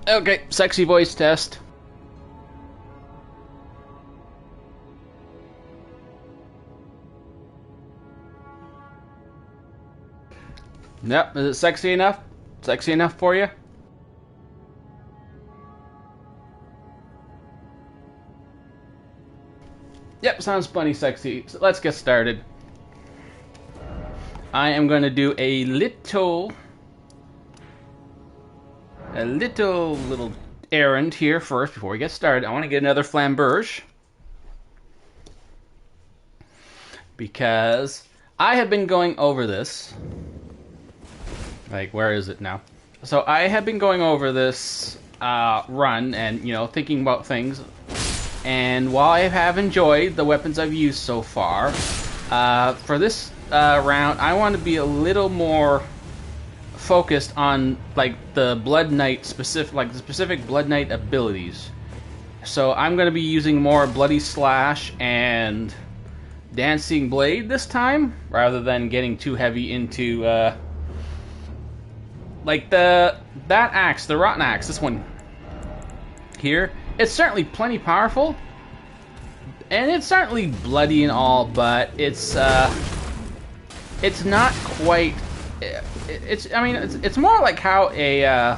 Okay, sexy voice test. Yep, is it sexy enough? Sexy enough for you? Yep, sounds plenty sexy. So let's get started. I am going to do a little errand here first before we get started. I want to get another flamberge because I have been going over this. Like, where is it now? So I have been going over this run and, you know, thinking about things. And while I have enjoyed the weapons I've used so far, for this round, I want to be a little more focused on like the Blood Knight specific Blood Knight abilities. So I'm going to be using more Bloody Slash and Dancing Blade this time, rather than getting too heavy into like that axe, the Rotten Axe. This one here. It's certainly plenty powerful, and it's certainly bloody and all, but it's not quite. It's more like how a.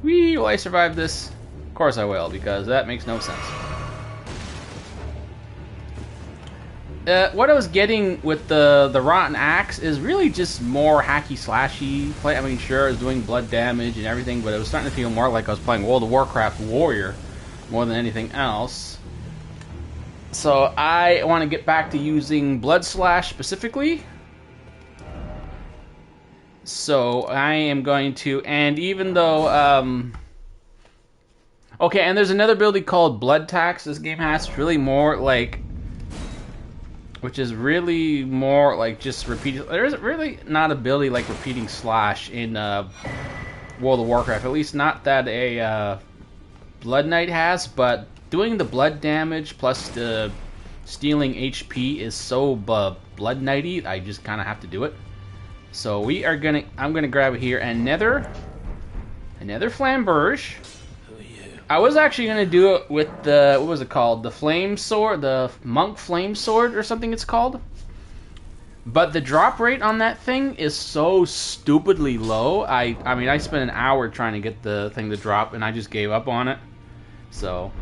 Will I survive this? Of course I will, because that makes no sense. What I was getting with the Rotten Axe is really just more hacky slashy play. I mean, sure, I was doing blood damage and everything, but it was starting to feel more like I was playing World of Warcraft Warrior more than anything else. So I want to get back to using Blood Slash specifically. So I am going to, and even though, okay, and there's another ability called Blood Tax this game has. It's really more like, which is really more like just repeating. There's really not an ability like repeating Slash in World of Warcraft, at least not that a Blood Knight has, but doing the blood damage plus the stealing HP is so Blood Knighty, I just kind of have to do it. So I'm gonna grab here another flamberge. I was actually gonna do it with the, what was it called? The flame sword, the monk flame sword or something it's called. But the drop rate on that thing is so stupidly low. I mean, I spent an hour trying to get the thing to drop, and I just gave up on it. So,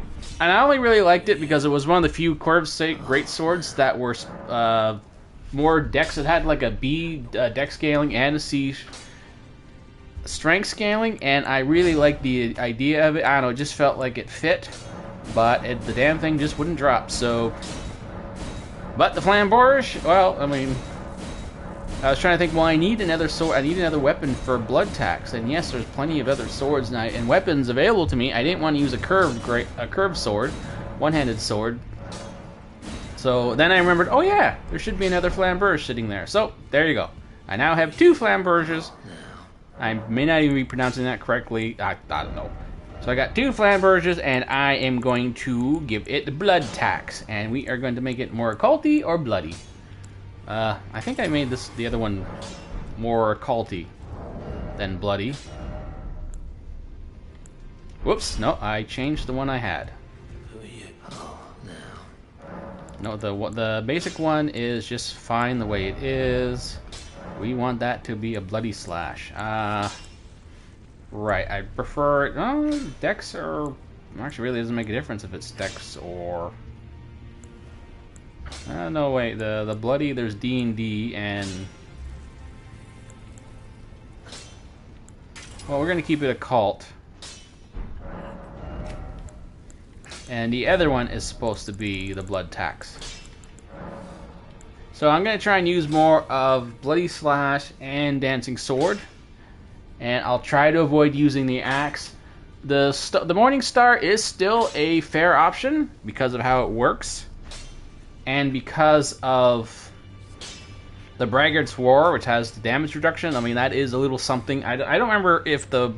and I only really liked it because it was one of the few curved great swords that were more dex. It had like a B dex scaling and a C strength scaling, and I really liked the idea of it. I don't know, it just felt like it fit, but the damn thing just wouldn't drop. So, but the flamberge, well, I mean, I was trying to think, well, I need another sword, I need another weapon for blood tax, and yes, there's plenty of other swords and weapons available to me. I didn't want to use a curved sword, one-handed sword. So then I remembered, oh yeah, there should be another flamberge sitting there. So there you go. I now have two flamberges. I may not even be pronouncing that correctly. I don't know. So I got two flamberges, and I am going to give it blood tax, and we are going to make it more occulty or bloody. I think I made the other one more occulty than bloody. Whoops, no, I changed the one I had. No, the basic one is just fine the way it is. We want that to be a bloody slash. Right, I prefer dex, or actually really doesn't make a difference if it's dex or no, wait, the bloody, there's D&D, and well, we're gonna keep it occult, and the other one is supposed to be the blood tax. So I'm gonna try and use more of Bloody Slash and Dancing Sword, and I'll try to avoid using the axe. The Morning Star is still a fair option because of how it works, and because of the Braggart's War, which has the damage reduction. I mean, that is a little something. I don't remember if the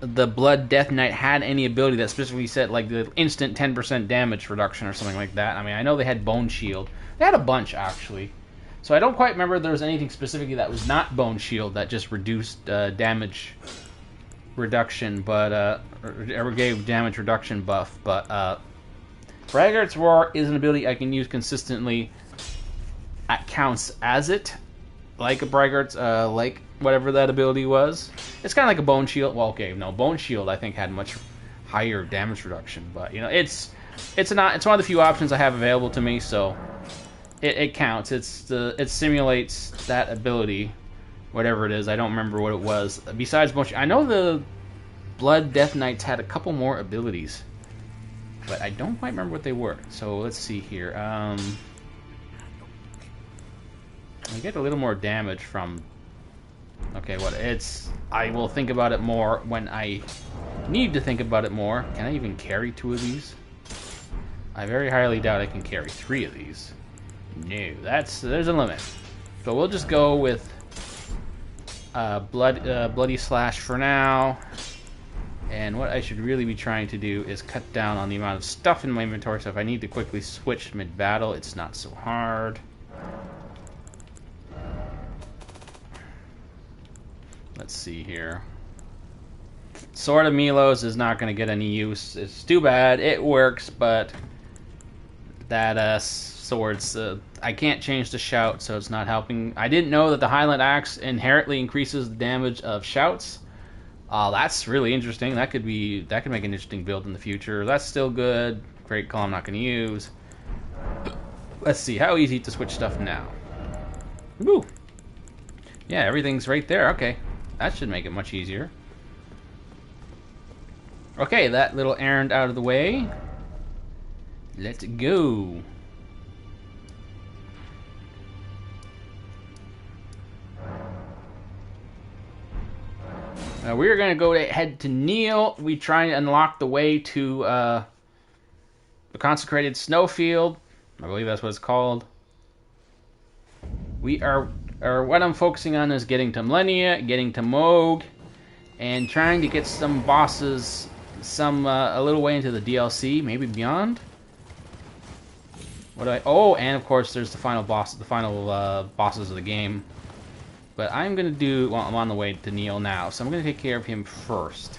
Blood Death Knight had any ability that specifically said like the instant 10% damage reduction or something like that. I mean, I know they had Bone Shield. They had a bunch, actually. So I don't quite remember if there was anything specifically that was not Bone Shield that just reduced damage reduction, but or gave damage reduction buff. But Braggart's Roar is an ability I can use consistently. It counts as it, like a Braggart's, like whatever that ability was. It's kind of like a Bone Shield. Well, okay, no, Bone Shield I think had much higher damage reduction, but you know, it's one of the few options I have available to me, so it counts. It simulates that ability, whatever it is. I don't remember what it was. Besides Bone Shield, I know the Blood Death Knights had a couple more abilities, but I don't quite remember what they were. So let's see here. I get a little more damage from... Okay, what it's... I will think about it more when I need to think about it more. Can I even carry 2 of these? I very highly doubt I can carry 3 of these. No, there's a limit. So we'll just go with Bloody Slash for now. And what I should really be trying to do is cut down on the amount of stuff in my inventory, so if I need to quickly switch mid-battle, it's not so hard. Let's see here. Sword of Milos is not going to get any use. It's too bad. It works, but that sword's... I can't change the shout, so it's not helping. I didn't know that the Highland Axe inherently increases the damage of shouts. That's really interesting. That could make an interesting build in the future. That's still good. Great Call I'm not going to use. Let's see. How easy to switch stuff now? Woo! Yeah, everything's right there. Okay. That should make it much easier. Okay, that little errand out of the way. Let's go. We're going to head to Neil. We try and unlock the way to the consecrated snowfield. I believe that's what it's called. What I'm focusing on is getting to Millennia, getting to Moog, and trying to get some bosses, a little way into the DLC, maybe beyond. Oh, and of course there's the final bosses of the game. But I'm gonna I'm on the way to Neil now, so I'm gonna take care of him first.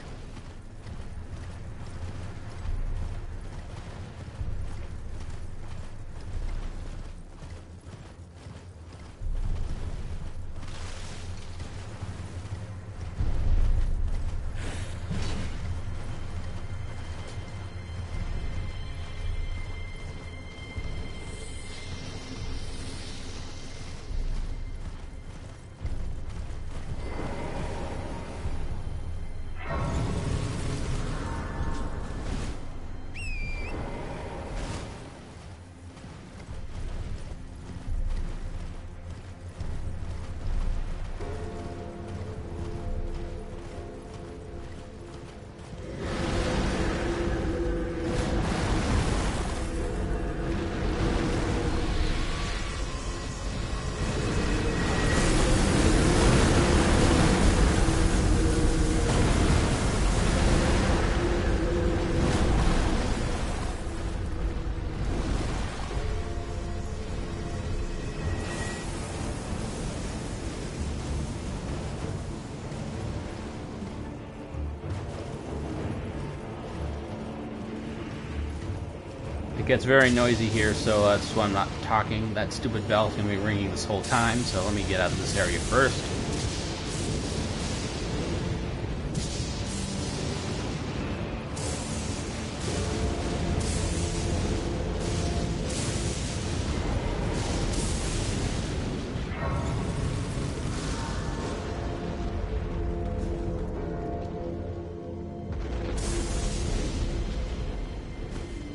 It gets very noisy here, so that's why I'm not talking. That stupid bell's going to be ringing this whole time, so let me get out of this area first.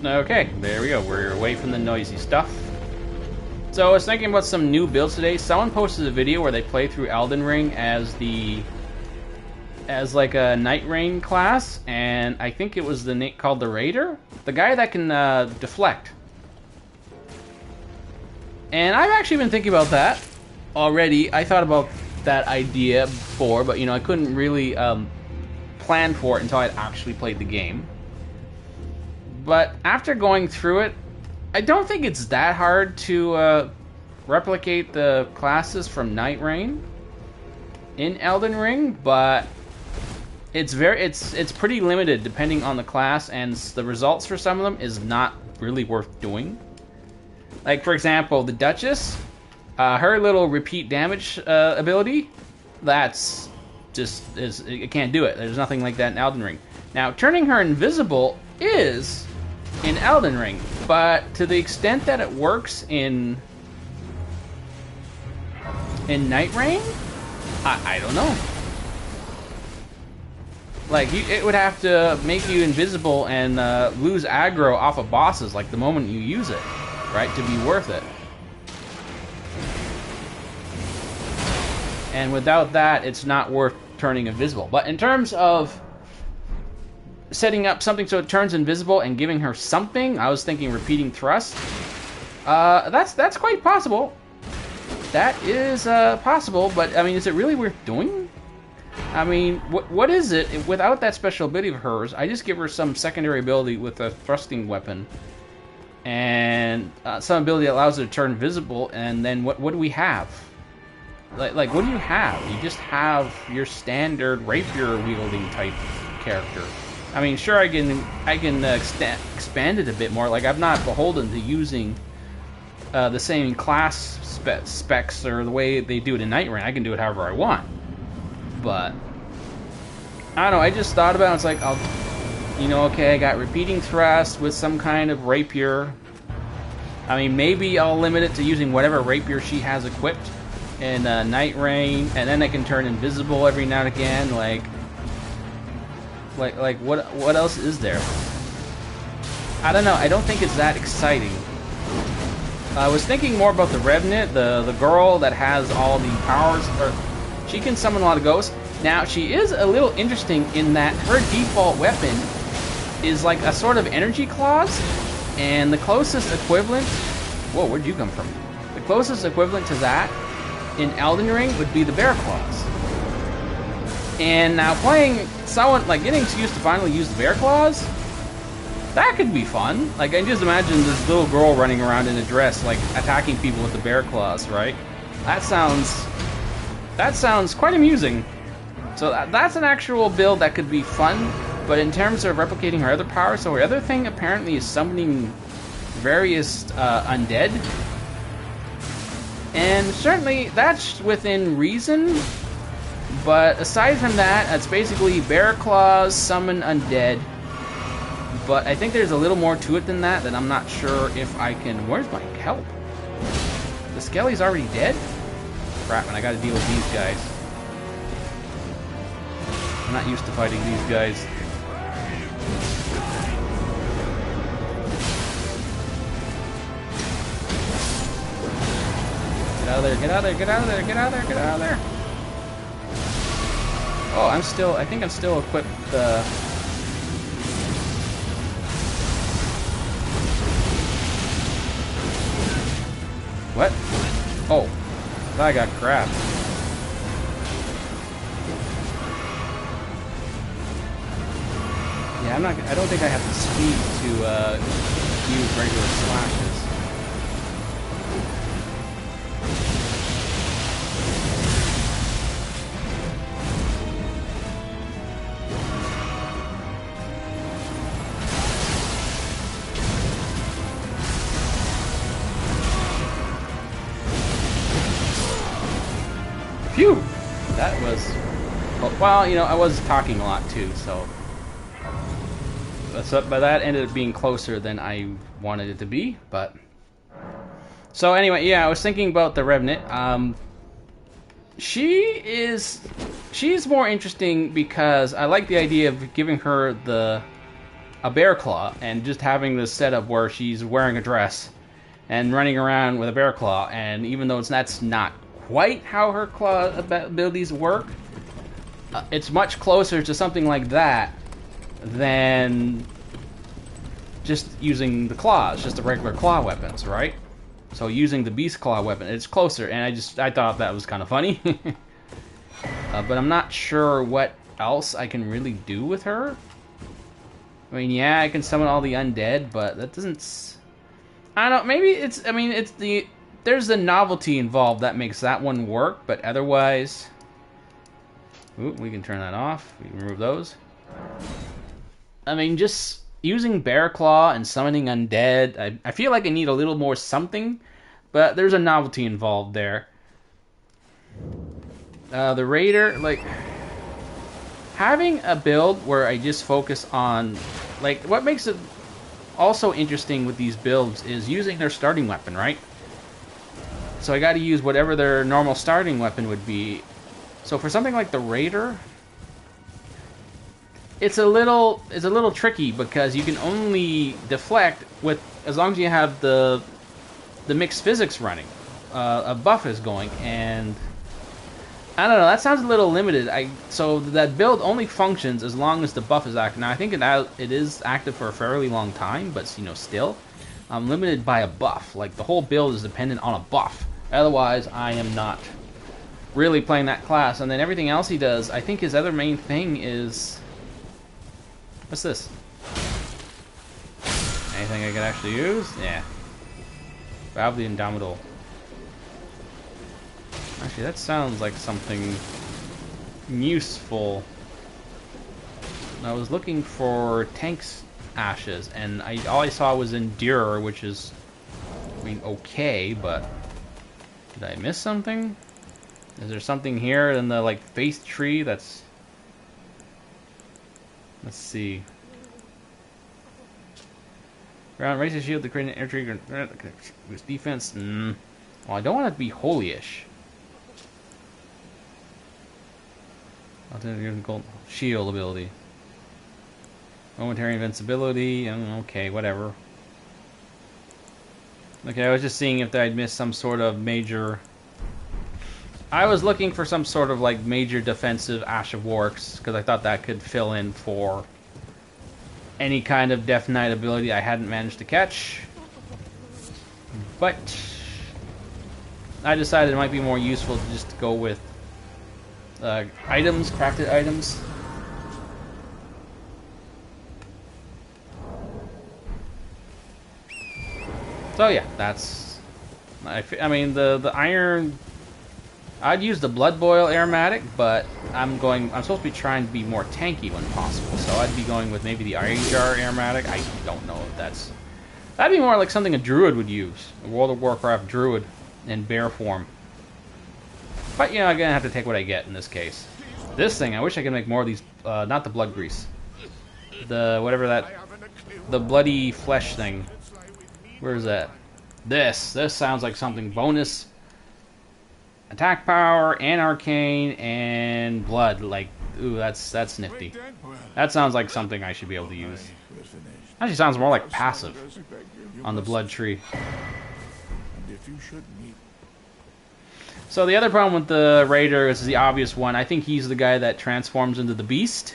Okay, there we go. We're away from the noisy stuff. So I was thinking about some new builds today. Someone posted a video where they play through Elden Ring as like a Night Rain class, and I think it was called the Raider, the guy that can deflect. And I've actually been thinking about that already. I thought about that idea before, but you know, I couldn't really plan for it until I'd actually played the game. But after going through it, I don't think it's that hard to replicate the classes from Night Rain in Elden Ring, but it's pretty limited depending on the class, and the results for some of them is not really worth doing. Like, for example, the Duchess, her little repeat damage ability, that's just it can't do it. There's nothing like that in Elden Ring. Now, turning her invisible is in Elden Ring, but to the extent that it works in Night Rain, I don't know. Like, it would have to make you invisible and lose aggro off of bosses, like, the moment you use it, right, to be worth it. And without that, it's not worth turning invisible. But in terms of setting up something so it turns invisible and giving her something, I was thinking repeating thrust. That's quite possible. That is possible, but, I mean, is it really worth doing? I mean, what is it? Without that special ability of hers, I just give her some secondary ability with a thrusting weapon. And some ability that allows her to turn invisible, and then what do we have? Like, what do you have? You just have your standard rapier-wielding type character. I mean, sure, I can expand it a bit more. Like, I'm not beholden to using the same class specs or the way they do it in Night Rain. I can do it however I want. But I don't know. I just thought about it. It's like, okay, I got repeating thrust with some kind of rapier. I mean, maybe I'll limit it to using whatever rapier she has equipped in Night Rain, and then I can turn invisible every now and again. Like what else is there? I don't know. I don't think it's that exciting. I was thinking more about the Revenant, the girl that has all the powers. She can summon a lot of ghosts. Now, she is a little interesting in that her default weapon is like a sort of energy claws, and the closest equivalent... Whoa, where'd you come from? The closest equivalent to that in Elden Ring would be the bear claws. And now playing someone, like getting used to finally use the bear claws, that could be fun. Like, I just imagine this little girl running around in a dress, like attacking people with the bear claws, right? That sounds quite amusing. So that's an actual build that could be fun, but in terms of replicating her other powers, so her other thing apparently is summoning various undead. And certainly that's within reason, but aside from that, it's basically bear claws, summon undead. But I think there's a little more to it than that I'm not sure if I can... Where's my kelp? The Skelly's already dead? Crap, and I gotta deal with these guys. I'm not used to fighting these guys. Get out of there, get out of there, get out of there, get out of there, get out of there! Oh, I think I'm still equipped, What? Oh. I got crap. Yeah, I don't think I have the speed to use regular slashes. Phew! That was... Well, I was talking a lot too, so... But that ended up being closer than I wanted it to be, but... So anyway, yeah, I was thinking about the Revenant. She's more interesting because I like the idea of giving her a bear claw and just having this setup where she's wearing a dress and running around with a bear claw, and even though that's not quite how her claw abilities work, it's much closer to something like that than just using the claws, just the regular claw weapons, right? So using the beast claw weapon, it's closer, and I thought that was kind of funny. But I'm not sure what else I can really do with her. I mean, yeah, I can summon all the undead, but that doesn't... I don't know, maybe it's... I mean, it's the... There's the novelty involved that makes that one work, but otherwise... Ooh, we can turn that off. We can remove those. I mean, just using Bear Claw and summoning undead, I feel like I need a little more something, but there's a novelty involved there. The Raider, like, having a build where I just focus on, like, what makes it also interesting with these builds is using their starting weapon, right? So I got to use whatever their normal starting weapon would be. So for something like the Raider, it's a little tricky because you can only deflect with as long as you have the mixed physics running. A buff is going, and I don't know. That sounds a little limited. So that build only functions as long as the buff is active. Now I think it is active for a fairly long time, but you know, still, I'm limited by a buff. Like the whole build is dependent on a buff. Otherwise, I am not really playing that class. And then everything else he does, I think his other main thing is, what's this? Anything I could actually use? Yeah. Valve the Indomitable. Actually, that sounds like something useful. I was looking for Tank's Ashes, and all I saw was Endurer, which is, I mean, okay, but did I miss something? Is there something here in the, like, faith tree that's... Let's see. Ground raise a shield to create an air trigger with defense. Well, I don't want it to be holy-ish. Gold shield ability. Momentary invincibility. Okay, whatever. Okay, I was just seeing if I'd missed some sort of major... I was looking for some sort of like major defensive Ash of Warks because I thought that could fill in for any kind of Death Knight ability I hadn't managed to catch. But I decided it might be more useful to just go with items, crafted items. So yeah, that's... I mean, the iron... I'd use the Blood Boil Aromatic, but I'm supposed to be trying to be more tanky when possible, so I'd be going with maybe the Iron Jar Aromatic. I don't know if that's... That'd be more like something a Druid would use. A World of Warcraft Druid in bear form. But, you know, I'm gonna have to take what I get in this case. This thing, I wish I could make more of these, not the blood grease. The, whatever that... The bloody flesh thing. Where is that? This sounds like something bonus... Attack power, and arcane, and blood. Like, ooh, that's nifty. That sounds like something I should be able to use. Actually sounds more like passive on the blood tree. So the other problem with the Raider is the obvious one. I think he's the guy that transforms into the beast.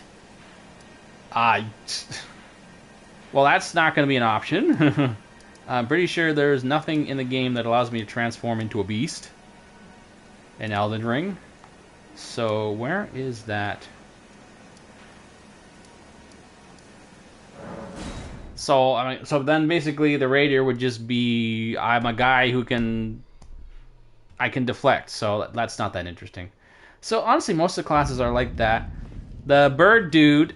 Well, that's not going to be an option. I'm pretty sure there's nothing in the game that allows me to transform into a beast. In Elden Ring. So where is that? So I mean, so then basically the Raider would just be, I'm a guy who I can deflect. So that's not that interesting. So honestly, most of the classes are like that. The bird dude,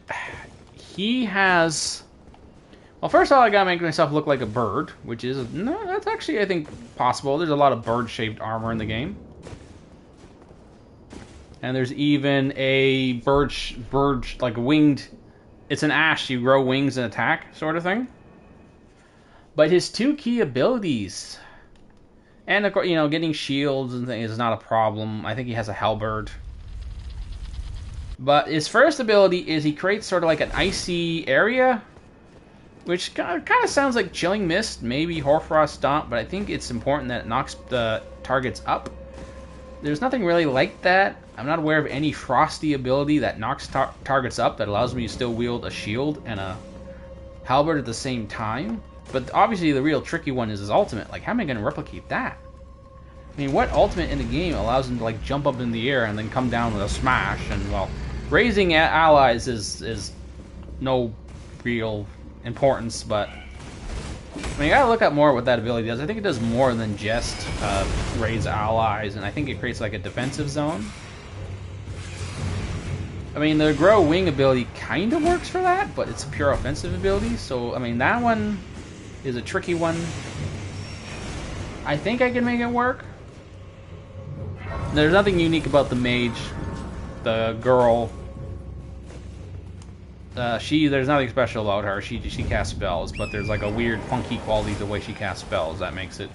he has... Well, first of all, I gotta make myself look like a bird, which is... No, that's actually, I think, possible. There's a lot of bird-shaped armor in the game. And there's even a bird, like winged... It's an ash, you grow wings and attack, sort of thing. But his two key abilities... And, of course, you know, getting shields and things is not a problem. I think he has a halberd. But his first ability is he creates sort of like an icy area, which kind of sounds like Chilling Mist, maybe Hoarfrost Stomp, but I think it's important that it knocks the targets up. There's nothing really like that. I'm not aware of any frosty ability that knocks targets up that allows me to still wield a shield and a halberd at the same time. But obviously the real tricky one is his ultimate. Like, how am I going to replicate that? I mean, what ultimate in the game allows him to, like, jump up in the air and then come down with a smash? And, well, raising allies is no real importance, but... I mean, you gotta look up more what that ability does. I think it does more than just raise allies, and I think it creates, like, a defensive zone. I mean, the grow wing ability kind of works for that, but it's a pure offensive ability. So, I mean, that one is a tricky one. I think I can make it work. There's nothing unique about the mage, the girl. There's nothing special about her. She casts spells, but there's like a weird, funky quality to the way she casts spells that makes it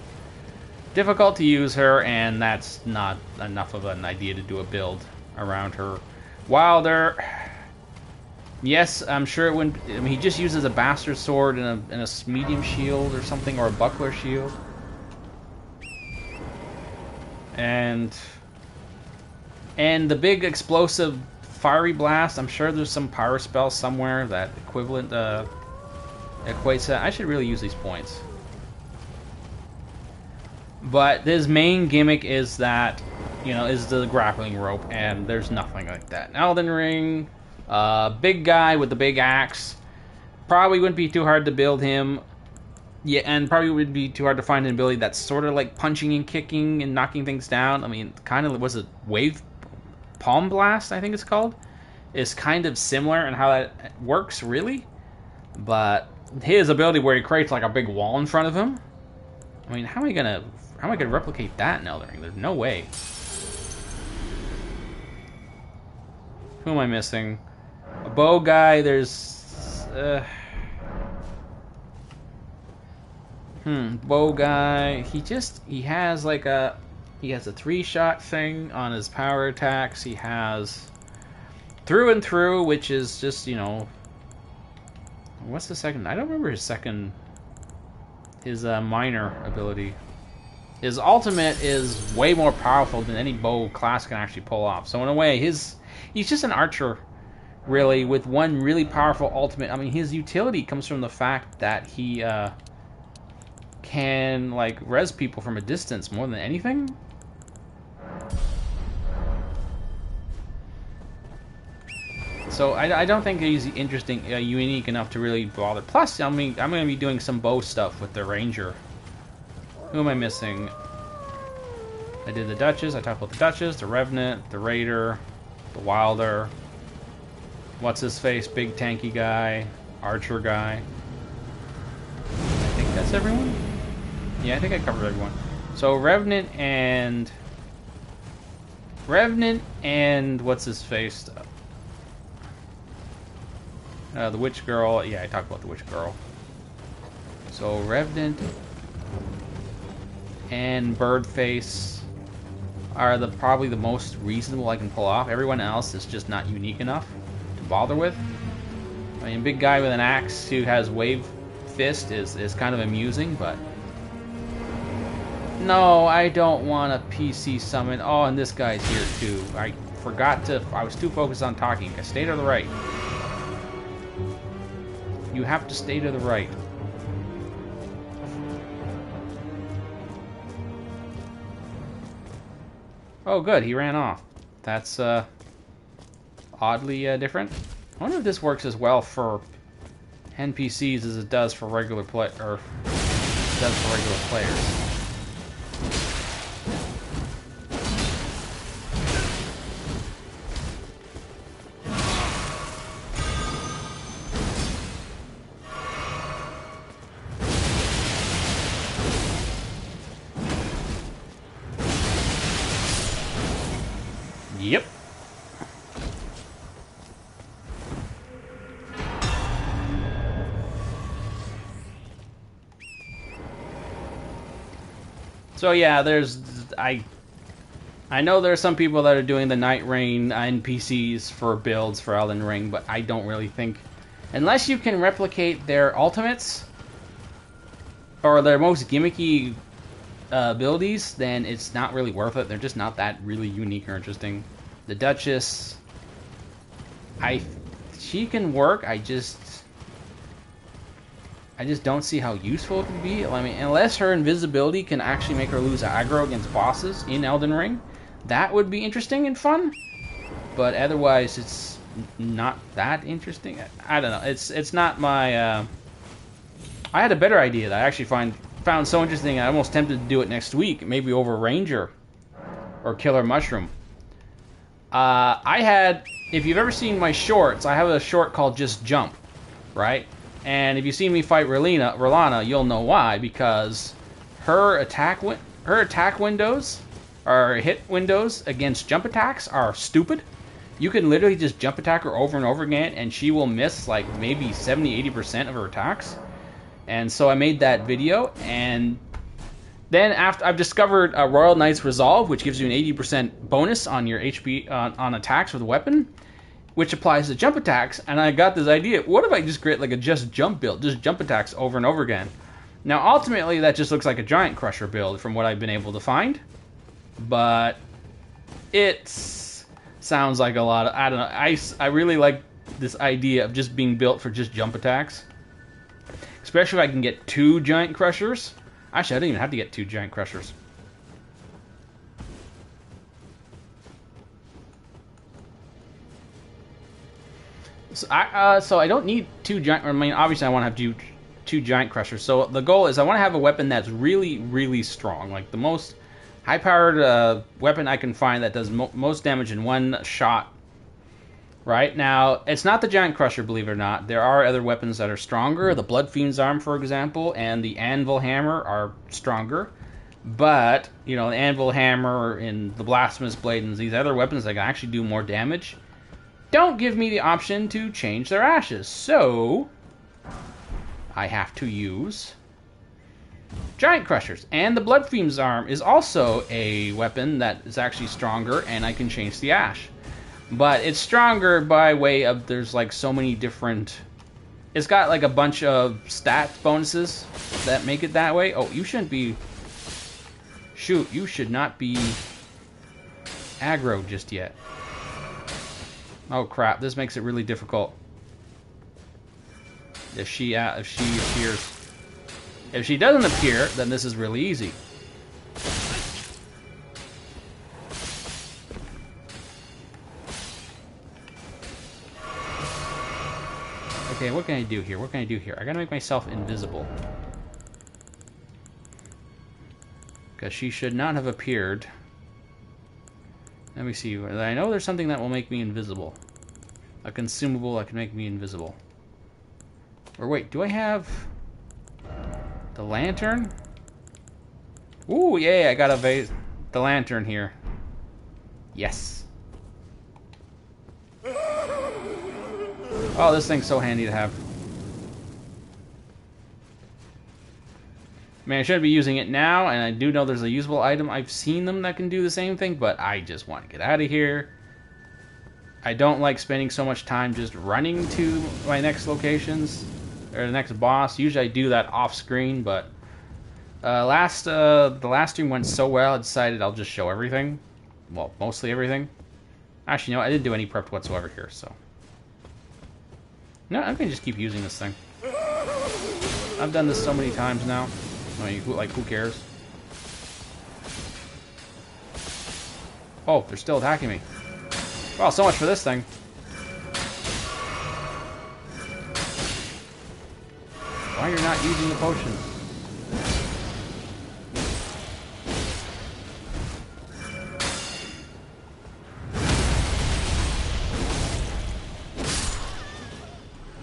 difficult to use her, and that's not enough of an idea to do a build around her. Wilder, yes, I'm sure it wouldn't. I mean, he just uses a bastard sword and a medium shield or something, or a buckler shield, and the big explosive fiery blast. I'm sure there's some power spell somewhere that equivalent equates that. I should really use these points. But his main gimmick is that, you know, is the grappling rope, and there's nothing like that. Elden Ring, big guy with the big axe. Probably wouldn't be too hard to build him. Yeah, and probably wouldn't be too hard to find an ability that's sort of like punching and kicking and knocking things down. I mean, kind of, was it Wave Palm Blast, I think it's called? Is kind of similar in how that works, really. But his ability where he creates like a big wall in front of him. I mean, how am I gonna replicate that in Elden Ring? There's no way. Who am I missing? A bow guy. There's bow guy. He has like a 3-shot thing on his power attacks. He has through and through, which is just, you know, what's the second? I don't remember his second. His minor ability. His ultimate is way more powerful than any bow class can actually pull off. So in a way, he's just an archer, really, with one really powerful ultimate. I mean, his utility comes from the fact that he can like res people from a distance more than anything. So I don't think he's interesting, unique enough to really bother. Plus, I mean, I'm going to be doing some bow stuff with the ranger. Who am I missing? I did the Duchess. I talked about the Duchess, the Revenant, the Raider, the Wilder. What's his face? Big tanky guy, archer guy. I think that's everyone. Yeah, I think I covered everyone. So Revenant and what's his face? The Witch Girl. Yeah, I talked about the Witch Girl. So Revenant and Birdface are probably the most reasonable I can pull off. Everyone else is just not unique enough to bother with. I mean, big guy with an axe who has Wave Fist is kind of amusing, but no, I don't want a PC summon. Oh, and this guy's here too. I was too focused on talking. I stay to the right. You have to stay to the right. Oh, good. He ran off. That's oddly different. I wonder if this works as well for NPCs as it does for regular players. Yep. So yeah, I know there are some people that are doing the Night Rain NPCs for builds for Elden Ring, but I don't really think, unless you can replicate their ultimates or their most gimmicky abilities, then it's not really worth it. They're just not that really unique or interesting. The Duchess, she can work. I just don't see how useful it would be. I mean, unless her invisibility can actually make her lose aggro against bosses in Elden Ring, that would be interesting and fun. But otherwise, it's not that interesting. I don't know. It's not my. I had a better idea that I actually found so interesting. I almost tempted to do it next week, maybe over Ranger or Killer Mushroom. I had if you've ever seen my shorts, I have a short called Just Jump, right? And if you've seen me fight Rolana, you'll know why, because her attack windows, or hit windows against jump attacks are stupid. You can literally just jump attack her over and over again, and she will miss like maybe 70-80% of her attacks. And so I made that video, and then after I've discovered Royal Knight's Resolve, which gives you an 80% bonus on your HP on attacks with a weapon, which applies to jump attacks. And I got this idea: what if I just create like a just jump build, just jump attacks over and over again? Now, ultimately, that just looks like a Giant Crusher build from what I've been able to find, but it sounds like a lot of, I don't know. I really like this idea of just being built for just jump attacks, especially if I can get 2 Giant Crushers. Actually, I don't even have to get 2 Giant Crushers. So I don't need 2 giant. I mean, obviously, I want to have 2 Giant Crushers. So the goal is I want to have a weapon that's really, really strong, like the most high-powered weapon I can find that does most damage in one shot. Right now, it's not the Giant Crusher, believe it or not. There are other weapons that are stronger. The Blood Fiend's Arm, for example, and the Anvil Hammer are stronger. But, you know, the Anvil Hammer and the Blasphemous Blade and these other weapons that can actually do more damage don't give me the option to change their ashes. So, I have to use Giant Crushers. And the Blood Fiend's Arm is also a weapon that is actually stronger, and I can change the ash. But it's stronger by way of there's like so many different... It's got like a bunch of stat bonuses that make it that way. Oh, you shouldn't be... Shoot, you should not be aggro just yet. Oh crap, this makes it really difficult. If she appears... If she doesn't appear, then this is really easy. Okay, what can I do here? What can I do here? I gotta make myself invisible. Because she should not have appeared. Let me see. I know there's something that will make me invisible. A consumable that can make me invisible. Or wait, do I have the lantern? Ooh, yeah, I got the lantern here. Yes. Oh, this thing's so handy to have. Man, I shouldn't be using it now, and I do know there's a usable item. I've seen them that can do the same thing, but I just want to get out of here. I don't like spending so much time just running to my next locations, or the next boss. Usually I do that off-screen, but the last stream went so well, I decided I'll just show everything. Well, mostly everything. Actually, no, I didn't do any prep whatsoever here, so... No, I'm gonna just keep using this thing. I've done this so many times now. I mean, who cares? Oh, they're still attacking me. Well, so much for this thing. Why you're not using the potion?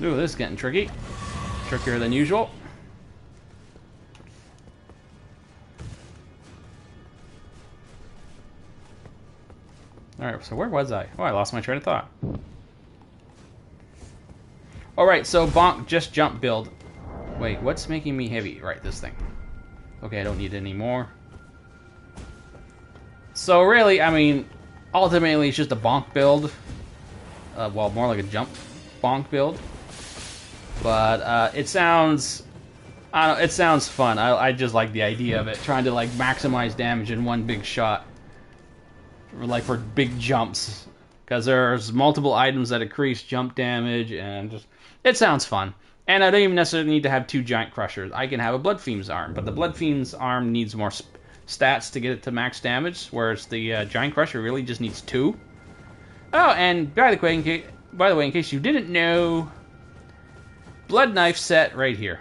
Ooh, this is getting tricky. Trickier than usual. Alright, so where was I? Oh, I lost my train of thought. Alright, so bonk, just jump build. Wait, what's making me heavy? Right, this thing. Okay, I don't need it anymore. So really, I mean, ultimately it's just a bonk build. Well, more like a jump bonk build. But it sounds... I don't know, it sounds fun. I just like the idea of it. Trying to like maximize damage in one big shot. Like for big jumps. Because there's multiple items that increase jump damage and just... It sounds fun. And I don't even necessarily need to have 2 Giant Crushers. I can have a Blood Fiend's Arm. But the Blood Fiend's Arm needs more stats to get it to max damage. Whereas the Giant Crusher really just needs 2. Oh, and by the way, in case you didn't know... Blood Knife set right here.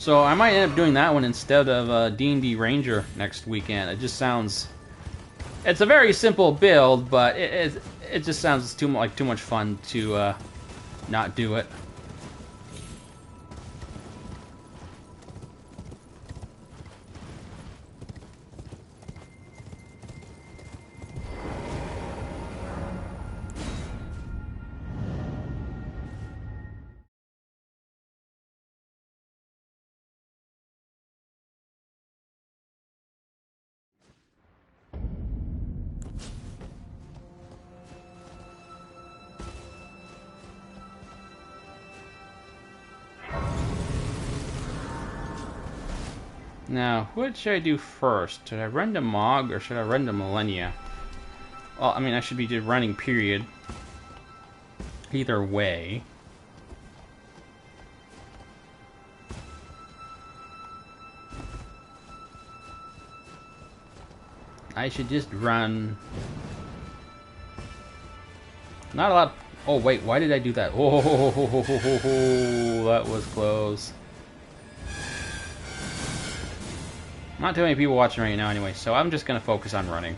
So I might end up doing that one instead of D&D Ranger next weekend. It just sounds... It's a very simple build, but it just sounds too much fun to not do it. Now, what should I do first? Should I run to Mog or should I run to Millennia? Well, I mean, I should be just running, period. Either way. I should just run. Not a lot. Oh, wait, why did I do that? Oh, that was close. Not too many people watching right now anyway, so I'm just going to focus on running.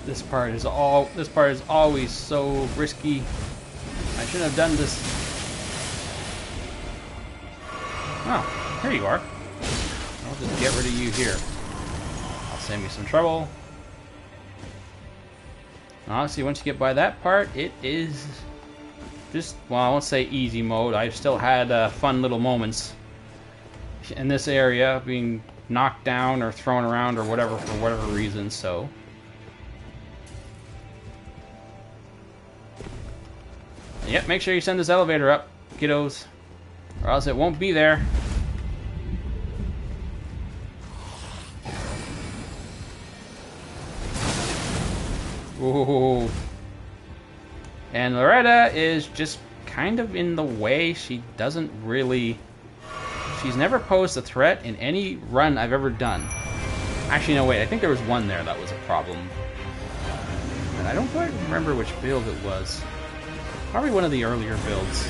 This part is always so risky. I shouldn't have done this. Oh, here you are. I'll just get rid of you here. I'll save me some trouble. Honestly, once you get by that part, it is just, well, I won't say easy mode. I've still had fun little moments in this area, being knocked down or thrown around or whatever for whatever reason, so... Yep, make sure you send this elevator up, kiddos, or else it won't be there. Ooh. And Loretta is just kind of in the way. She doesn't really... She's never posed a threat in any run I've ever done. Actually, no, wait, I think there was one there that was a problem. And I don't quite remember which build it was. Probably one of the earlier builds.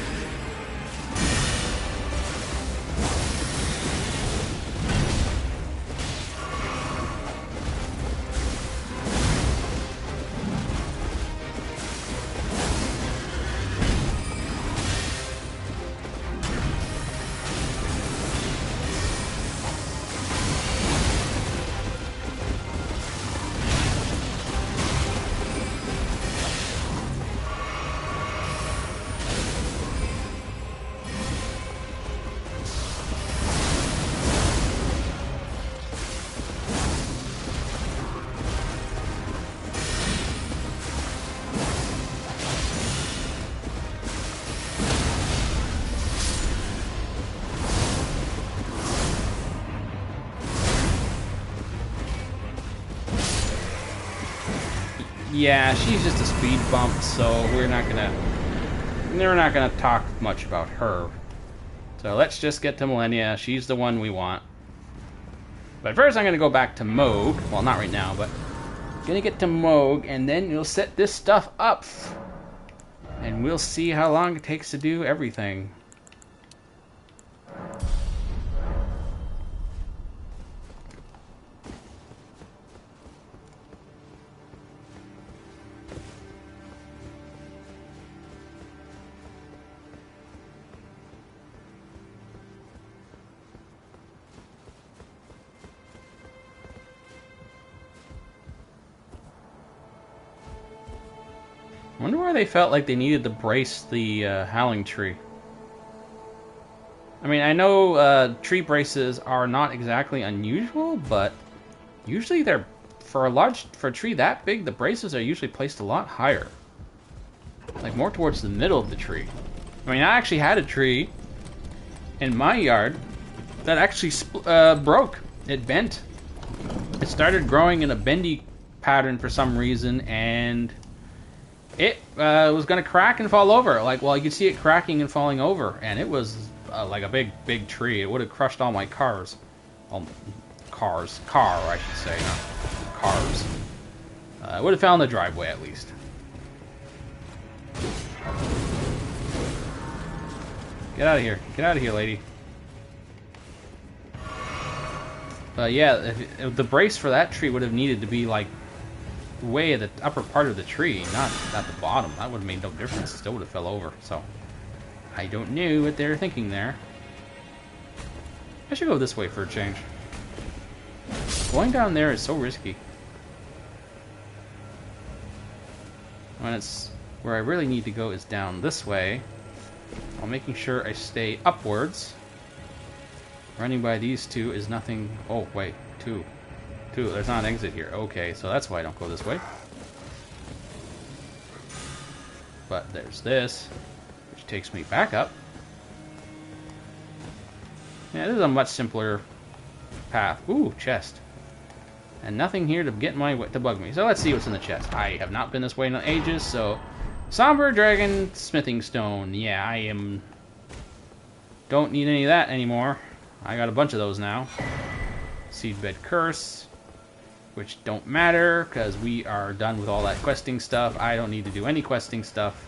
Yeah, she's just a speed bump, so we're not gonna talk much about her. So let's just get to Millennia. She's the one we want. But first I'm gonna go back to Moog. Well, not right now, but gonna get to Moog, and then we'll set this stuff up. And we'll see how long it takes to do everything. I wonder why they felt like they needed to brace the Howling Tree. I mean, I know tree braces are not exactly unusual, but usually they're for a tree that big, the braces are usually placed a lot higher, like more towards the middle of the tree. I mean, I actually had a tree in my yard that actually broke. It bent. It started growing in a bendy pattern for some reason, and it was going to crack and fall over. Like, well, you could see it cracking and falling over, and it was like a big tree. It would have crushed all my cars. Car, I should say, not cars. It would have fell in the driveway, at least. Get out of here. Get out of here, lady. But yeah, if the brace for that tree would have needed to be, like, way at the upper part of the tree, not at the bottom. That would have made no difference. It still would have fell over. So I don't know what they're thinking there. I should go this way for a change. Going down there is so risky. When it's where I really need to go is down this way, while making sure I stay upwards. Running by these two is nothing. Oh wait, two. There's not an exit here. Okay, so that's why I don't go this way. But there's this, which takes me back up. Yeah, this is a much simpler path. Ooh, chest. And nothing here to get to bug me. So let's see what's in the chest. I have not been this way in ages, so Somber Dragon Smithing Stone. Yeah, I don't need any of that anymore. I got a bunch of those now. Seedbed Curse, which don't matter because we are done with all that questing stuff. I don't need to do any questing stuff.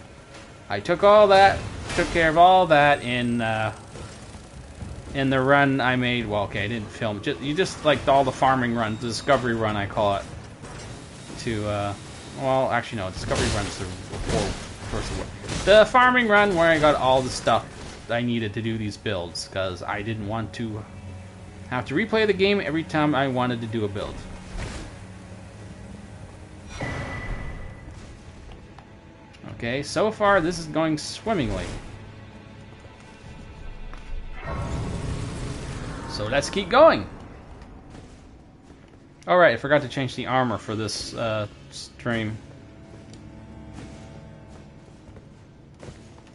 I took care of all that in the run I made. Well, okay, I didn't film. Just like all the farming runs, the discovery run I call it. Well, actually no, discovery run is the farming run where I got all the stuff I needed to do these builds because I didn't want to have to replay the game every time I wanted to do a build. Okay, so far this is going swimmingly. So let's keep going. Alright, I forgot to change the armor for this stream.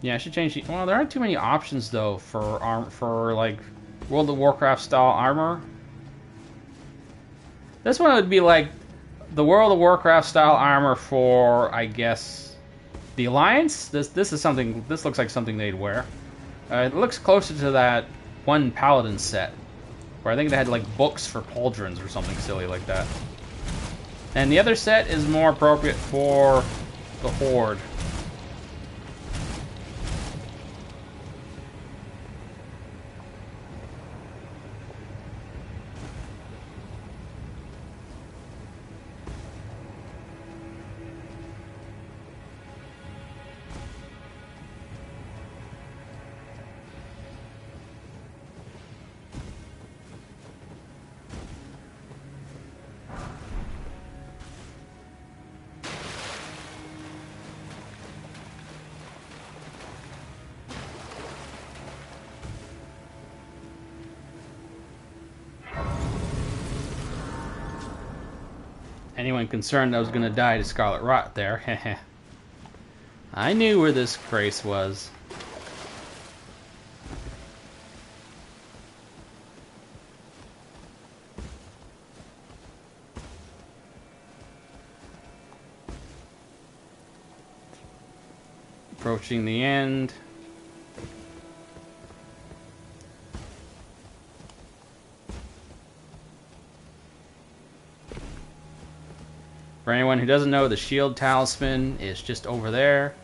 Yeah, I should change the... Well, there aren't too many options, though, for like, World of Warcraft style armor. This one would be like the World of Warcraft style armor for, I guess, the Alliance. This looks like something they'd wear. It looks closer to that one Paladin set, where I think they had like books for pauldrons or something silly like that. And the other set is more appropriate for the Horde. Anyone concerned I was going to die to Scarlet Rot there. I knew where this grace was. Approaching the end. For anyone who doesn't know, the shield talisman is just over there.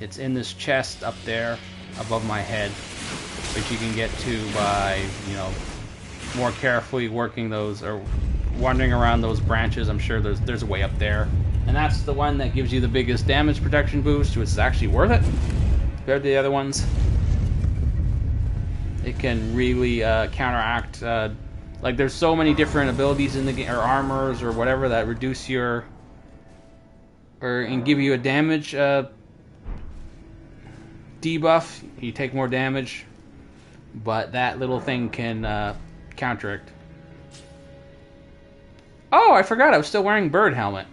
It's in this chest up there above my head, which you can get to by, you know, more carefully working those or wandering around those branches. I'm sure there's a way up there. And that's the one that gives you the biggest damage protection boost, which is actually worth it compared to the other ones. It can really counteract, like there's so many different abilities in the game, or armors or whatever, that reduce your, and give you a damage debuff. You take more damage, but that little thing can counteract. Oh, I forgot I was still wearing bird helmet.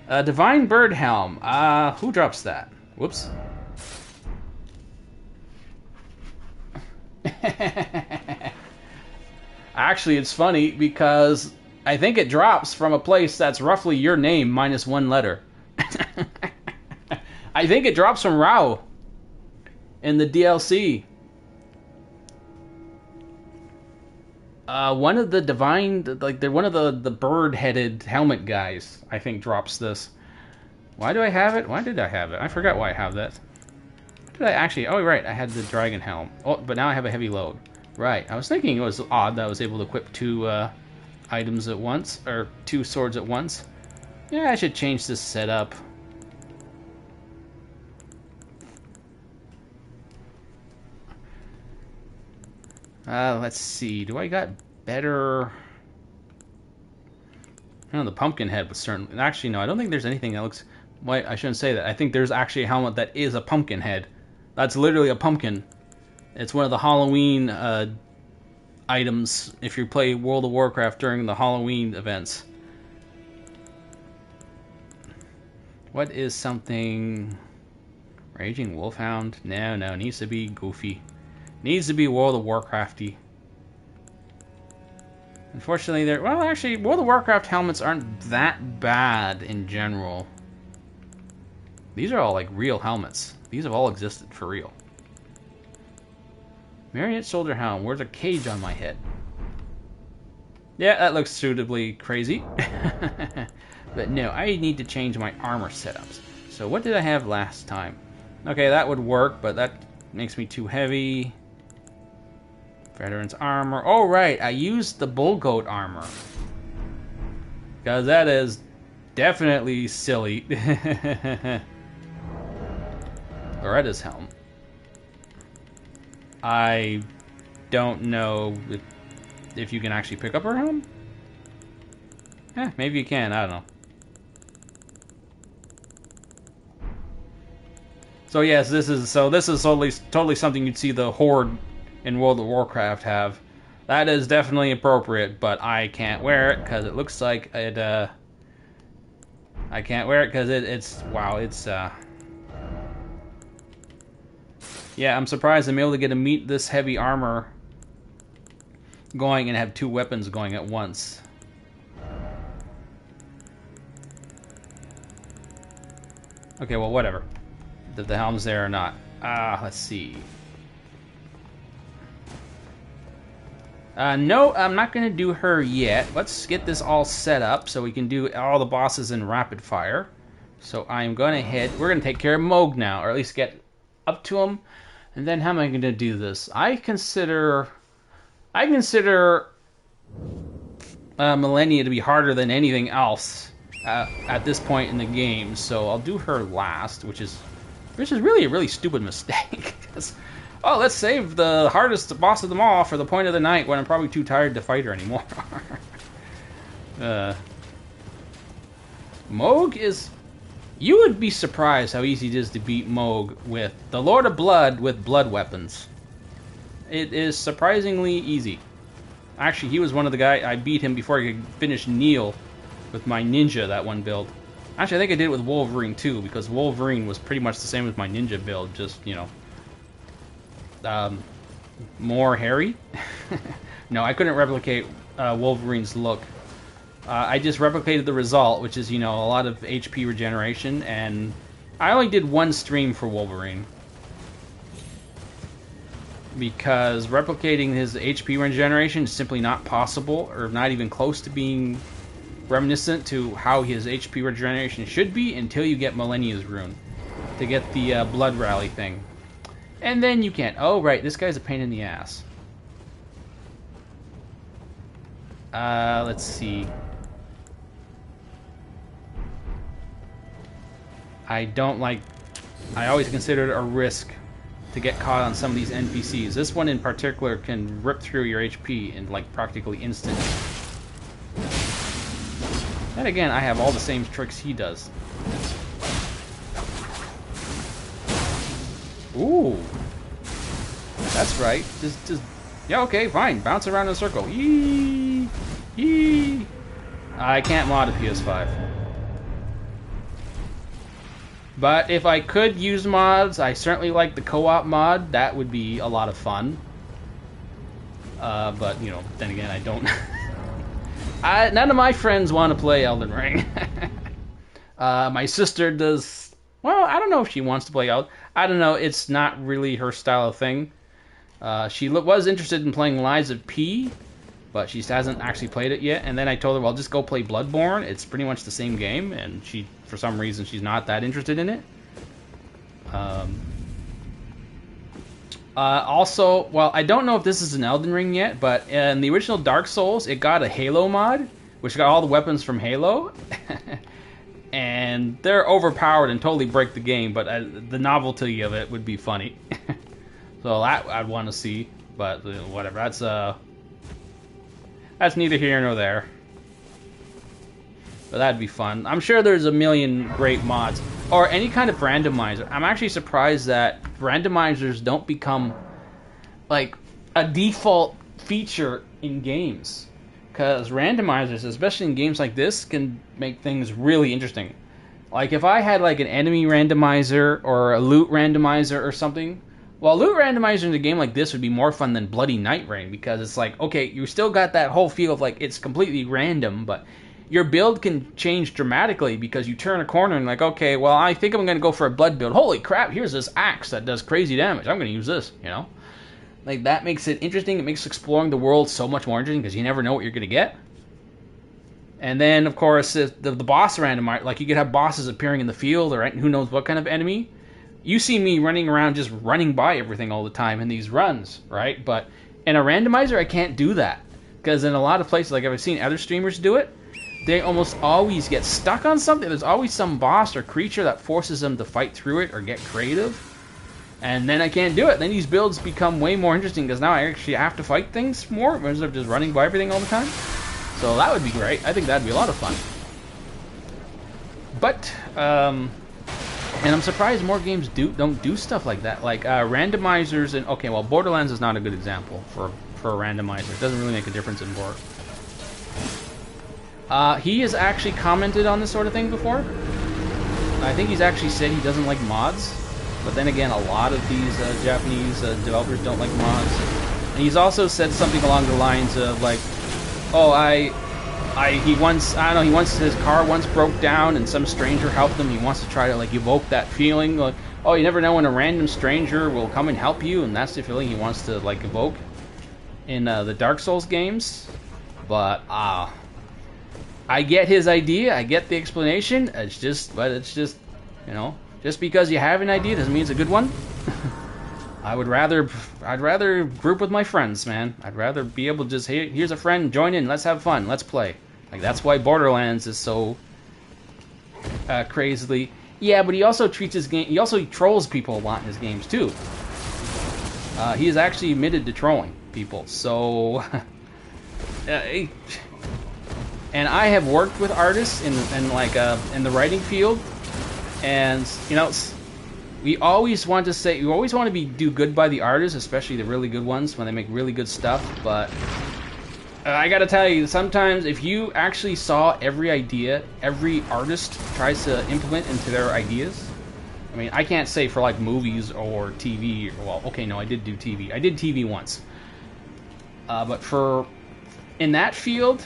Divine bird helm. Who drops that? Whoops. Actually, it's funny because I think it drops from a place that's roughly your name minus one letter. I think it drops from Rao in the DLC. One of the divine, like they're one of the bird-headed helmet guys, I think drops this. Why do I have it? Why did I have it? I forgot why I have that. Did I actually? Oh, right, I had the dragon helm. Oh, but now I have a heavy load. Right, I was thinking it was odd that I was able to equip two items at once, or two swords at once. Yeah, I should change this setup. Let's see. Do I got better? I don't know, the pumpkin head was certainly. Actually, no, I don't think there's anything that looks. Wait, I shouldn't say that. I think there's actually a helmet that is a pumpkin head. That's literally a pumpkin. It's one of the Halloween items if you play World of Warcraft during the Halloween events. What is something? Raging Wolfhound? No, needs to be goofy. Needs to be World of Warcrafty. Unfortunately, well, actually, World of Warcraft helmets aren't that bad in general. These are all like real helmets. These have all existed for real. Marionette shoulder helm. Where's a cage on my head? Yeah, that looks suitably crazy. But no, I need to change my armor setups. So what did I have last time? Okay, that would work, but that makes me too heavy. Veteran's armor. Oh, right. I used the bull goat armor. Because that is definitely silly. Loretta's helm. I don't know if you can actually pick up her helm. Maybe you can. I don't know. So yes, this is totally something you'd see the Horde in World of Warcraft have. That is definitely appropriate, but I can't wear it because it looks like it. I can't wear it because it's wow. It's yeah. I'm surprised I'm able to get to meet this heavy armor going and have two weapons going at once. Okay, well, whatever. If the helm's there or not. Let's see. No, I'm not going to do her yet. Let's get this all set up so we can do all the bosses in rapid fire. So I'm going to we're going to take care of Moog now, or at least get up to him. And then how am I going to do this? I consider Millennia to be harder than anything else at this point in the game. So I'll do her last, which is really a really stupid mistake. Oh, let's save the hardest boss of them all for the point of the night when I'm probably too tired to fight her anymore. Moog is... You would be surprised how easy it is to beat Moog with the Lord of Blood with blood weapons. It is surprisingly easy. Actually, he was one of the guys... I beat him before I could finish Neil with my ninja, that one build. Actually, I think I did it with Wolverine too, because Wolverine was pretty much the same as my ninja build, just, you know... more hairy. No, I couldn't replicate Wolverine's look. I just replicated the result, which is, you know, a lot of HP regeneration and I only did one stream for Wolverine. Because replicating his HP regeneration is simply not possible, or not even close to being reminiscent to how his HP regeneration should be until you get Millennia's Rune. To get the Blood Rally thing. And then you can't. Oh, right, this guy's a pain in the ass. Let's see. I always consider it a risk to get caught on some of these NPCs. This one in particular can rip through your HP in like practically instantly. Then again, I have all the same tricks he does. Ooh. That's right. Just yeah, okay, fine. Bounce around in a circle. Yee! Yee! I can't mod a PS5. But if I could use mods, I certainly like the co-op mod. That would be a lot of fun. But, you know, then again, I don't... none of my friends want to play Elden Ring. My sister does... Well, I don't know if she wants to play Elden. I don't know. It's not really her style of thing. She was interested in playing Lies of P, but she hasn't actually played it yet. And then I told her, well, just go play Bloodborne. It's pretty much the same game, and for some reason, she's not that interested in it. Also, well, I don't know if this is an Elden Ring yet, but in the original Dark Souls, it got a Halo mod, which got all the weapons from Halo. And they're overpowered and totally break the game, but the novelty of it would be funny. So that I'd want to see, but whatever. That's neither here nor there. But that'd be fun. I'm sure there's a million great mods. Or any kind of randomizer. I'm actually surprised that randomizers don't become like a default feature in games. Because randomizers, especially in games like this, can make things really interesting. Like if I had like an enemy randomizer or a loot randomizer or something. Well, loot randomizer in a game like this would be more fun than Bloody Night Rain. Because it's like, okay, you still got that whole feel of like it's completely random. But your build can change dramatically because you turn a corner and like, okay, well, I think I'm going to go for a blood build. Holy crap, here's this axe that does crazy damage. I'm going to use this, you know? Like, that makes it interesting. It makes exploring the world so much more interesting because you never know what you're going to get. And then, of course, the boss randomizer. Like, you could have bosses appearing in the field or who knows what kind of enemy. You see me running around just running by everything all the time in these runs, right? But in a randomizer, I can't do that. Because in a lot of places, like I've seen other streamers do it, they almost always get stuck on something. There's always some boss or creature that forces them to fight through it or get creative. And then I can't do it. Then these builds become way more interesting because now I actually have to fight things more instead of just running by everything all the time. So that would be great. I think that'd be a lot of fun. But, and I'm surprised more games don't do stuff like that. Like randomizers and, okay, well, Borderlands is not a good example for a randomizer. It doesn't really make a difference in Borderlands. He has actually commented on this sort of thing before. I think he's actually said he doesn't like mods. But then again, a lot of these Japanese developers don't like mods. And he's also said something along the lines of like, oh, he once his car once broke down and some stranger helped him. He wants to try to like evoke that feeling. Like, oh, you never know when a random stranger will come and help you, and that's the feeling he wants to like evoke in the Dark Souls games. But I get his idea. I get the explanation. It's just, you know, just because you have an idea doesn't mean it's a good one. I'd rather group with my friends, man. I'd rather be able to just, hey, here's a friend, join in, let's have fun, let's play. Like that's why Borderlands is so crazily. Yeah, but he also treats his game. He also trolls people a lot in his games too. He is actually admitted to trolling people. So. And I have worked with artists in the writing field, and you know, we always want to do good by the artists, especially the really good ones when they make really good stuff. But I gotta tell you, sometimes if you actually saw every idea every artist tries to implement into their ideas, I mean, I can't say for like movies or TV. Well, okay, no, I did do TV. I did TV once, but in that field.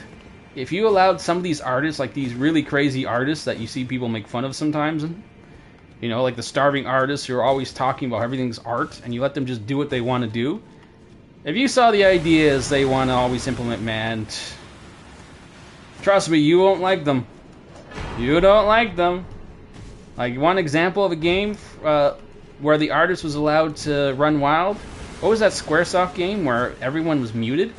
If you allowed some of these artists, like these really crazy artists that you see people make fun of sometimes, You know, like the starving artists who are always talking about everything's art, and you let them just do what they want to do. If you saw the ideas they want to always implement, man, trust me, you won't like them. You don't like them. Like, one example of a game where the artist was allowed to run wild? What was that Squaresoft game where everyone was muted?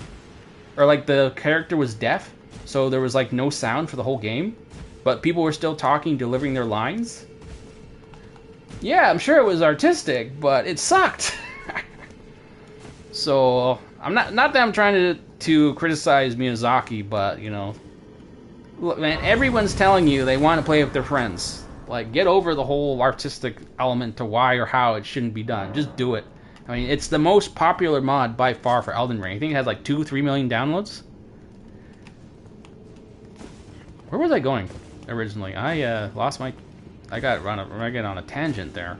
Or, like, the character was deaf, so there was, like, no sound for the whole game? But people were still talking, delivering their lines? Yeah, I'm sure it was artistic, but it sucked. So, I'm not that I'm trying to criticize Miyazaki, but, you know, look, man, everyone's telling you they want to play with their friends. Like, get over the whole artistic element to why or how it shouldn't be done. Just do it. I mean, it's the most popular mod by far for Elden Ring. I think it has like 2-3 million downloads. Where was I going originally? I lost my... I got on a tangent there.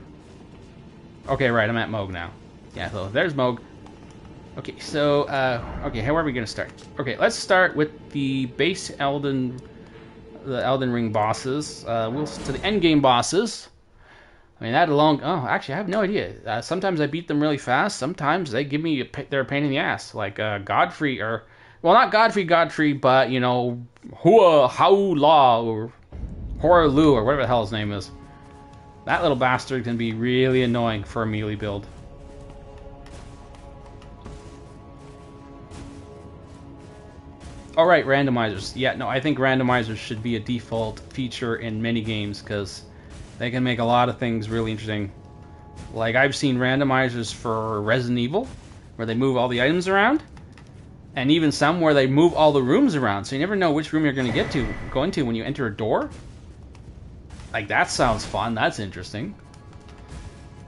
Okay, right, I'm at Moog now. Yeah, so there's Moog. Okay, so, okay, how are we going to start? Okay, let's start with the base Elden Ring bosses. We'll to the endgame bosses. I mean, that alone... Oh, actually, I have no idea. Sometimes I beat them really fast. Sometimes they give me... They're a pain in the ass. Like, Godfrey, or... Well, not Godfrey, but, you know... Hua Haula, or... Horalu, or whatever the hell his name is. That little bastard can be really annoying for a melee build. Alright, randomizers. Yeah, no, I think randomizers should be a default feature in many games, because they can make a lot of things really interesting. Like, I've seen randomizers for Resident Evil, where they move all the items around, and even some where they move all the rooms around, so you never know which room you're going to go into when you enter a door. Like, that sounds fun. That's interesting.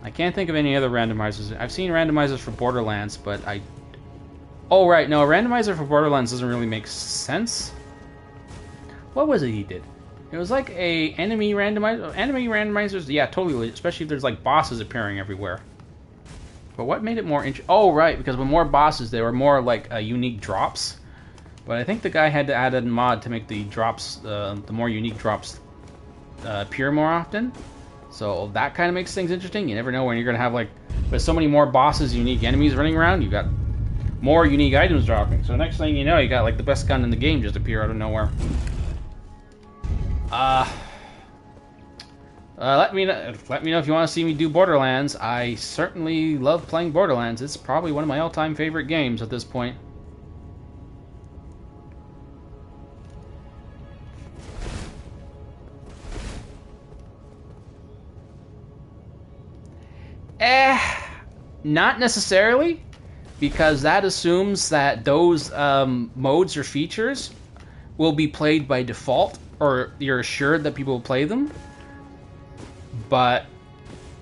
I can't think of any other randomizers. I've seen randomizers for Borderlands, but I... Oh, right, no, a randomizer for Borderlands doesn't really make sense. What was it he did? It was like a enemy randomizer. Enemy randomizers, yeah, totally, especially if there's like bosses appearing everywhere. But what made it more interesting? Oh, right, because with more bosses, there were more like unique drops. But I think the guy had to add a mod to make the drops, the more unique drops, appear more often. So that kind of makes things interesting. You never know when you're going to have, like, with so many more bosses, unique enemies running around, you've got more unique items dropping. So next thing you know, you got like the best gun in the game just appear out of nowhere. Let me know if you want to see me do Borderlands. I certainly love playing Borderlands. It's probably one of my all-time favorite games at this point. Not necessarily, because that assumes that those modes or features will be played by default, or you're assured that people will play them. But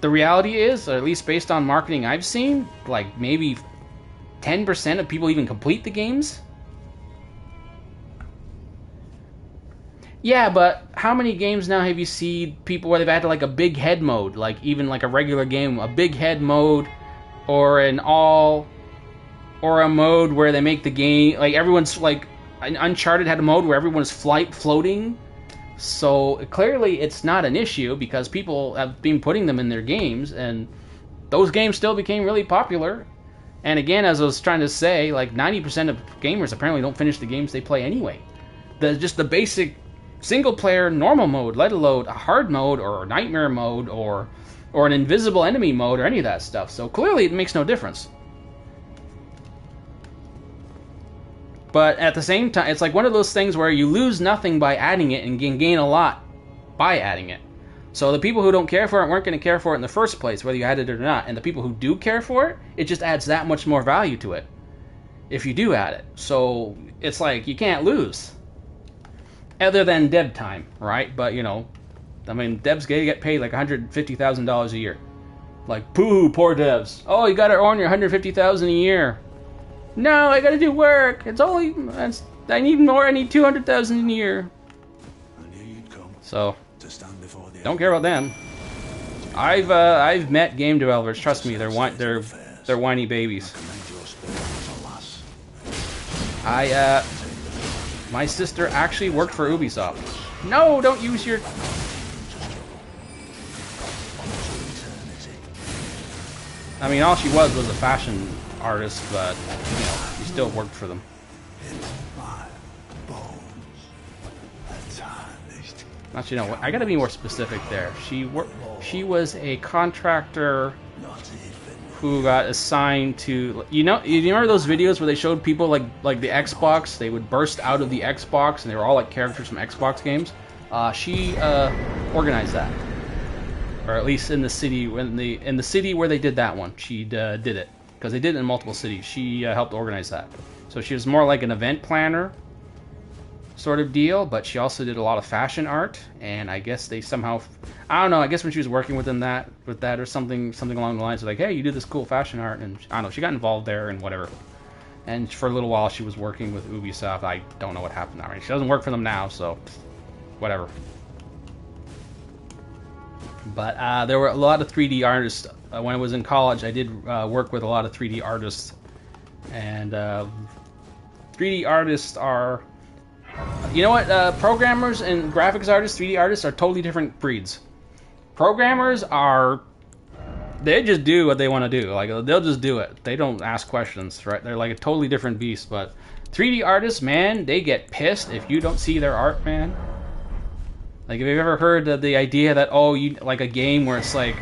the reality is, or at least based on marketing I've seen, like maybe 10% of people even complete the games. Yeah, but how many games now have you seen people where they've added like a big head mode, like even like a regular game, a big head mode, or a mode where they make the game like everyone's like Uncharted had a mode where everyone's floating. So clearly it's not an issue because people have been putting them in their games, and those games still became really popular. And again, as I was trying to say, like 90% of gamers apparently don't finish the games they play anyway. Just the basic single player normal mode, let alone a hard mode or a nightmare mode or an invisible enemy mode or any of that stuff. So clearly it makes no difference. But at the same time, it's like one of those things where you lose nothing by adding it and gain a lot by adding it. So the people who don't care for it weren't going to care for it in the first place, whether you added it or not. And the people who do care for it, it just adds that much more value to it if you do add it. So it's like you can't lose. Other than dev time, right? But, you know, I mean, devs get paid like $150,000 a year. Like, poo, poor devs. Oh, you gotta earn your $150,000 a year. No, I gotta do work. I need more. I need $200,000 a year. So, don't care about them. I've met game developers. Trust me, they're whiny babies. My sister actually worked for Ubisoft. No, don't use your... I mean, all she was a fashion artist, but you know, she still worked for them. Actually, no. I gotta be more specific there. She was a contractor who got assigned to. You remember those videos where they showed people like the Xbox? They would burst out of the Xbox, and they were all like characters from Xbox games. She organized that, or at least in the city in the city where they did that one, she did it because they did it in multiple cities. She helped organize that, so she was more like an event planner sort of deal, but she also did a lot of fashion art, and I guess they somehow, I don't know, I guess when she was working with that or something along the lines of like, hey, you do this cool fashion art, and I don't know, she got involved there and whatever. And for a little while she was working with Ubisoft. I don't know what happened. I mean, she doesn't work for them now, so whatever. But there were a lot of 3D artists. When I was in college, I did work with a lot of 3D artists, and 3D artists are, you know what, programmers and graphics artists, 3D artists are totally different breeds. Programmers are, they just do what they want to do. Like, they'll just do it. They don't ask questions, right? They're like a totally different beast. But 3D artists, man, they get pissed if you don't see their art, man. Like, have you ever heard of the idea that, oh, you like a game where it's like,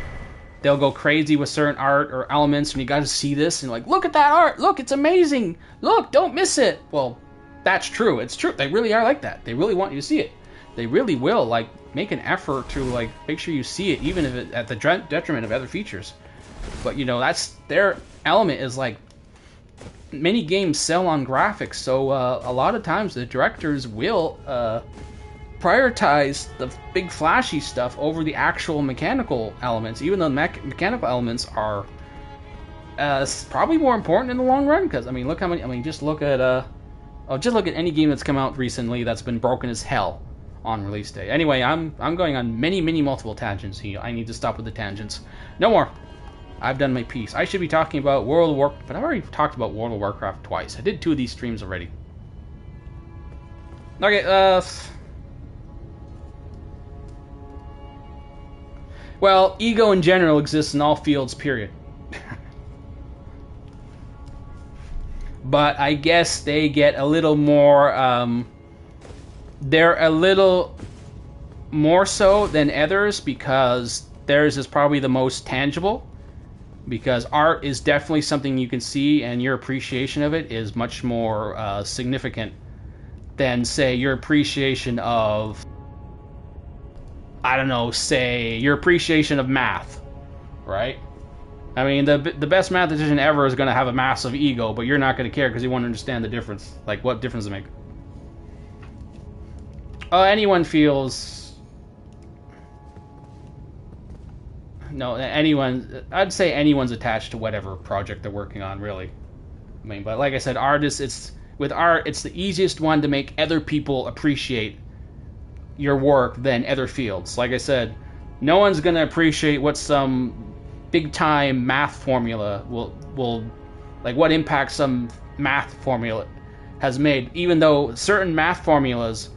they'll go crazy with certain art or elements, and you gotta see this, and like, look at that art, look, it's amazing, look, don't miss it. Well, that's true. It's true. They really are like that. They really want you to see it. They really will, like, make an effort to, like, make sure you see it, even if it at the detriment of other features. But, you know, that's their element is, like, many games sell on graphics, so a lot of times the directors will prioritize the big flashy stuff over the actual mechanical elements, even though the mechanical elements are probably more important in the long run, because, I mean, look how many, I mean, just look at any game that's come out recently that's been broken as hell on release day. Anyway, I'm going on many multiple tangents here. I need to stop with the tangents. No more. I've done my piece. I should be talking about World of Warcraft, but I've already talked about World of Warcraft twice. I did 2 of these streams already. Okay, well, ego in general exists in all fields, period. But I guess they get a little more, they're a little more so than others because theirs is probably the most tangible. Because art is definitely something you can see, and your appreciation of it is much more significant than, say, your appreciation of, I don't know, say, your appreciation of math, right? I mean, the best mathematician ever is going to have a massive ego, but you're not going to care because you want to understand the difference. Like, what difference does it make? Anyone feels... No, I'd say anyone's attached to whatever project they're working on, really. I mean, but like I said, artists, with art, it's the easiest one to make other people appreciate your work than other fields. Like I said, no one's going to appreciate what some big-time math formula will, like what impact some math formula has made, even though certain math formulas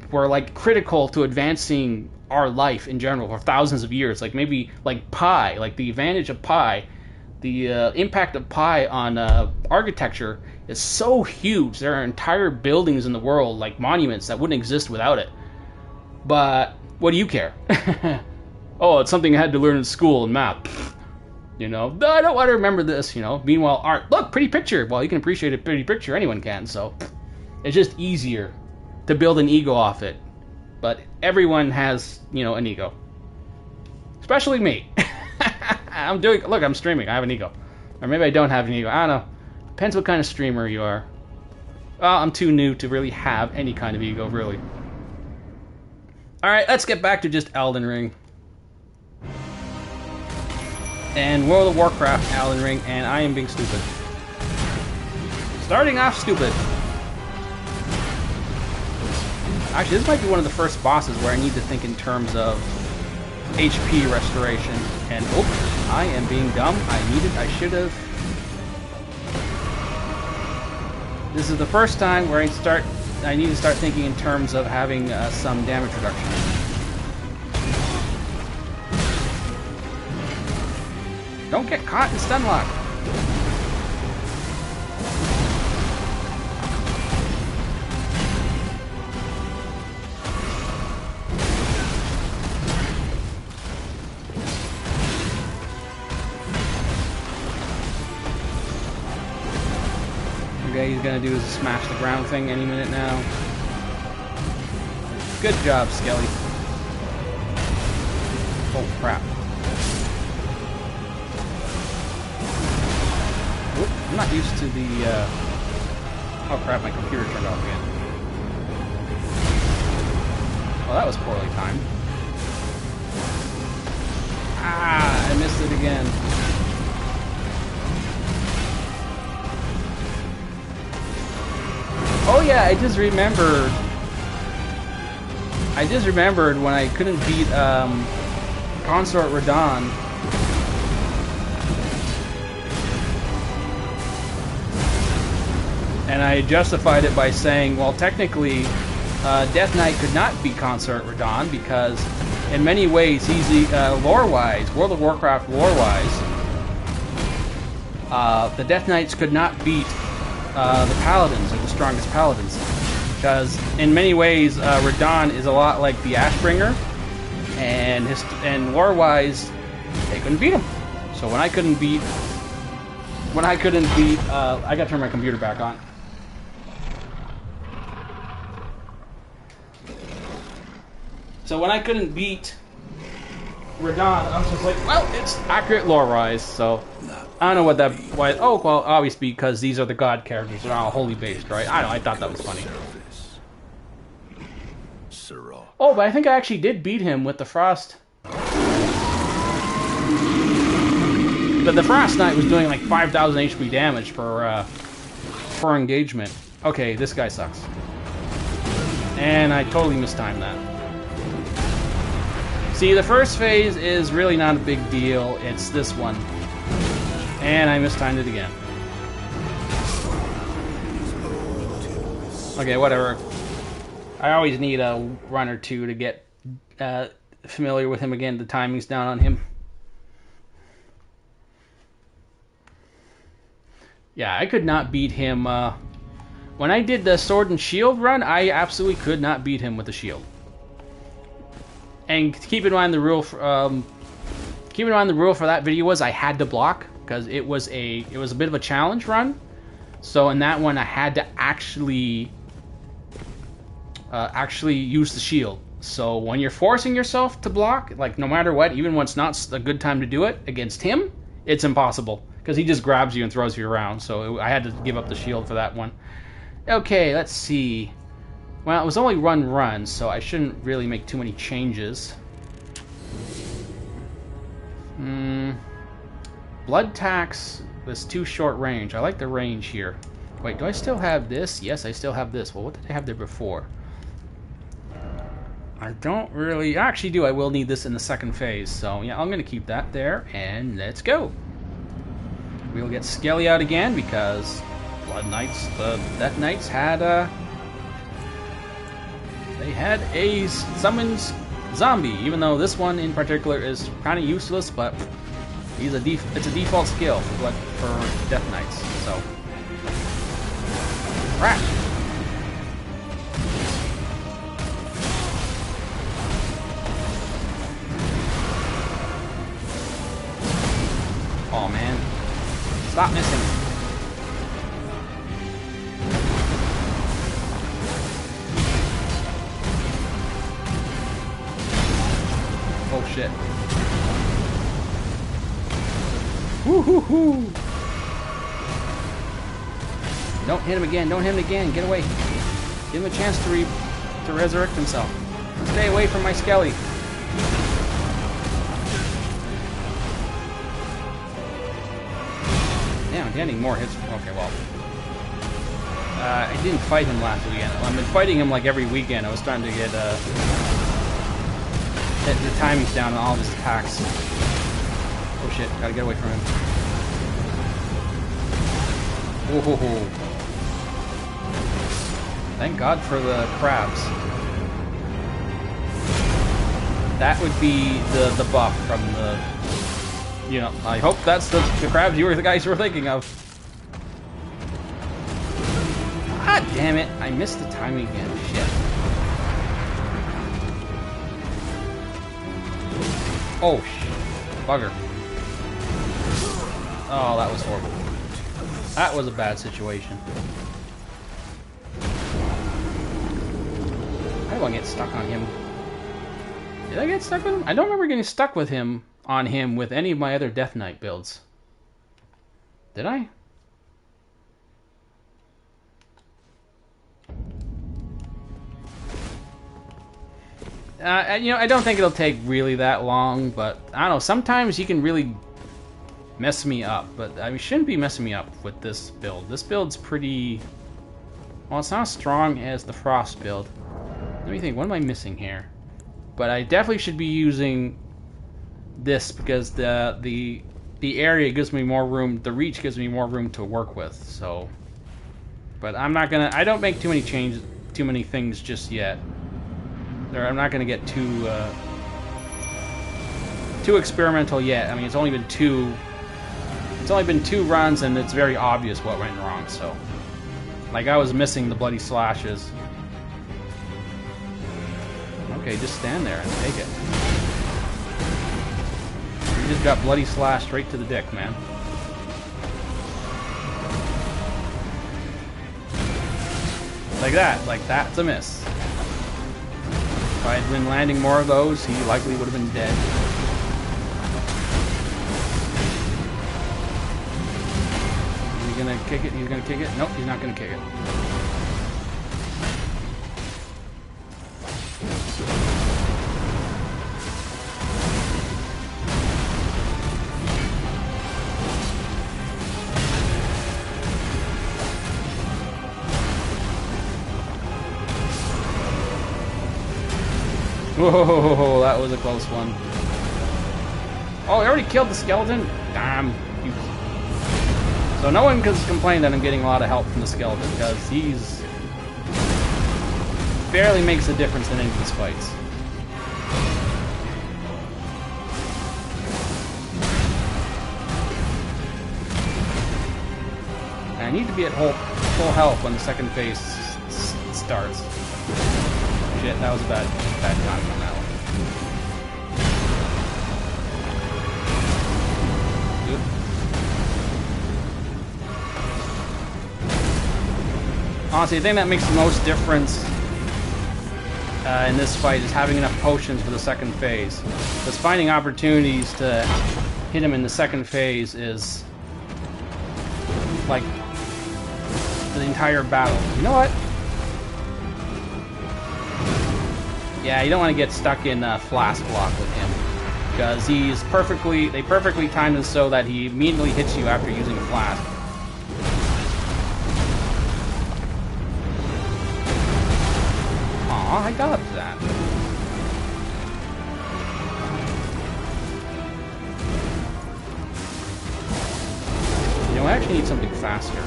were like critical to advancing our life in general for thousands of years. Like maybe like pi, like the advantage of pi, the impact of pi on architecture is so huge. There are entire buildings in the world, like monuments, that wouldn't exist without it. But what do you care? Oh, it's something I had to learn in school in math. You know, I don't want to remember this, you know. Meanwhile, art, look, pretty picture. Well, you can appreciate a pretty picture, anyone can, so it's just easier to build an ego off it. But everyone has, you know, an ego. Especially me. Look, I'm streaming, I have an ego. Or maybe I don't have an ego, I don't know. Depends what kind of streamer you are. Well, I'm too new to really have any kind of ego, really. Alright, let's get back to just Elden Ring. And World of Warcraft, Elden Ring, and I am being stupid. Starting off stupid. Actually, this might be one of the first bosses where I need to think in terms of HP restoration. And, oh, I am being dumb. I should have. This is the first time where I need to start thinking in terms of having some damage reduction. Don't get caught in stun lock. Okay, he's gonna do is smash the ground thing any minute now. Good job, Skelly. Oh crap. Whoop, I'm not used to the oh crap, my computer turned off again. Well, that was poorly timed. Ah, I missed it again. Oh yeah, I just remembered when I couldn't beat Consort Radahn. And I justified it by saying, well, technically, Death Knight could not beat Consort Radahn because, in many ways, he's lore-wise, World of Warcraft lore-wise, the Death Knights could not beat the Paladins, or the strongest Paladins. Because in many ways, Radahn is a lot like the Ashbringer, and lore-wise, they couldn't beat him. So when I couldn't beat, I gotta turn my computer back on. So when I couldn't beat Radahn, I was just like, well, it's accurate lore-wise, so I don't know what that. Why? Oh, well, obviously because these are the god characters, they're all holy based, right? I don't know. I thought that was funny. Oh, but I think I actually did beat him with the Frost. But the Frost Knight was doing like 5,000 HP damage per engagement. Okay, this guy sucks. And I totally mistimed that. See, the first phase is really not a big deal. It's this one. And I mistimed it again. Okay, whatever. I always need a run or two to get familiar with him again. The timing's down on him. Yeah, I could not beat him. When I did the Sword and Shield run, I absolutely could not beat him with the shield. And keep in mind the rule for that video was I had to block because it was a bit of a challenge run. So in that one, I had to actually use the shield. So when you're forcing yourself to block, like no matter what, even when it's not a good time to do it against him, it's impossible because he just grabs you and throws you around. So I had to give up the shield for that one. Okay, let's see. Well, it was only run, so I shouldn't really make too many changes. Blood tax was too short range. I like the range here. Wait, do I still have this? Yes, I still have this. Well, what did I have there before? I don't really... I actually do. I will need this in the second phase. So, yeah, I'm going to keep that there. And let's go. We'll get Skelly out again because Blood Knights, the Death Knights had... they had a summons zombie, even though this one in particular is kind of useless, but it's a default skill for Death Knights, so... Crash! Oh man. Stop missing. Oh shit. Woo-hoo-hoo! Don't hit him again, don't hit him again, get away. Give him a chance to resurrect himself. Stay away from my Skelly. Damn, I'm getting more hits. Okay, well. I didn't fight him last weekend. I've been fighting him like every weekend. I was trying to get the timing's down on all of his attacks. Oh shit, gotta get away from him. Oh, thank God for the crabs. That would be the buff from You know, I hope that's the crabs the guys you were thinking of. God damn it! I missed the timing again. Shit. Oh, bugger. Oh, that was horrible. That was a bad situation. How do I get stuck on him? Did I get stuck with him? I don't remember getting stuck with him with any of my other Death Knight builds. Did I? You know, I don't think it'll take really that long, but I don't know. Sometimes you can really mess me up, but I shouldn't be messing me up with this build. This build's pretty... Well, it's not as strong as the Frost build. Let me think, what am I missing here? But I definitely should be using this because the area gives me more room, the reach gives me more room to work with, so... But I'm not gonna... I don't make too many changes, too many things just yet. I'm not gonna get too experimental yet. I mean, it's only been two runs, and it's very obvious what went wrong. So, like, I was missing the bloody slashes. Okay, just stand there and take it. You just got bloody slashed right to the dick, man. Like that's a miss. If I had been landing more of those, he likely would have been dead. Is he gonna kick it? He's gonna kick it? Nope, he's not gonna kick it. Whoa, that was a close one. Oh, I already killed the skeleton? Damn. So no one can complain that I'm getting a lot of help from the skeleton, because he's... barely makes a difference in any of these fights. And I need to be at full health when the second phase starts. Shit, that was a bad timing on that one. Good. Honestly, the thing that makes the most difference in this fight is having enough potions for the second phase. Because finding opportunities to hit him in the second phase is like the entire battle. You know what? Yeah, you don't want to get stuck in flask block with him, because they perfectly timed it so that he immediately hits you after using a flask. Aw, I got that. You know, I actually need something faster.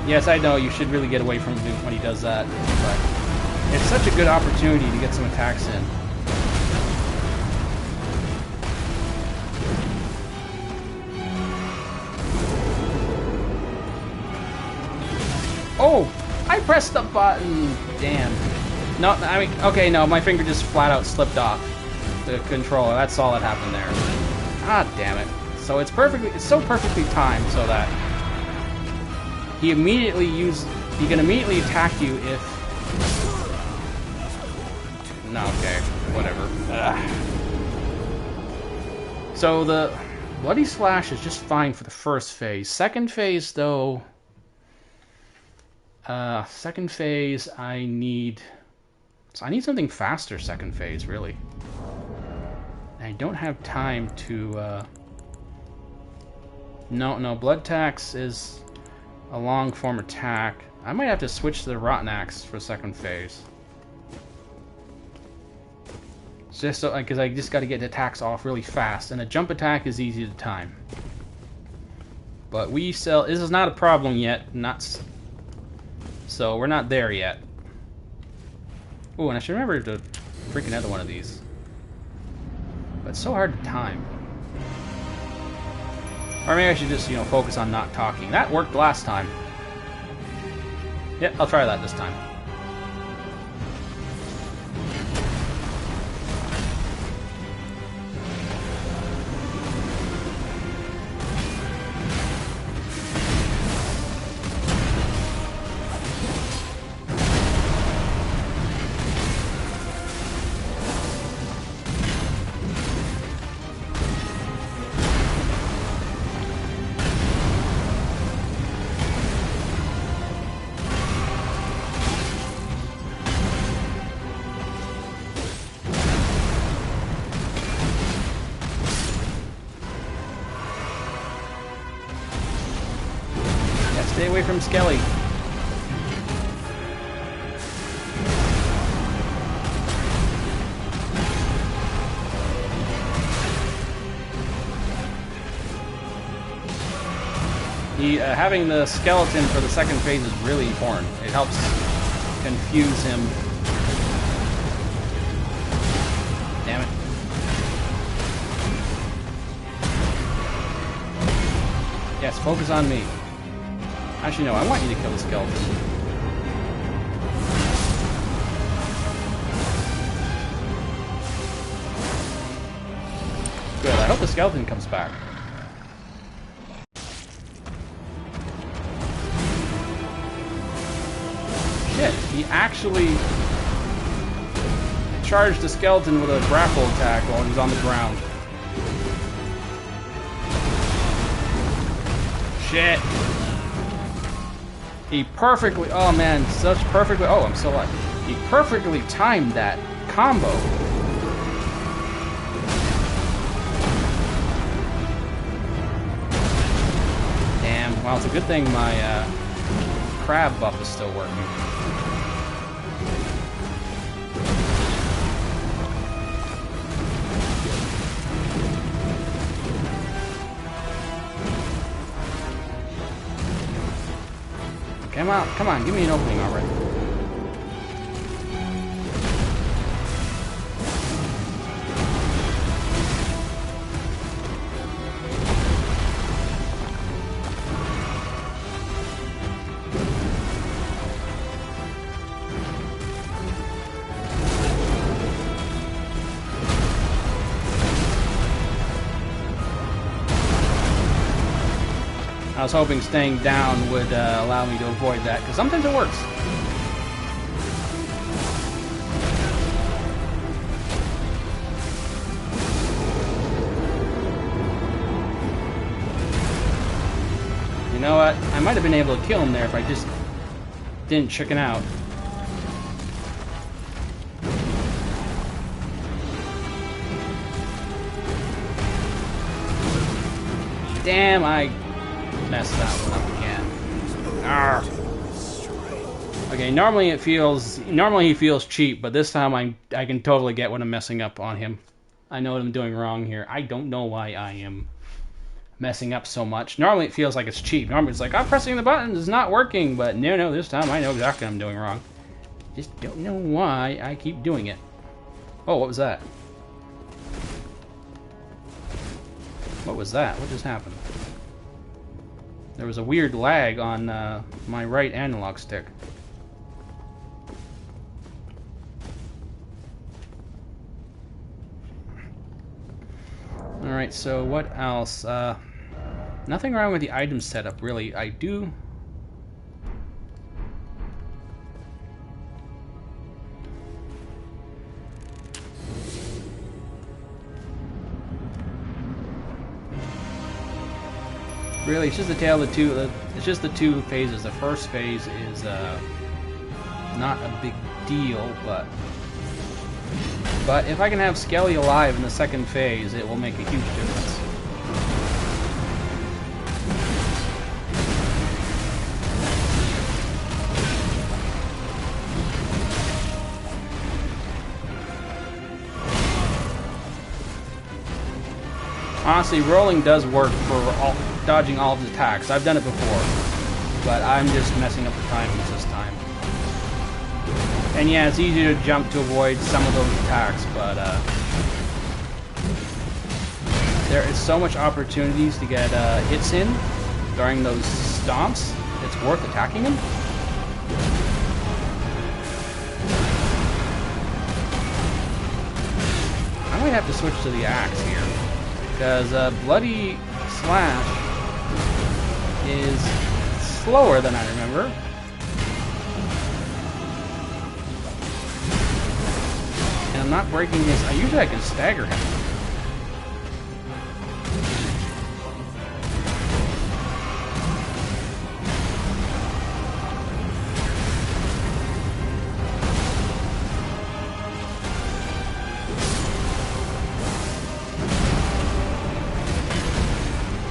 Yes, I know, you should really get away from him when he does that, but it's such a good opportunity to get some attacks in. Oh! I pressed the button! Damn. No, I mean, okay, no, my finger just flat out slipped off the controller. That's all that happened there. Ah, damn it. So it's so perfectly timed so that he can immediately attack you if... No, okay, whatever. Ugh. So the Bloody Slash is just fine for the first phase. Second phase, though... second phase, I need something faster second phase, really. I don't have time to, No, Blood Tax is a long form attack. I might have to switch to the Rotten Axe for second phase. Just so, because I just got to get the attacks off really fast, and a jump attack is easy to time. But this is not a problem yet, so we're not there yet. Oh, and I should remember to drink another one of these. But it's so hard to time. Or maybe I should just, you know, focus on not talking. That worked last time. Yeah, I'll try that this time. Stay away from Skelly. Having the skeleton for the second phase is really important. It helps confuse him. Damn it. Yes, focus on me. Actually, no, I want you to kill the skeleton. Good, I hope the skeleton comes back. Shit, he actually charged the skeleton with a grapple attack while he was on the ground. Shit. He perfectly, oh man, such perfectly, oh, I'm still alive. He perfectly timed that combo. Damn, well, it's a good thing my crab buff is still working. Come on, give me an opening already. I was hoping staying down would allow me to avoid that, because sometimes it works. You know what? I might have been able to kill him there if I just didn't chicken out. Damn, I messed that one up again. Arrgh. Okay, normally he feels cheap, but this time I can totally get what I'm messing up on him. I know what I'm doing wrong here. I don't know why I am messing up so much. Normally it feels like it's cheap. Normally it's like, I'm pressing the buttons, it's not working, but no, this time I know exactly what I'm doing wrong. Just don't know why I keep doing it. Oh, what was that? What was that? What just happened? There was a weird lag on my right analog stick. Alright, so what else? Nothing wrong with the item setup, really. I do... Really, it's just the tale of the two. It's just the two phases. The first phase is not a big deal, but if I can have Skelly alive in the second phase, it will make a huge difference. Honestly, rolling does work for dodging all of his attacks. I've done it before, but I'm just messing up the timings this time. And yeah, it's easy to jump to avoid some of those attacks, but there is so much opportunities to get hits in during those stomps. It's worth attacking him. I might have to switch to the axe here, because Bloody Slash is slower than I remember. And I'm not breaking his... Usually I can stagger him.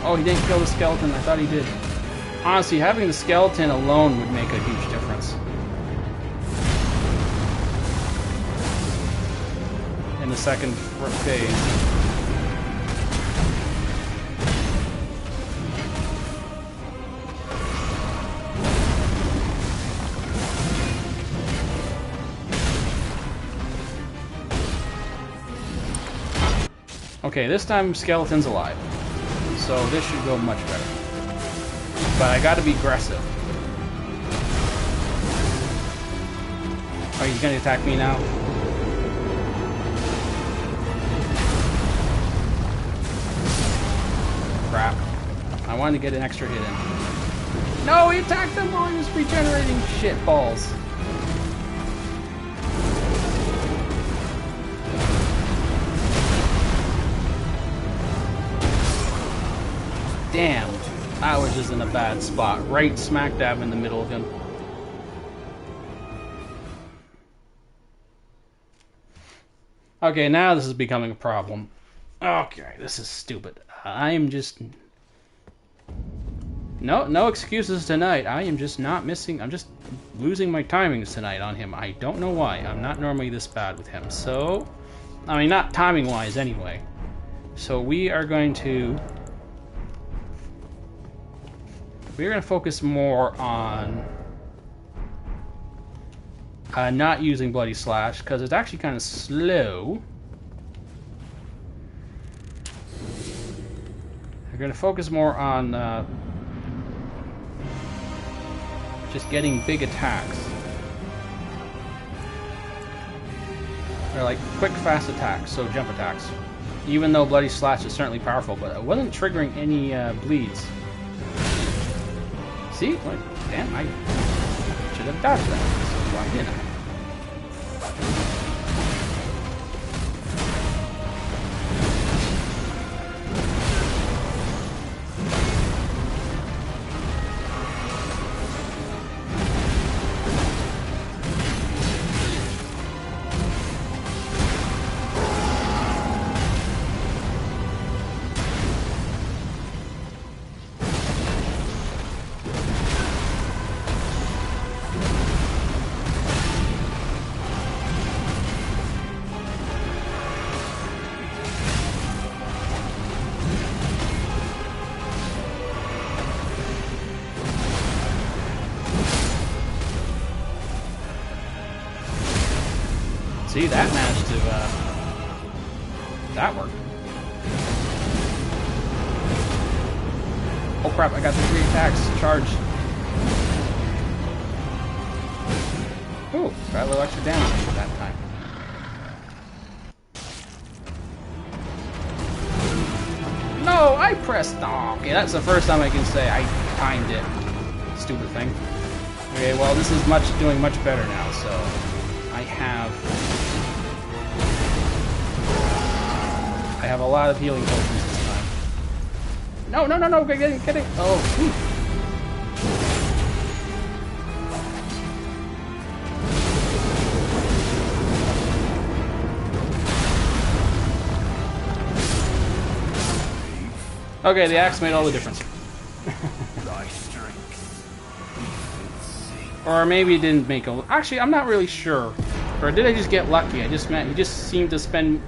Oh, he didn't kill the skeleton. I thought he did. Honestly, having the skeleton alone would make a huge difference. In the second phase. Okay, this time skeleton's alive. So this should go much better. But I gotta be aggressive. Oh, he's gonna attack me now? Crap. I wanted to get an extra hit in. No, he attacked him while he was regenerating. Shit balls. Damn, I was just in a bad spot, right smack dab in the middle of him. Okay, now this is becoming a problem. Okay, this is stupid. I'm just... No excuses tonight. I am just not missing... I'm just losing my timings tonight on him. I don't know why. I'm not normally this bad with him. So, I mean, not timing-wise anyway. So we are going to... We're going to focus more on not using Bloody Slash, because it's actually kind of slow. We're going to focus more on just getting big attacks. They're like quick, fast attacks, so jump attacks. Even though Bloody Slash is certainly powerful, but it wasn't triggering any bleeds. See? Like, damn, I should have dodged that. So why didn't I? See, that managed to, that worked. Oh crap, I got the 3 attacks charged. Ooh, got a little extra damage that time. No, I pressed, oh, okay, that's the first time I can say I timed it. Stupid thing. Okay, well, this is doing much better now, so I have a lot of healing potions this time. No, get it. Oh, whew. Okay, the axe made all the difference. Or maybe it didn't make a... Actually, I'm not really sure. Or did I just get lucky? He just seemed to spend...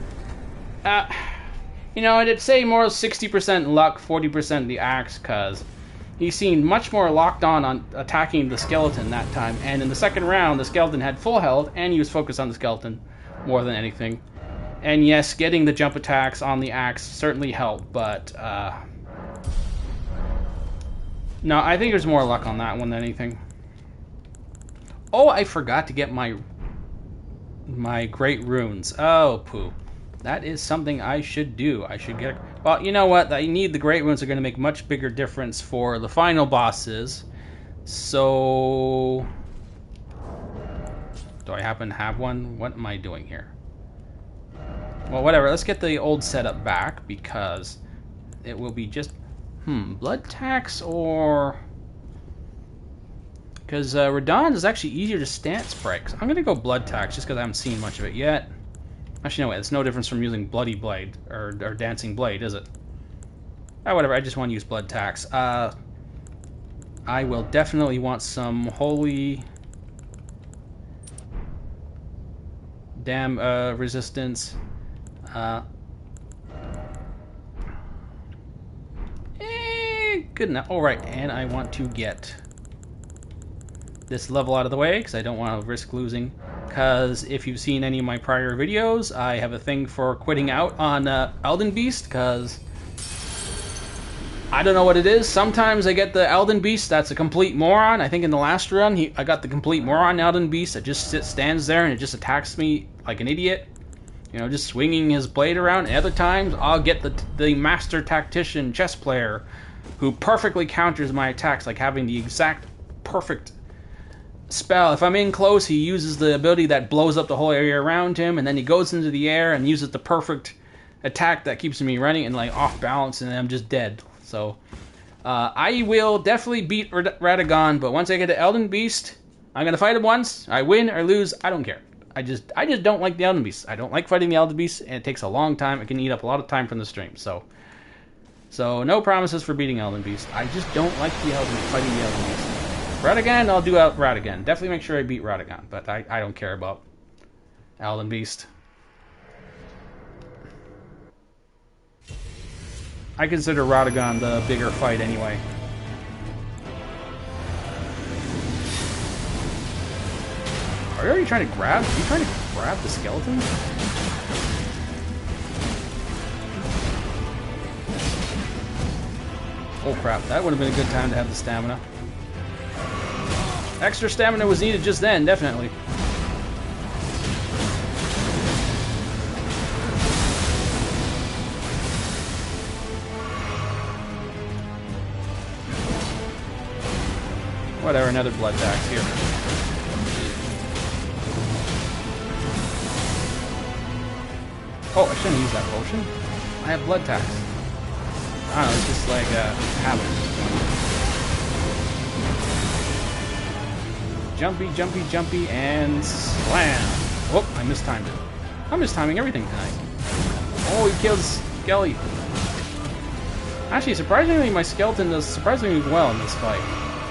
you know, I'd say more 60% luck, 40% the axe, because he seemed much more locked on attacking the skeleton that time. And in the second round, the skeleton had full health, and he was focused on the skeleton more than anything. And yes, getting the jump attacks on the axe certainly helped, but no, I think there's more luck on that one than anything. Oh, I forgot to get my great runes. Oh, poo. That is something I should do. I should get... Well, you know what? I need the great runes are going to make much bigger difference for the final bosses. So... do I happen to have one? What am I doing here? Well, whatever. Let's get the old setup back, because it will be just... blood tax or... Because Radon is actually easier to stance break. So I'm going to go blood tax, just because I haven't seen much of it yet. Actually, no, it's no difference from using Bloody Blade, or Dancing Blade, is it? Oh, whatever, I just want to use blood tax. I will definitely want some holy... damn resistance. Good enough. Alright, and I want to get this level out of the way, because I don't want to risk losing. Because if you've seen any of my prior videos, I have a thing for quitting out on Elden Beast, because I don't know what it is. Sometimes I get the Elden Beast that's a complete moron. I think in the last run, I got the complete moron Elden Beast that just stands there and it just attacks me like an idiot. You know, just swinging his blade around. And other times, I'll get the master tactician chess player who perfectly counters my attacks, like having the exact perfect spell. If I'm in close, he uses the ability that blows up the whole area around him, and then he goes into the air and uses the perfect attack that keeps me running and like off balance, and I'm just dead. So I will definitely beat Radagon, but once I get to Elden Beast, I'm gonna fight him once. I win or lose, I don't care. I just don't like the Elden Beast. I don't like fighting the Elden Beast, and it takes a long time. It can eat up a lot of time from the stream. So no promises for beating Elden Beast. I just don't like fighting the Elden Beast. Radagon, I'll do out Radagon. Definitely make sure I beat Radagon, but I don't care about Elden Beast. I consider Radagon the bigger fight anyway. Are you trying to grab? Are you trying to grab the skeleton? Oh crap, that would have been a good time to have the stamina. Extra stamina was needed just then, definitely. Whatever, another blood tax here. Oh, I shouldn't use that potion. I have blood tax. I don't know, it's just like a habit. Jumpy, jumpy, jumpy, and slam. Oh, I mistimed it. I'm mistiming everything tonight. Oh, he kills Skelly. Actually, surprisingly, my skeleton does surprisingly well in this fight,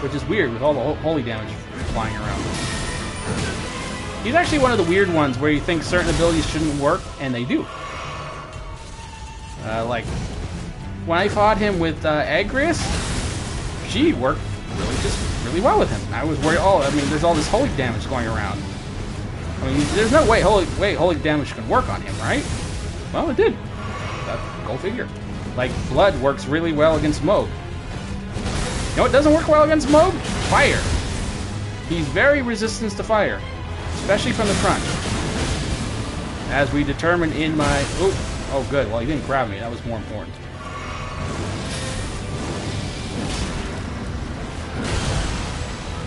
which is weird with all the holy damage flying around. He's actually one of the weird ones where you think certain abilities shouldn't work, and they do. Like, when I fought him with Agrias, she worked really well with him. I was worried, oh, I mean, there's all this holy damage going around. I mean, there's no way holy damage can work on him, right? Well, it did. Go figure. Like, blood works really well against Moog. You know what doesn't work well against Moog? Fire. He's very resistant to fire, especially from the front. As we determined in my... Oh, good. Well, he didn't grab me. That was more important.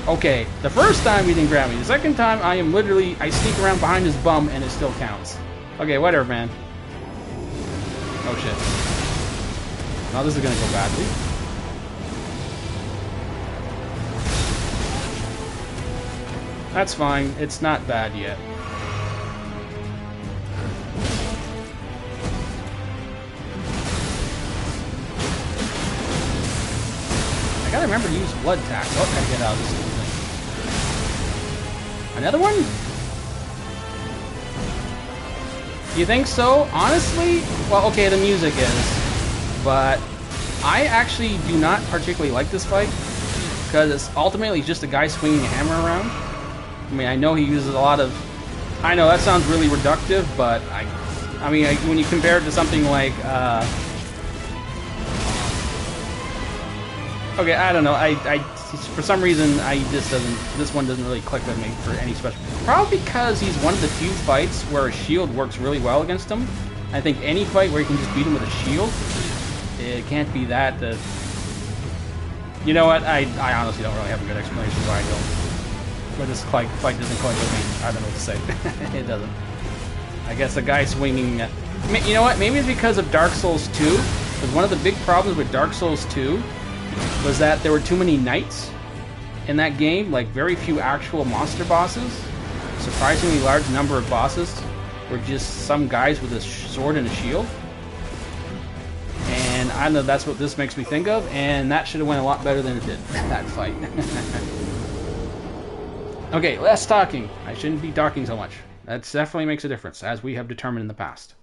Okay, the first time he didn't grab me. The second time, I sneak around behind his bum and it still counts. Okay, whatever, man. Oh, shit. Now this is gonna go badly. That's fine. It's not bad yet. I gotta remember to use blood tax. Oh, I gotta get out of this thing. Another one? You think so? Honestly? Well, okay, the music is. But I actually do not particularly like this fight because it's ultimately just a guy swinging a hammer around. I mean, I know he uses a lot of... I know that sounds really reductive, but I mean, when you compare it to something like... okay, I don't know. For some reason, this one doesn't really click with me for any special... Probably because he's one of the few fights where a shield works really well against him. I think any fight where you can just beat him with a shield, it can't be that. You know what? I honestly don't really have a good explanation why I don't. But this fight doesn't click with me. I don't know what to say. It doesn't. I guess the guy swinging... You know what? Maybe it's because of Dark Souls 2. Because one of the big problems with Dark Souls 2 was that there were too many knights in that game. Like, very few actual monster bosses. Surprisingly large number of bosses were just some guys with a sword and a shield. And I know that's what this makes me think of, and that should have went a lot better than it did, that fight. Okay, less talking. I shouldn't be talking so much. That definitely makes a difference, as we have determined in the past.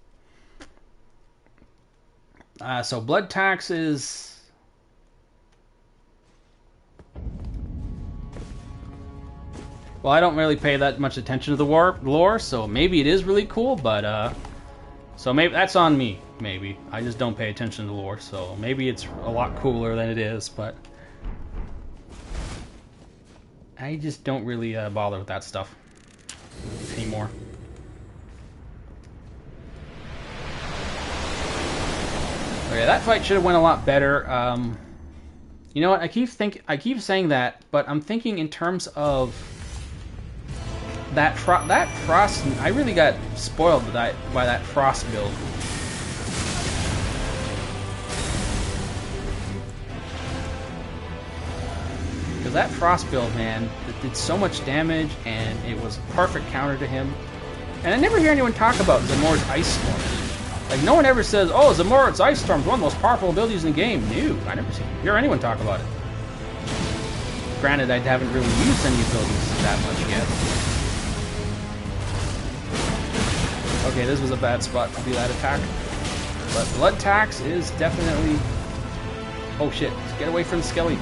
So blood tax is... Well, I don't really pay that much attention to the lore, so maybe it is really cool, but, so maybe that's on me, maybe. I just don't pay attention to the lore, so maybe it's a lot cooler than it is, but... I just don't really bother with that stuff anymore. Okay, that fight should have went a lot better. You know what? I keep saying that, but I'm thinking in terms of that frost. I really got spoiled by that frost build. Because that frost build, man, it did so much damage, and it was a perfect counter to him. And I never hear anyone talk about Zamor's Ice Storm. Like, no one ever says, oh, Zamor's Ice Storm is one of the most powerful abilities in the game. No, I never hear anyone talk about it. Granted, I haven't really used any abilities that much yet. Okay, this was a bad spot to do that attack. But Blood Tax is definitely... Oh shit, get away from Skelly.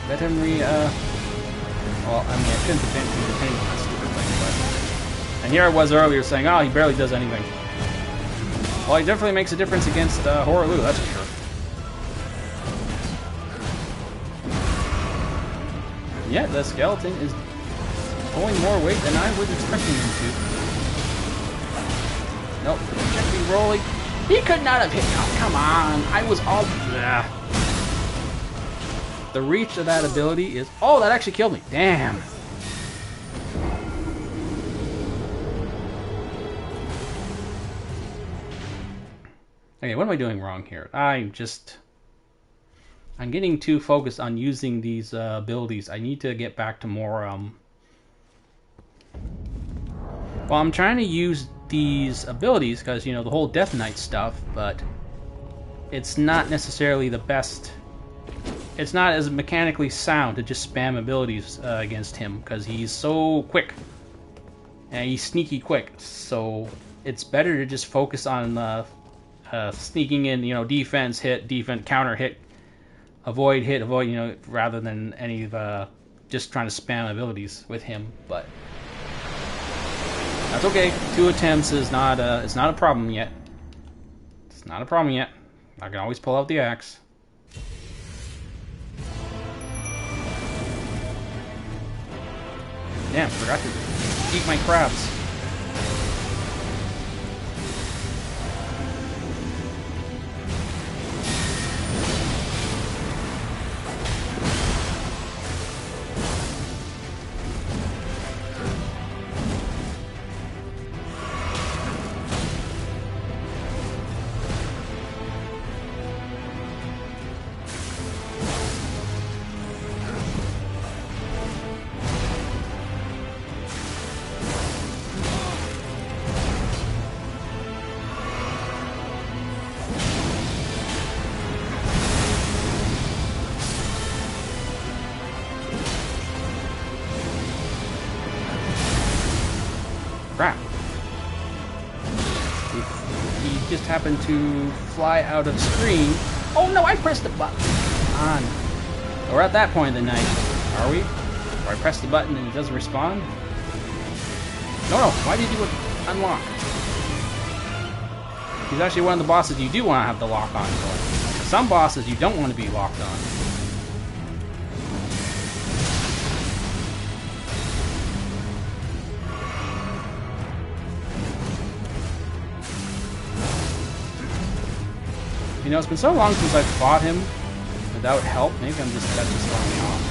Let him well, I mean, I shouldn't be depending on that stupid thing, but... And here I was earlier saying, oh, he barely does anything. Well, he definitely makes a difference against Horaloo, that's for sure. And yet, the skeleton is pulling more weight than I was expecting him to. Nope, can't be rolling. He could not have hit. Oh, come on. I was all... Ugh. The reach of that ability is... Oh, that actually killed me. Damn. Okay, what am I doing wrong here? I'm getting too focused on using these abilities. I need to get back to more... Well, I'm trying to use these abilities because, you know, the whole Death Knight stuff, but it's not necessarily the best. It's not as mechanically sound to just spam abilities against him because he's so quick and he's sneaky quick. So it's better to just focus on sneaking in, you know, defense, hit, defense, counter, hit, avoid, you know, rather than any of just trying to spam abilities with him. But that's okay. 2 attempts is not it's not a problem yet. It's not a problem yet. I can always pull out the axe. Damn, forgot to eat my crabs. Crap. He just happened to fly out of screen Oh no, I pressed the button. Come on. We're at that point of the night, are we? Where I press the button and it doesn't respond? No, why did you unlock? He's actually one of the bosses you do want to have the lock on for. Some bosses you don't want to be locked on. You know, it's been so long since I've fought him without help. Maybe that's just throwing me off.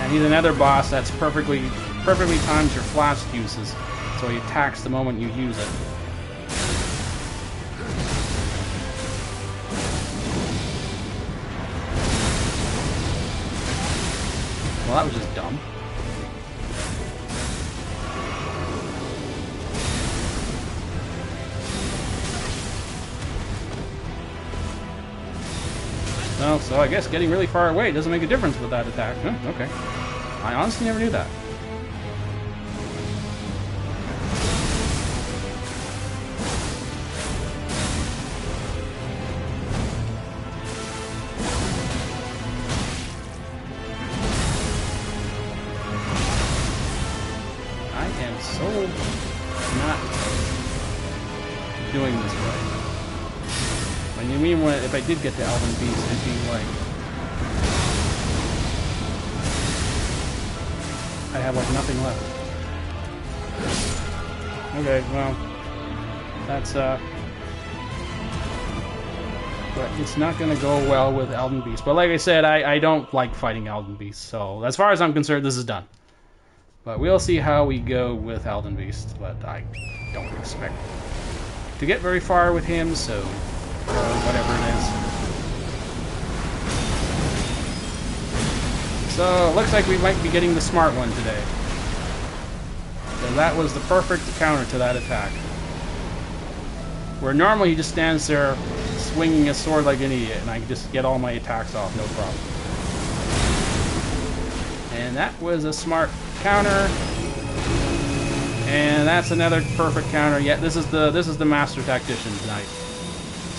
And he's another boss that's perfectly times your flask uses, so he attacks the moment you use it. Well, that was just dumb. Well, so I guess getting really far away doesn't make a difference with that attack. Huh, okay. I honestly never knew that. I am so not doing this right. And you mean if I did get to Elden Beast, it'd be like I have like nothing left. Okay, well, that's but it's not gonna go well with Elden Beast. But like I said, I don't like fighting Elden Beast, so as far as I'm concerned, this is done. But we'll see how we go with Elden Beast. But I don't expect to get very far with him, so. Or whatever it is. So, looks like we might be getting the smart one today. So that was the perfect counter to that attack. Where normally he just stands there swinging his sword like an idiot, and I can just get all my attacks off, no problem. And that was a smart counter. And that's another perfect counter. Yeah, this is the Master Tactician tonight.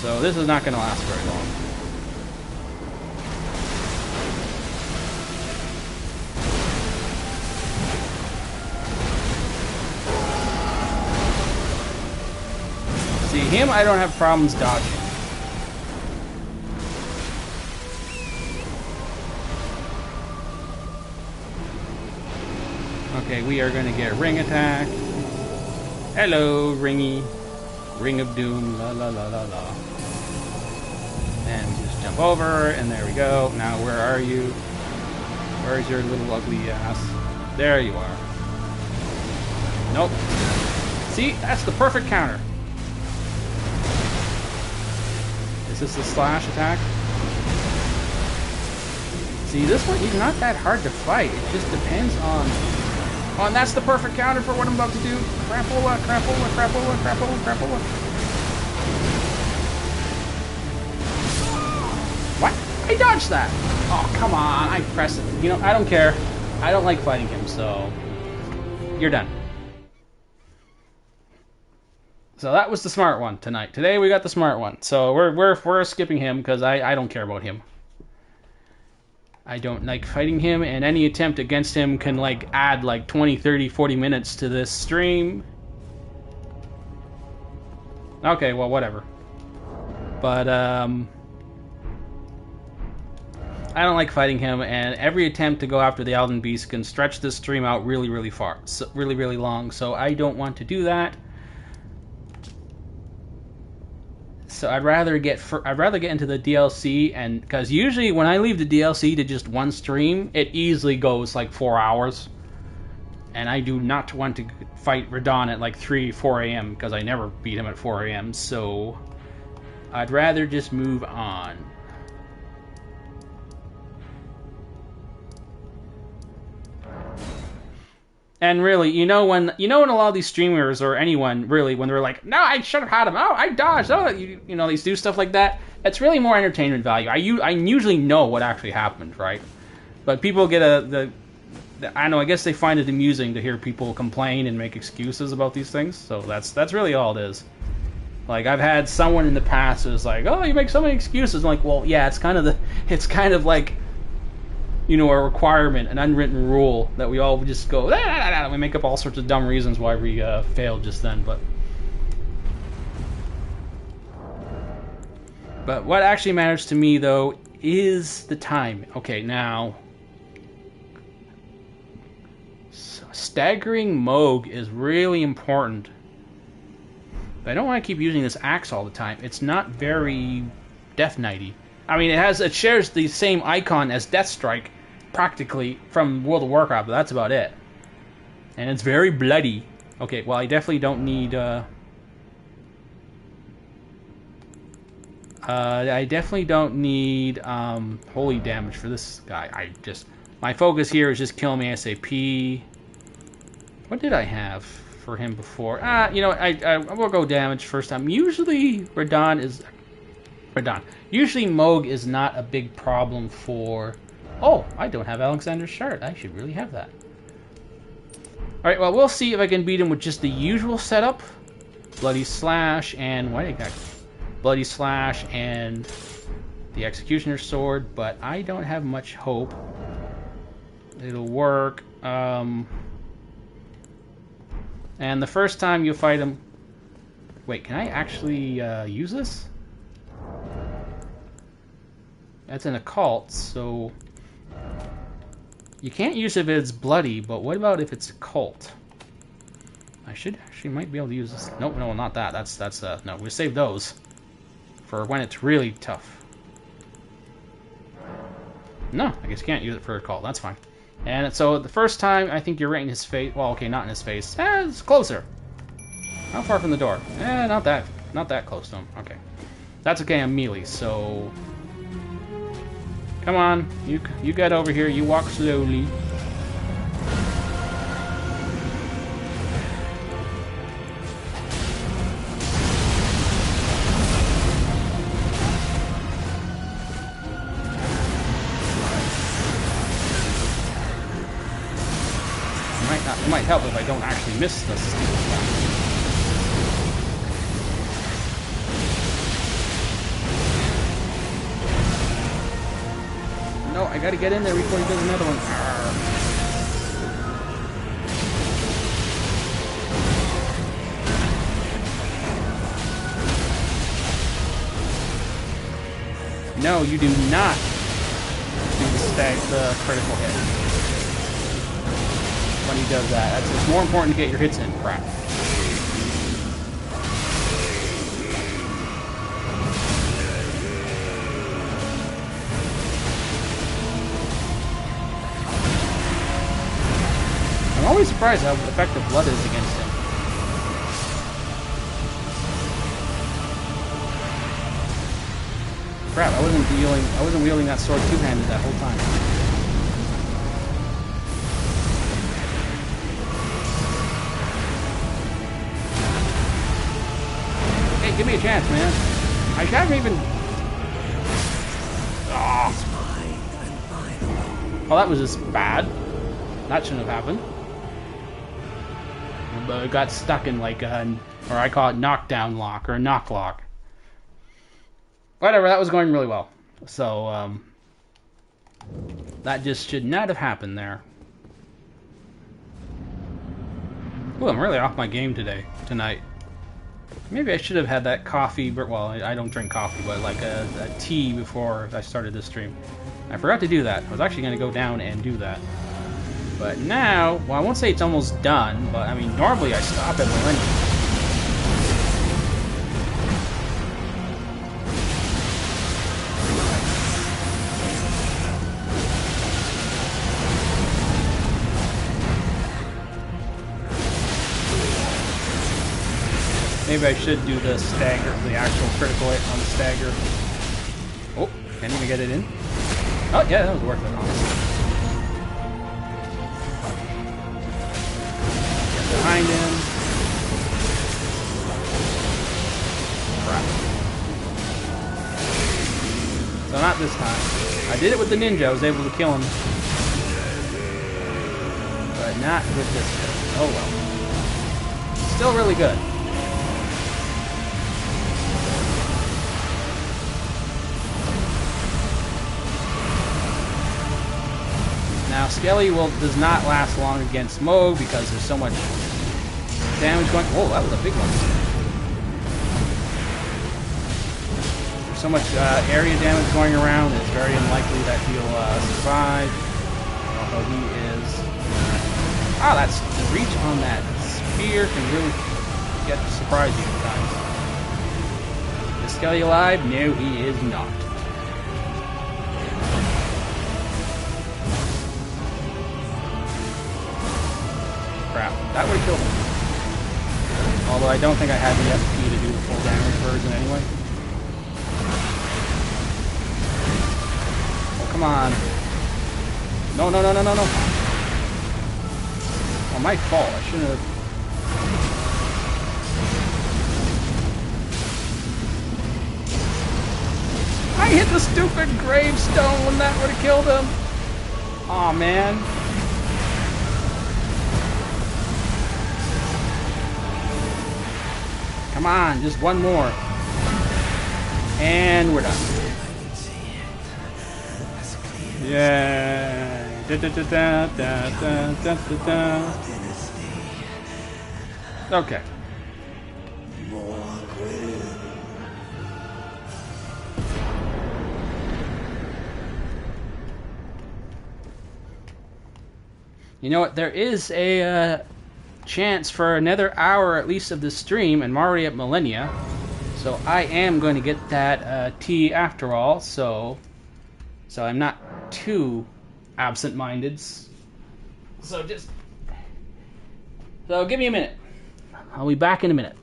So this is not going to last very long. See, him I don't have problems dodging. Okay, we are going to get ring attack. Hello, Ringy. Ring of Doom, la la la la la. And we just jump over, and there we go. Now, where are you? Where's your little ugly ass? There you are. Nope. See, that's the perfect counter. Is this the slash attack? See, this one, he's not that hard to fight. It just depends on... Oh, and that's the perfect counter for what I'm about to do. Crapola, crapola, crapola, crapola, crapola. What? I dodged that. Oh, come on. I pressed it. You know, I don't care. I don't like fighting him, so... You're done. So that was the smart one tonight. Today we got the smart one. So we're skipping him because I don't care about him. I don't like fighting him, and any attempt against him can like add like 20, 30, 40 minutes to this stream. Okay, well, whatever. But I don't like fighting him, and every attempt to go after the Elden Beast can stretch this stream out really, really far, so, really long. So I don't want to do that. So I'd rather get into the DLC, and because usually when I leave the DLC to just one stream, it easily goes like 4 hours, and I do not want to fight Radon at like 3, 4 a.m. because I never beat him at 4 a.m. So I'd rather just move on. And really, you know when a lot of these streamers or anyone really, when they're like, no, I should have had him. Oh, I dodged. Oh, you know, they do stuff like that. It's really more entertainment value. I usually know what actually happened, right? But people get I don't know, I guess they find it amusing to hear people complain and make excuses about these things. So that's really all it is. Like, I've had someone in the past who's like, "Oh, you make so many excuses." I'm like, well, yeah, it's kind of like, you know, a requirement, an unwritten rule that we all just go, and we make up all sorts of dumb reasons why we failed just then. But what actually matters to me, though, is the time. Okay, now, staggering Moog is really important. But I don't want to keep using this axe all the time. It's not very Death Knighty. I mean, it shares the same icon as Deathstrike, practically, from World of Warcraft, but that's about it. And it's very bloody. Okay, well, I definitely don't need, I definitely don't need holy damage for this guy. My focus here is just killing me ASAP. What did I have for him before? You know, I will go damage first time. Usually Usually Moog is not a big problem for... Oh, I don't have Alexander's Shard. I should really have that. Alright, well, we'll see if I can beat him with just the usual setup. Bloody Slash and... What did I got? Bloody Slash and the Executioner's Sword, but I don't have much hope it'll work. And the first time you fight him... Wait, can I actually use this? That's an occult, so... You can't use it if it's bloody, but what about if it's occult? I should actually might be able to use this. Nope, no, not that. That's no, we'll save those for when it's really tough. No, I guess you can't use it for occult. That's fine. And so the first time, I think you're right in his face. Well, okay, not in his face. It's closer. How far from the door? Not that close to him. Okay, that's okay. I'm melee, so come on, you get over here. You walk slowly. It might help if I don't actually miss this. No, I gotta get in there before he does another one. No, you do not do the critical hit. When he does that, it's more important to get your hits in. Crap. I'm always surprised how effective blood is against him. Crap! I wasn't wielding that sword two-handed that whole time. Give me a chance, man. I haven't even... Oh. Well, that was just bad. That shouldn't have happened. But it got stuck in like a... Or I call it knockdown lock, or a knock lock. Whatever, that was going really well. So, that just should not have happened there. Ooh, I'm really off my game tonight. Maybe I should have had that coffee, well, I don't drink coffee, but like a tea before I started this stream. I forgot to do that. I was actually going to go down and do that. But now, well, I won't say it's almost done, but I mean, normally I stop at millennium. Maybe I should do the stagger, the actual critical hit on the stagger. Oh, can't even get it in. Oh, yeah, that was worth it, honestly. Get behind him. Crap. So not this time. I did it with the ninja. I was able to kill him. but not with this build. Oh well. Still really good. Now, Skelly does not last long against Moog because there's so much damage going... Whoa, that was a big one. There's so much area damage going around, it's very unlikely that he'll survive. Although he is... that's... The reach on that spear can really surprise you at times. Is Skelly alive? No, he is not. Crap, that would have killed him. Although I don't think I had the FP to do the full damage version anyway. Oh, come on. No, no, no, no, no, no. Oh, my fault. I shouldn't have... I hit the stupid gravestone when that would have killed him. Aw, man. Come on, just one more. And we're done. Yay. Da, da, da, da, da, da, da, da. Okay. You know what? There is a chance for another hour at least of the stream, and I'm already at Millennia, so I am going to get that tea after all, so I'm not too absent-minded. So give me a minute. I'll be back in a minute.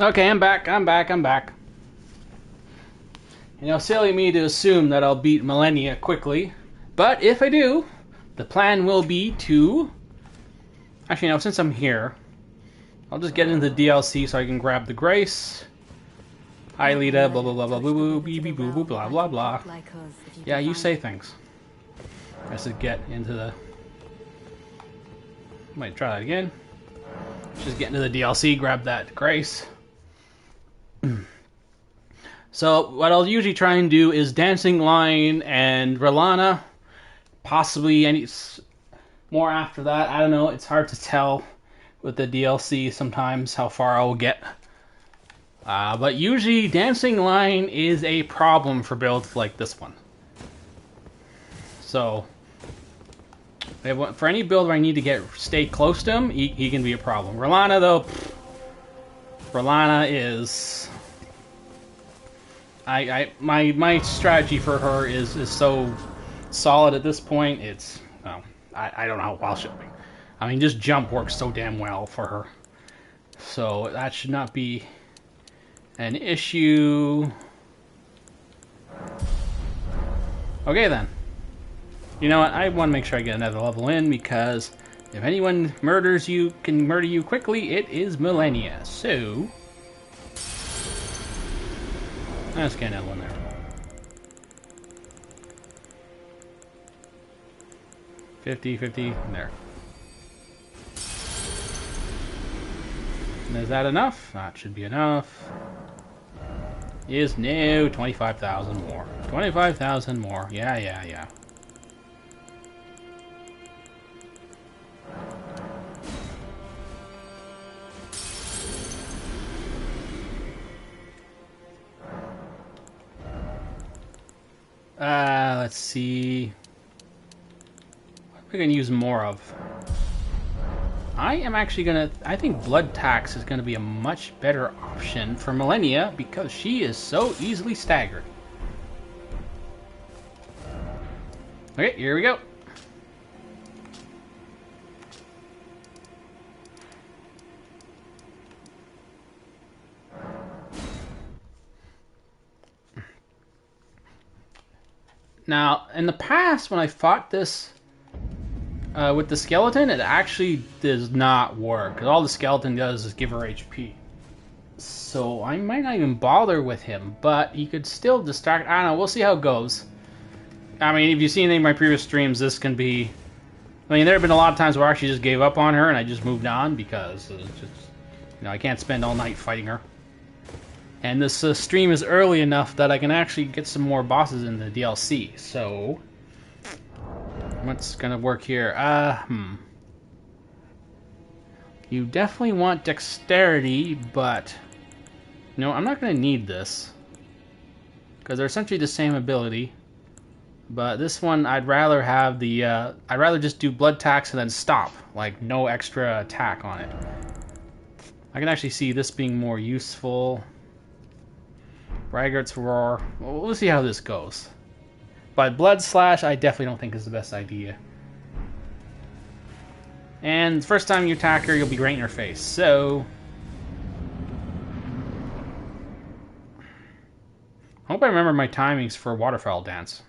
Okay, I'm back. You know, silly me to assume that I'll beat Millennia quickly. But if I do, the plan will be to... Actually, no, since I'm here, I'll just get into the DLC so I can grab the Grace. Hi, Lita, blah, blah, blah, blah, boo, boo, bee, bee, boo, boo, blah, blah, blah. Yeah, you say things. I should get into the... Might try that again. Just get into the DLC, grab that Grace. So, what I'll usually try and do is Dancing Lion and Relana. Possibly any more after that. I don't know. It's hard to tell with the DLC sometimes how far I'll get. But usually Dancing Lion is a problem for builds like this one. So, for any build where I need to stay close to him, he can be a problem. Relana, though, Relana is... My strategy for her is so solid at this point. It's... Well, I don't know how well she'll be. I mean, just jump works so damn well for her. So, that should not be an issue. Okay, then. You know what? I want to make sure I get another level in, because if anyone can murder you quickly, it is Millennia. So, let's get another one there. 50, 50, there. And is that enough? That should be enough. Is no 25,000 more. 25,000 more. Yeah. Let's see. What am I going to use more of? I am actually going to... I think Blood Tax is going to be a much better option for Millennia, because she is so easily staggered. Okay, here we go. Now, in the past, when I fought this with the skeleton, it actually does not work. All the skeleton does is give her HP. So I might not even bother with him, but he could still distract. I don't know, we'll see how it goes. I mean, if you've seen any of my previous streams, this can be... I mean, there have been a lot of times where I actually just gave up on her and I just moved on, because it's just, you know, I can't spend all night fighting her. And this stream is early enough that I can actually get some more bosses in the DLC. So, what's gonna work here? You definitely want dexterity, but no, I'm not gonna need this, because they're essentially the same ability. But this one, I'd rather have the. I'd rather just do blood tax and then stop, like no extra attack on it. I can actually see this being more useful. Braggart's Roar. Well, we'll see how this goes. But Blood Slash, I definitely don't think is the best idea. And the first time you attack her, you'll be right in her face. So, I hope I remember my timings for Waterfowl Dance.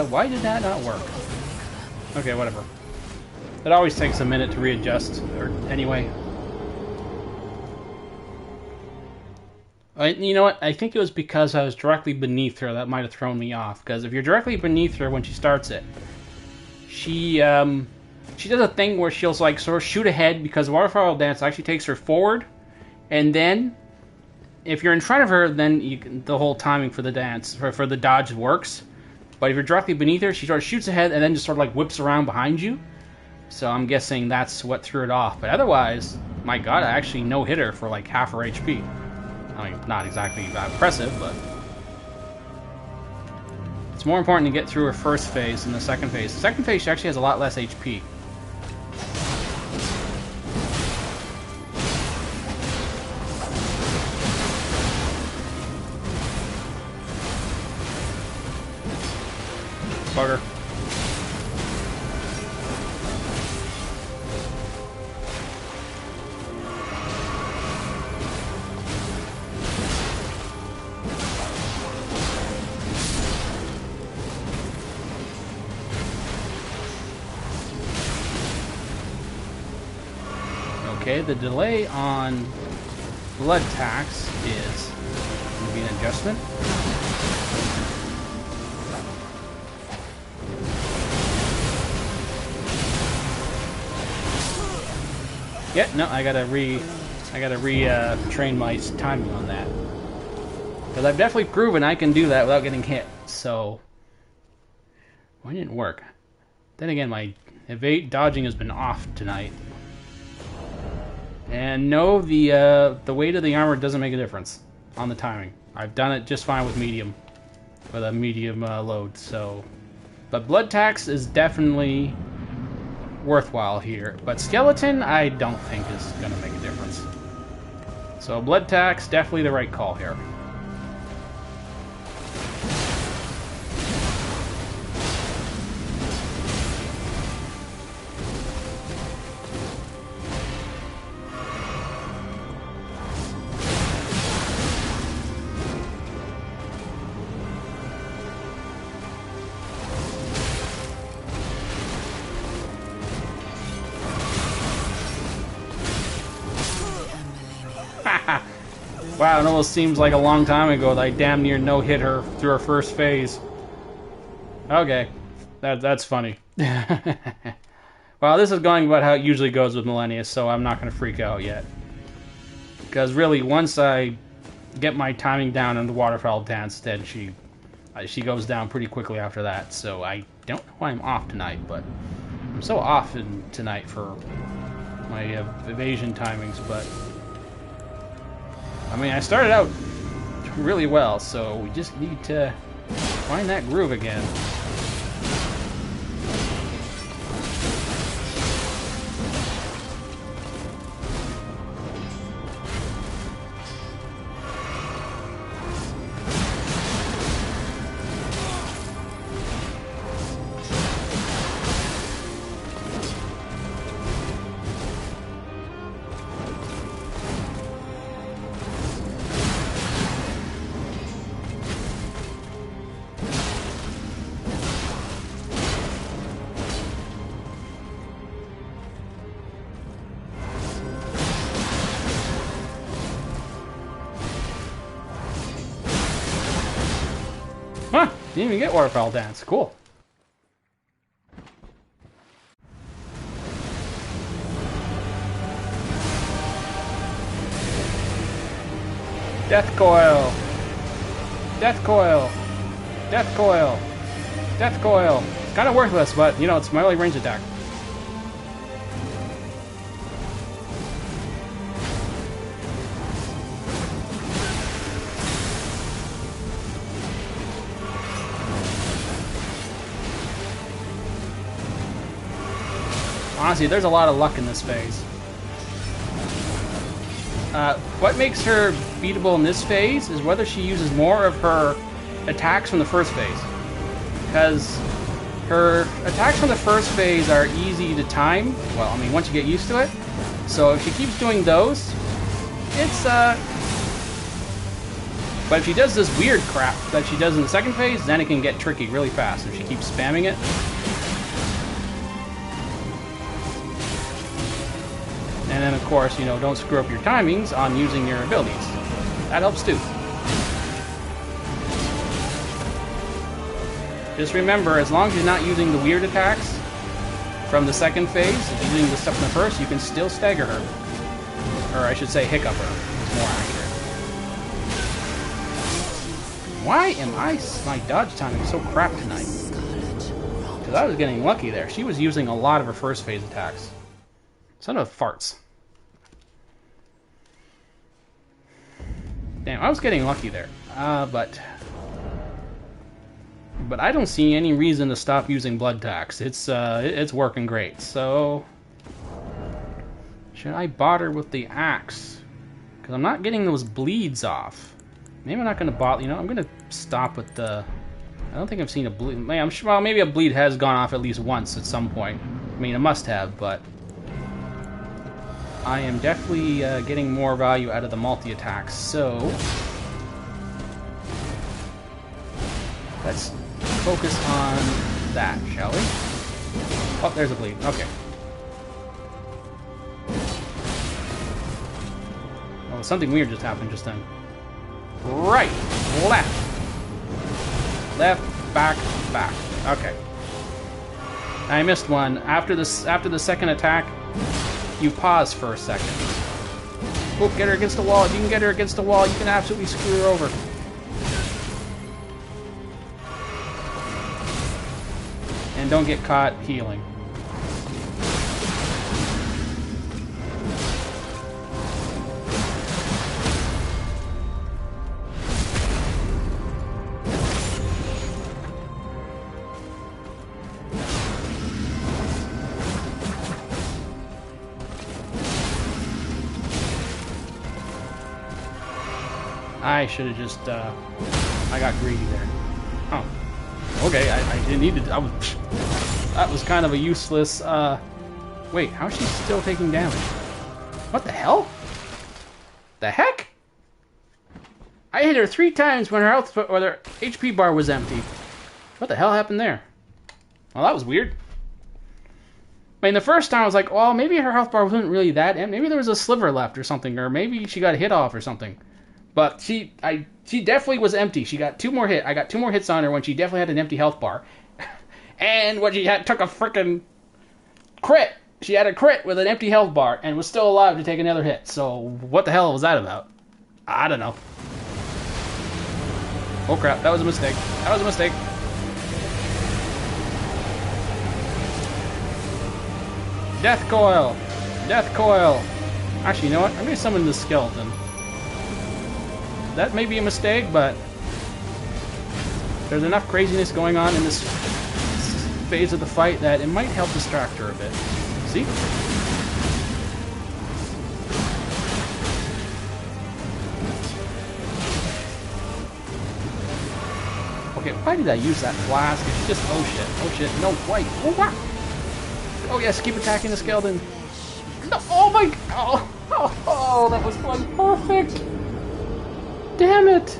Why did that not work? Okay, whatever. It always takes a minute to readjust, or anyway. You know what? I think it was because I was directly beneath her that might have thrown me off. Because if you're directly beneath her when she starts it, she does a thing where she'll like sort of shoot ahead, because Waterfowl Dance actually takes her forward, and then if you're in front of her, then the whole timing for the dance for the dodge works. But if you're directly beneath her, she sort of shoots ahead and then just sort of like whips around behind you. So I'm guessing that's what threw it off. But otherwise, my god, I actually no-hit her for like half her HP. I mean, not exactly that impressive, but... It's more important to get through her first phase than the second phase. The second phase, she actually has a lot less HP. Bugger. Okay, the delay on blood tax is going to be an adjustment. Yeah, no, I gotta train my timing on that. Because I've definitely proven I can do that without getting hit, so... Why didn't it work? Then again, my dodging has been off tonight. And no, the weight of the armor doesn't make a difference on the timing. I've done it just fine with medium. With a medium load, so... But blood tax is definitely... worthwhile here, but skeleton I don't think is going to make a difference. So blood tax, definitely the right call here. Wow, it almost seems like a long time ago that I damn near no-hit her through her first phase. Okay, that's funny. Well, this is going about how it usually goes with Millennia, so I'm not going to freak out yet. Because really, once I get my timing down on the waterfowl dance, then she goes down pretty quickly after that. So I don't know why I'm off tonight, but I'm so off tonight for my evasion timings, but... I mean, I started out really well, so we just need to find that groove again. Huh, didn't even get waterfowl dance. Cool. Death coil. Death coil. Death coil. Death coil. It's kind of worthless, but, you know, it's my only range attack. Honestly, there's a lot of luck in this phase. What makes her beatable in this phase is whether she uses more of her attacks from the first phase. Because her attacks from the first phase are easy to time. Well, I mean, once you get used to it. So if she keeps doing those, it's, But if she does this weird crap that she does in the second phase, then it can get tricky really fast if she keeps spamming it. And then, of course, you know, don't screw up your timings on using your abilities. That helps too. Just remember, as long as you're not using the weird attacks from the second phase, if you're using the stuff in the first, you can still stagger her. Or I should say hiccup her. It's more accurate. Why am my dodge timing so crap tonight? Because I was getting lucky there. She was using a lot of her first phase attacks. Son of farts. Damn, I was getting lucky there. But I don't see any reason to stop using blood tax. It's working great. So should I bother with the axe? Because I'm not getting those bleeds off. Maybe I'm not going to bother. You know, I'm going to stop with the. I don't think I've seen a bleed. I'm sure. Well, maybe a bleed has gone off at least once at some point. I mean, it must have, but I am definitely getting more value out of the multi-attacks, so let's focus on that, shall we? Oh, there's a bleed. Okay. Oh, something weird just happened just then. Right, left, left, back, back. Okay. I missed one. After the second attack, you pause for a second. Oh, get her against the wall. If you can get her against the wall, you can absolutely screw her over. And don't get caught healing. I should have just, I got greedy there. Oh. Okay, I didn't need to, that was kind of a useless, wait, how is she still taking damage? What the hell? The heck? I hit her 3 times when her health, or her HP bar was empty. What the hell happened there? Well, that was weird. I mean, the first time I was like, well, maybe her health bar wasn't really that empty. Maybe there was a sliver left or something, or maybe she got hit off or something. But she definitely was empty. She got 2 more hits. I got 2 more hits on her when she definitely had an empty health bar. And when she took a freaking crit. She had a crit with an empty health bar and was still alive to take another hit. So what the hell was that about? I don't know. Oh crap, that was a mistake. That was a mistake. Death coil. Death coil. Actually, you know what? I'm going to summon the skeleton. That may be a mistake, but there's enough craziness going on in this phase of the fight that it might help distract her a bit. See? Okay, why did I use that flask? It's just, oh shit, no, wait, oh wow! Oh yes, keep attacking the skeleton. No, oh my, oh, that was going perfect! Damn it!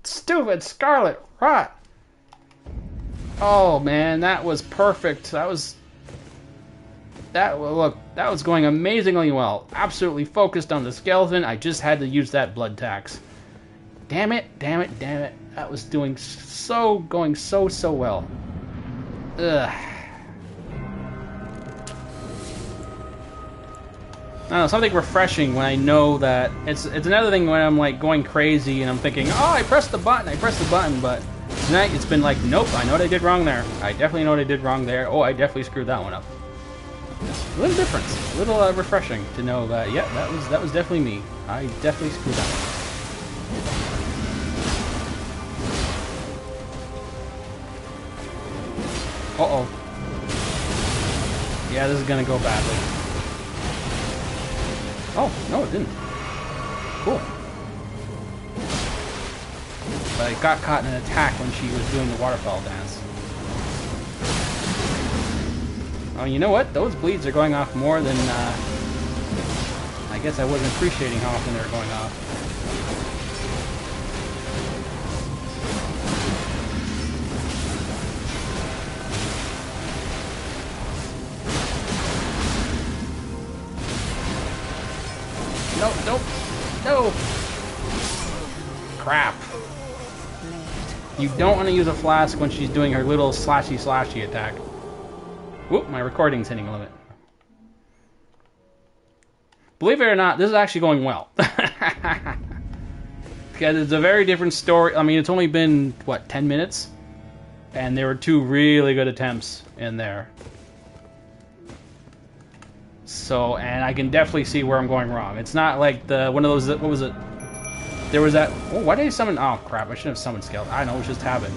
Stupid Scarlet Rot! Oh man, that was perfect. That was going amazingly well. Absolutely focused on the skeleton. I just had to use that blood tax. Damn it, damn it, damn it. That was going so well. Ugh. I don't know, something refreshing when I know that it's another thing when I'm like going crazy and I'm thinking, oh, I pressed the button, but tonight it's been like, nope, I know what I did wrong there. I definitely know what I did wrong there. Oh, I definitely screwed that one up. A little difference, a little refreshing to know that, yeah, that was definitely me. I definitely screwed that one. Uh-oh. Yeah, this is gonna go badly. Oh, no it didn't. Cool. But I got caught in an attack when she was doing the waterfall dance. Oh, you know what? Those bleeds are going off more than, I guess I wasn't appreciating how often they were going off. No! Crap. You don't want to use a flask when she's doing her little slashy attack. Whoop, my recording's hitting a limit. Believe it or not, this is actually going well. Because it's a very different story. I mean, it's only been, what, 10 minutes? And there were 2 really good attempts in there. So, and I can definitely see where I'm going wrong. It's not like the one of those, what was it? There was that, oh, why did I summon, oh crap, I should have summoned Skeleton. I know, it was just habit.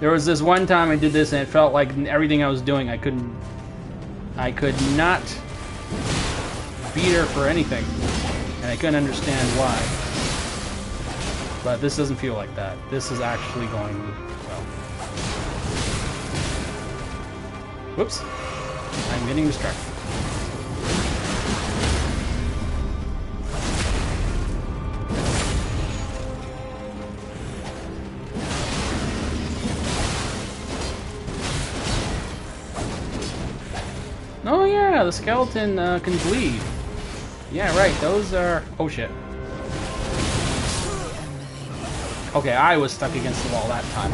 There was this one time I did this and it felt like everything I was doing, I could not beat her for anything. And I couldn't understand why. But this doesn't feel like that. This is actually going well. Whoops. I'm getting distracted. Oh yeah, the skeleton can bleed. Yeah, right, those are... Oh shit. Okay, I was stuck against the wall that time.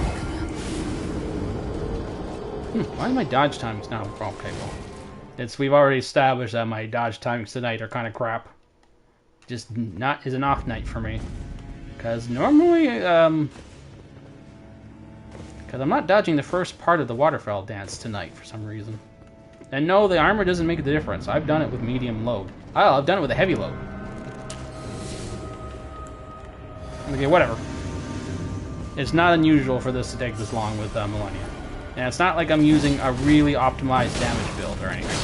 Why are my dodge times now? Okay, well, we've already established that my dodge times tonight are kind of crap. Just is an off night for me. Because normally, because I'm not dodging the first part of the waterfall dance tonight for some reason. And no, the armor doesn't make the difference. I've done it with medium load. Oh, I've done it with a heavy load. Okay, whatever. It's not unusual for this to take this long with Millennia. And it's not like I'm using a really optimized damage build or anything.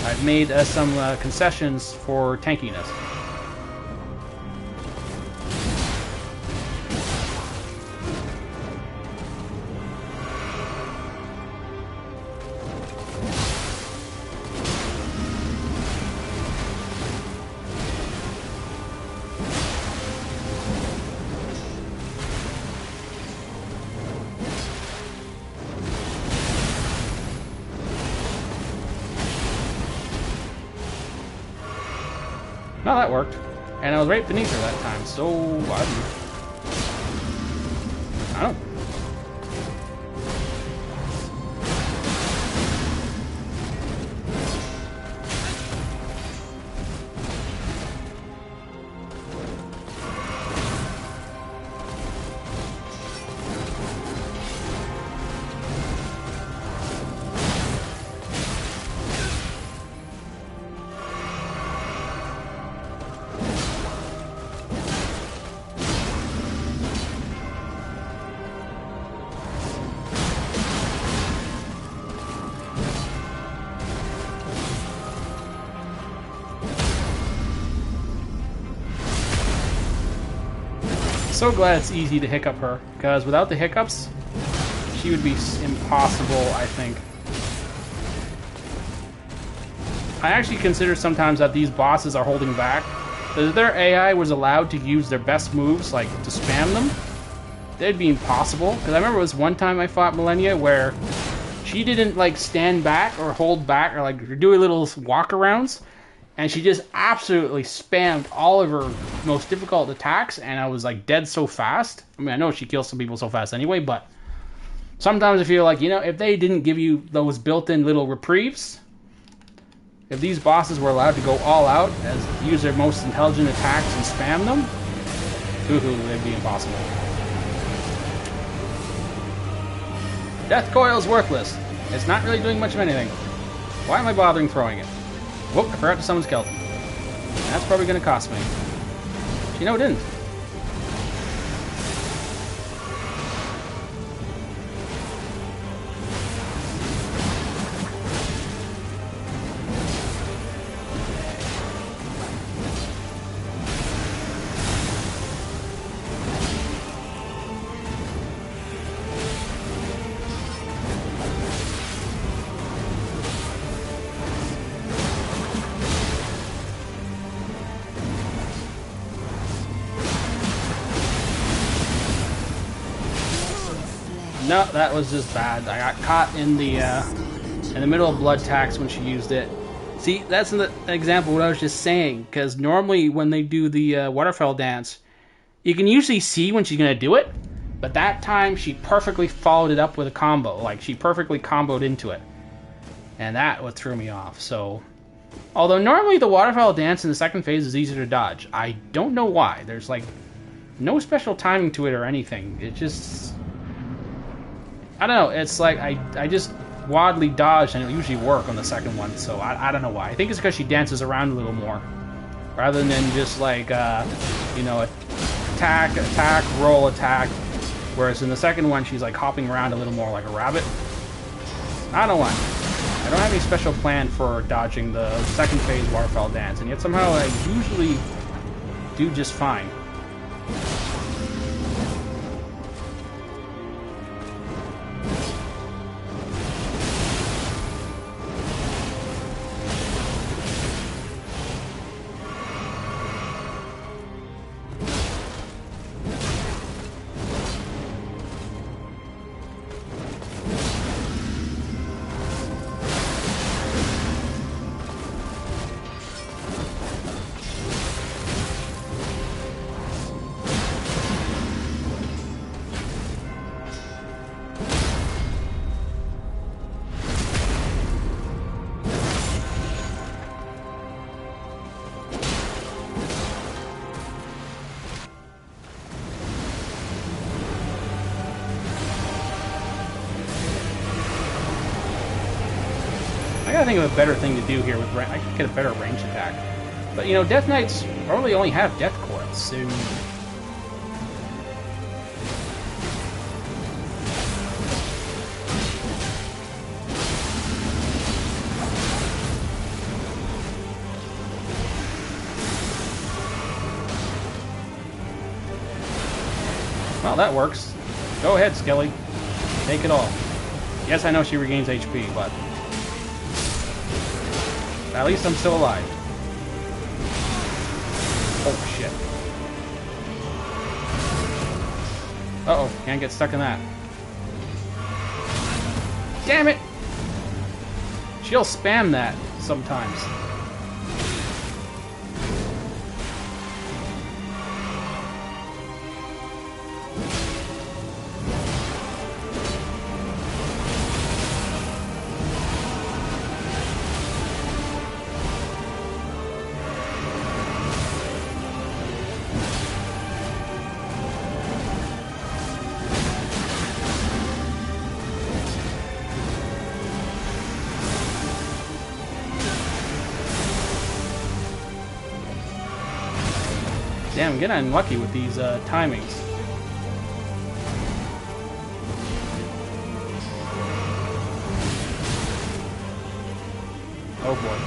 I've made some concessions for tankiness. No, that worked. And I was right beneath her that time, so I don't know. So glad it's easy to hiccup her, because without the hiccups, she would be impossible, I think. I actually consider sometimes that these bosses are holding back. If their AI was allowed to use their best moves, like to spam them, they'd be impossible. Because I remember it was one time I fought Millennia where she didn't like stand back or hold back or like do little walk-arounds. And she just absolutely spammed all of her most difficult attacks, and I was like dead so fast. I mean, I know she kills some people so fast anyway, but sometimes I feel like, you know, if they didn't give you those built-in little reprieves, if these bosses were allowed to go all out, as use their most intelligent attacks and spam them, they'd be impossible. Death Coil is worthless. It's not really doing much of anything. Why am I bothering throwing it? Whoop, I forgot to summon Skeleton. That's probably going to cost me. You know, it didn't. No, that was just bad. I got caught in the middle of blood tax when she used it. See, that's an example of what I was just saying, because normally when they do the waterfall dance, you can usually see when she's going to do it, but that time she perfectly followed it up with a combo. Like, she perfectly comboed into it. And that what threw me off. So, Although normally the waterfowl dance in the second phase is easier to dodge. I don't know why. There's like no special timing to it or anything. It just... I don't know. It's like I just wildly dodged and it usually work on the second one. So I don't know why. I think it's because she dances around a little more. Rather than just like, you know, attack, roll, attack. Whereas in the second one she's like hopping around a little more like a rabbit. I don't know why. I don't have any special plan for dodging the second phase waterfowl dance, and yet somehow I usually do just fine. I gotta think of a better thing to do here with I could get a better range attack. But you know, Death Knights probably only have Death Courts, so... Well, that works. Go ahead, Skelly. Take it all. Yes, I know she regains HP, but... at least I'm still alive. Oh, shit. Uh-oh, can't get stuck in that. Damn it! She'll spam that sometimes. Damn, I'm getting unlucky with these timings. Oh boy.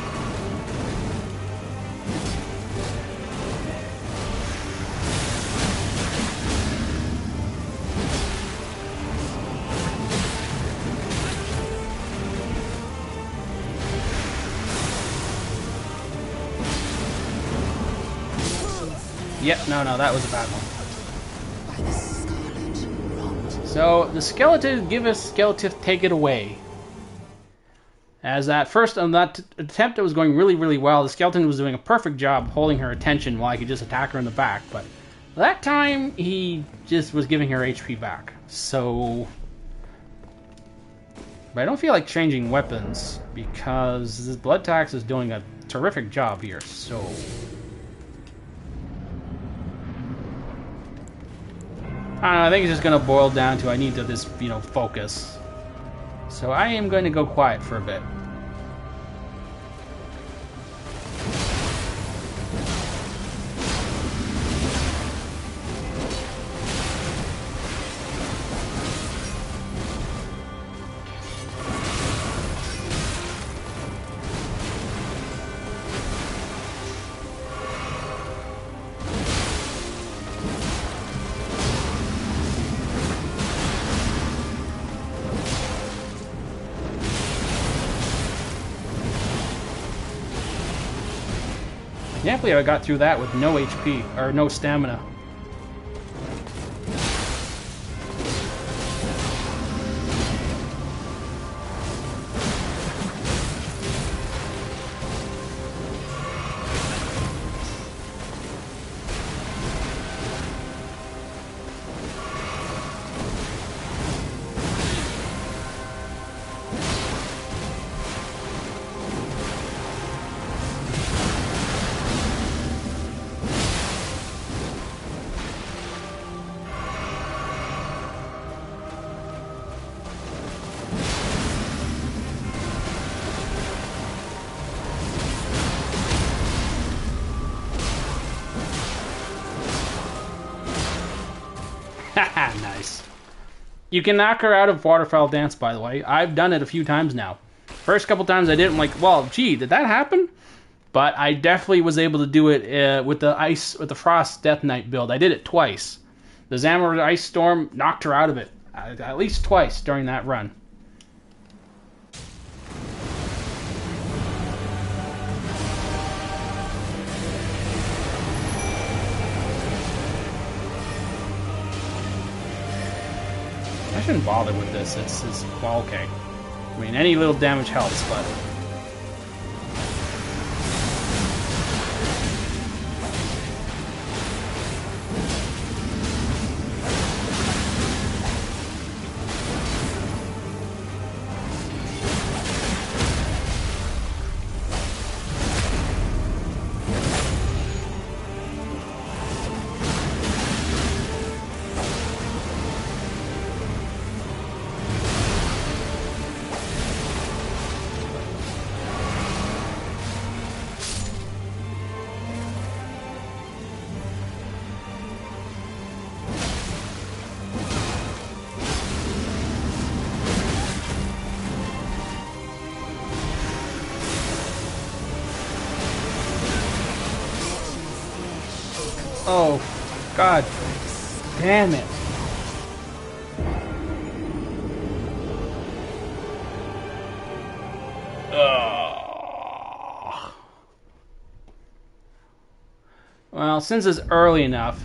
Yep, no, that was a bad one. So, the skeleton, give us skeleton, take it away. As at first, on that attempt, it was going really, really well. The skeleton was doing a perfect job holding her attention while I could just attack her in the back. But that time, he just was giving her HP back. So... But I don't feel like changing weapons, because this blood tax is doing a terrific job here, so... I think it's just going to boil down to I need to just, you know, focus. So I am going to go quiet for a bit. I can't believe I got through that with no HP, or no stamina. Nice. You can knock her out of Waterfowl Dance, by the way. I've done it a few times now. First couple times I didn't, like, well, gee, did that happen? But I definitely was able to do it with the Frost Death Knight build. I did it twice. The Zamor Ice Storm knocked her out of it at least twice during that run. I shouldn't bother with this. It's well, okay. I mean, any little damage helps, but... Oh, God damn it. Ugh. Well, since it's early enough,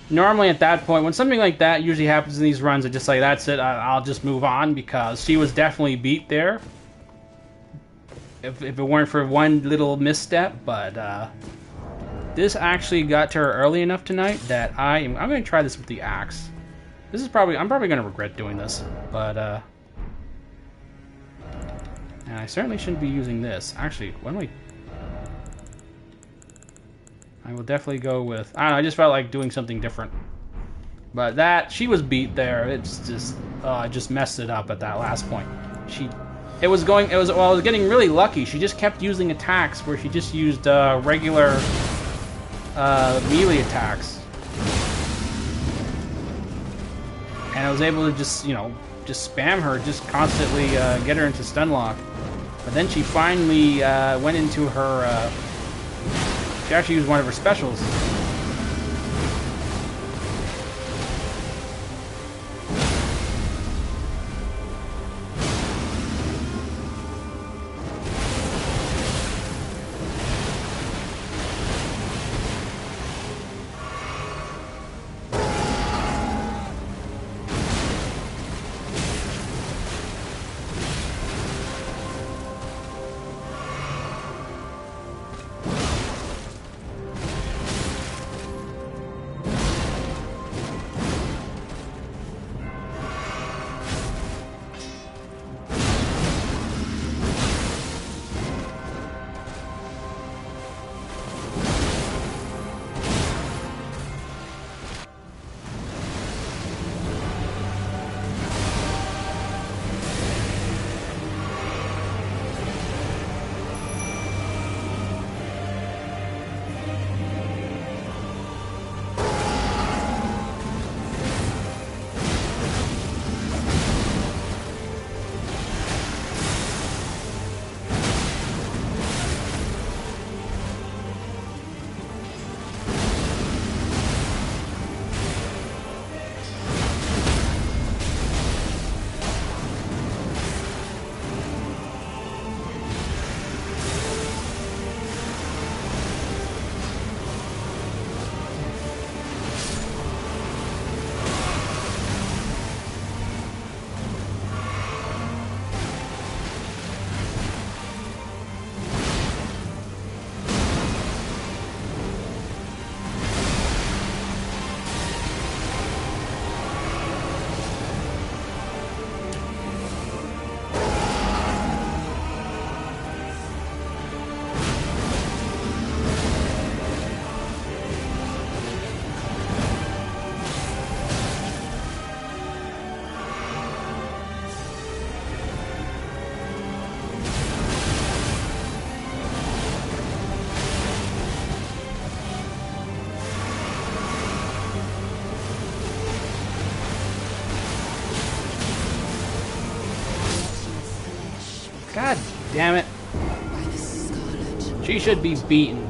normally at that point, when something like that usually happens in these runs, I just like, that's it, I'll just move on, because she was definitely beat there. If it weren't for one little misstep, but this actually got to her early enough tonight that I'm going to try this with the axe. I'm probably going to regret doing this, but and I certainly shouldn't be using this. Actually, what am I will definitely go with, I don't know, I just felt like doing something different. But she was beat there. It's just, I just messed it up at that last point. I was getting really lucky. She just kept using attacks where she just used regular melee attacks, and I was able to just spam her, just constantly get her into stun lock. But then she finally went into her she actually used one of her specials. God damn it. She should be beaten.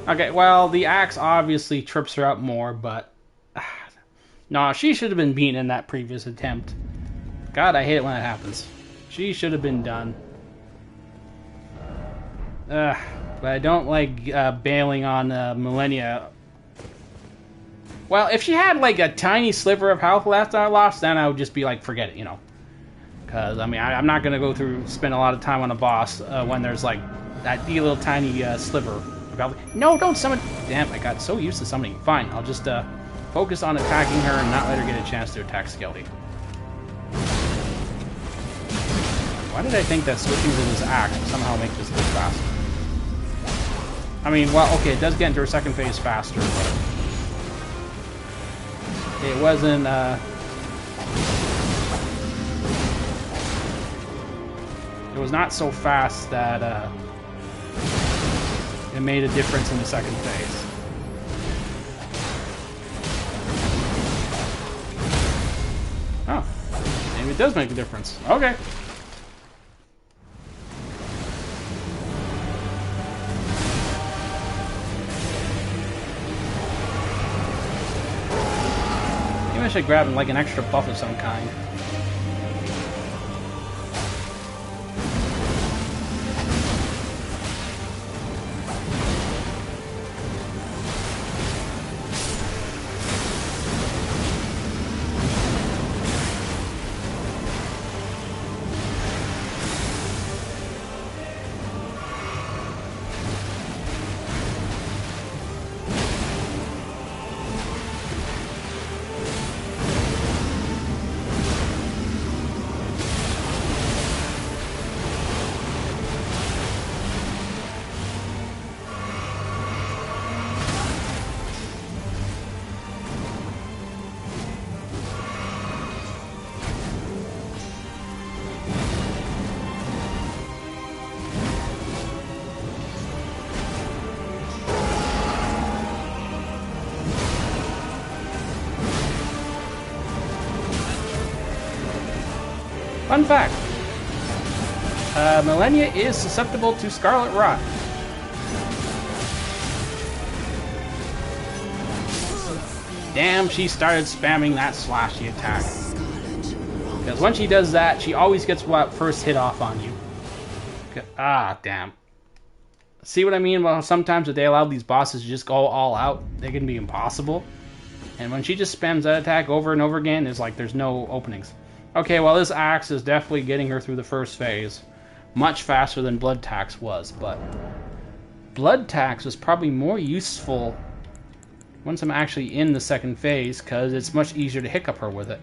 Okay, well, the axe obviously trips her up more, but... no, she should have been beaten in that previous attempt. God, I hate it when that happens. She should have been done. But I don't like bailing on Millennia. Well, if she had like a tiny sliver of health left I lost, then I would just be like, forget it, you know. Because, I mean, I'm not going to go through, spend a lot of time on a boss when there's like that little tiny sliver of health. No, don't summon. Damn, I got so used to summoning. Fine, I'll just focus on attacking her and not let her get a chance to attack Skelly. Why did I think that switching to this axe would somehow make this go faster? I mean, well, okay, it does get into her second phase faster, but... it wasn't, it was not so fast that, it made a difference in the second phase. Oh. Maybe it does make a difference. Okay. Maybe I should grab like an extra buff of some kind. Fun fact, Millennia is susceptible to Scarlet Rot. Damn, she started spamming that slashy attack. Because when she does that, she always gets what first hit off on you. Ah, damn. See what I mean? Well, sometimes if they allow these bosses to just go all out, they can be impossible. And when she just spams that attack over and over again, it's like there's no openings. Okay, well, this axe is definitely getting her through the first phase. Much faster than Blood Tax was, but... Blood Tax was probably more useful once I'm actually in the second phase, because it's much easier to hiccup her with it.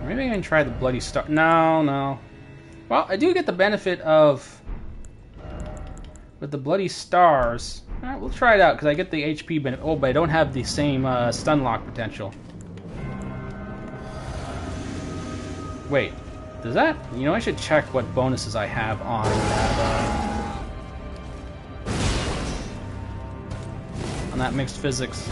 Maybe I can try the Bloody Star. No, no. Well, I do get the benefit of... with the Bloody Stars... Alright, we'll try it out, because I get the HP benefit. Oh, but I don't have the same stun lock potential. Wait, does that... You know, I should check what bonuses I have on that mixed physics.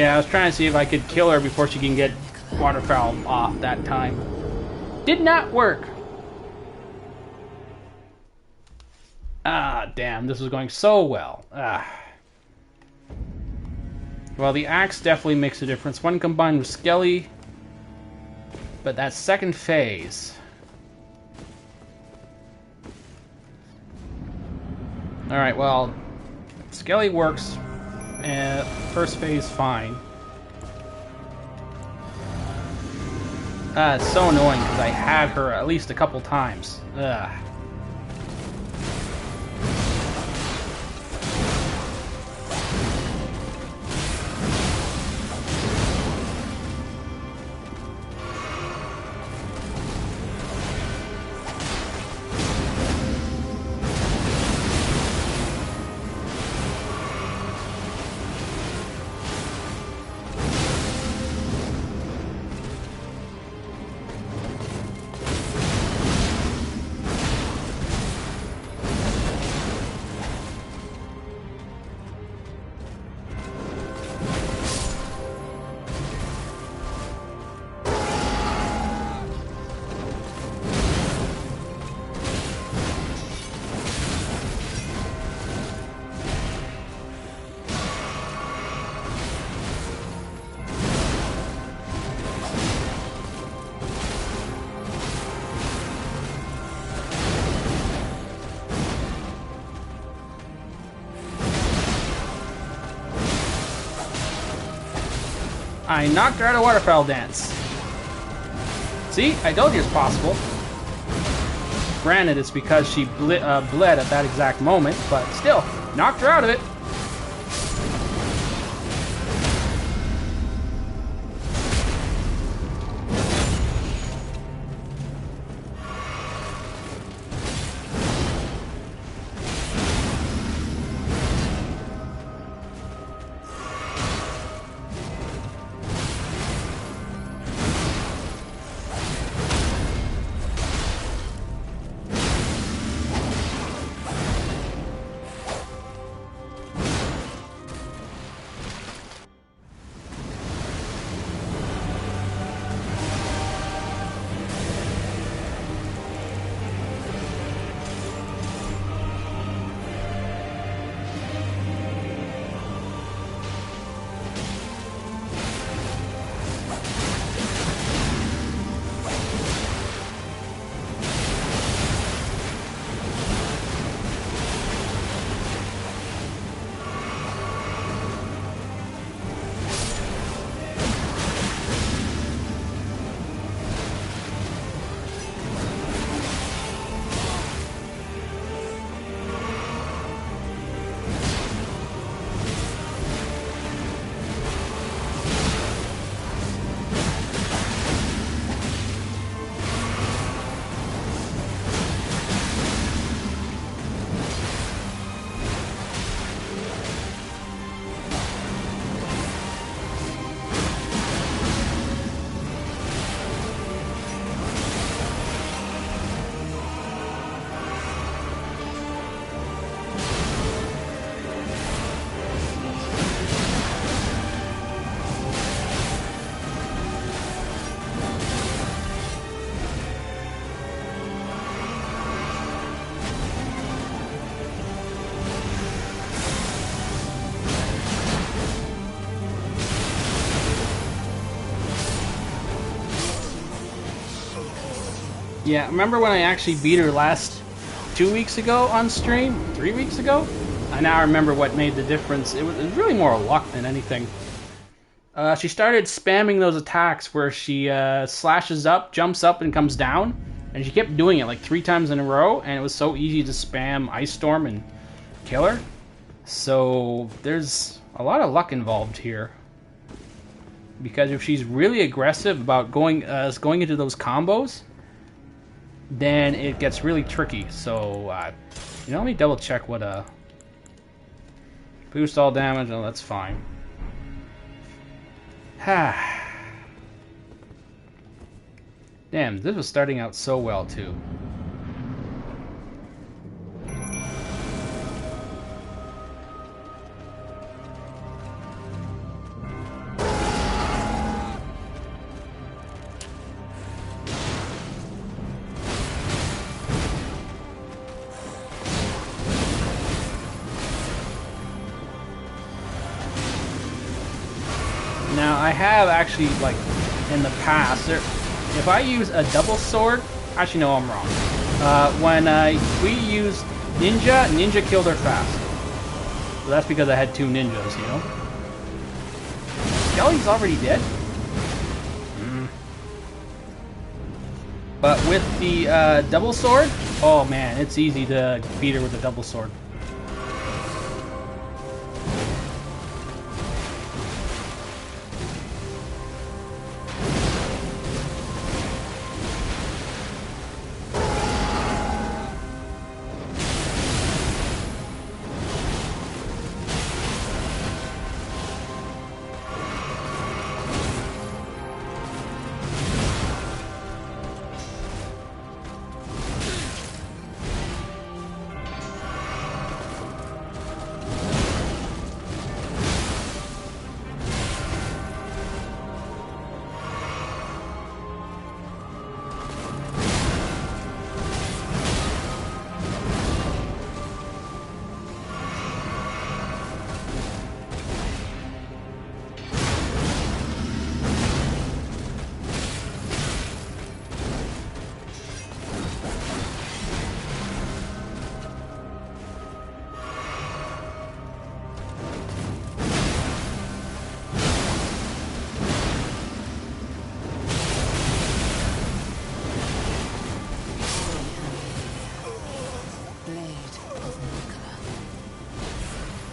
Yeah, I was trying to see if I could kill her before she can get waterfowl off that time. Did not work. Ah, damn, this was going so well. Ah. Well, the axe definitely makes a difference when combined with Skelly. But that second phase... Alright, well, Skelly works. First phase, fine. It's so annoying because I had her at least a couple times. Ugh. I knocked her out of waterfowl dance. See? I told you it's possible. Granted, it's because she bled at that exact moment, but still, knocked her out of it. Yeah, remember when I actually beat her last 2 weeks ago on stream? 3 weeks ago? I now remember what made the difference. It was really more luck than anything. She started spamming those attacks where she slashes up, jumps up, and comes down. And she kept doing it like 3 times in a row, and it was so easy to spam Ice Storm and kill her. So there's a lot of luck involved here. Because if she's really aggressive about going into those combos, then it gets really tricky. So, you know, let me double check what boost all damage. Oh, that's fine. Damn, this was starting out so well too. I have actually, like, in the past, if I use a double sword, actually no, I'm wrong. When we used Ninja killed her fast. So that's because I had 2 ninjas, you know? Skelly's already dead? But with the double sword, oh man, it's easy to beat her with a double sword.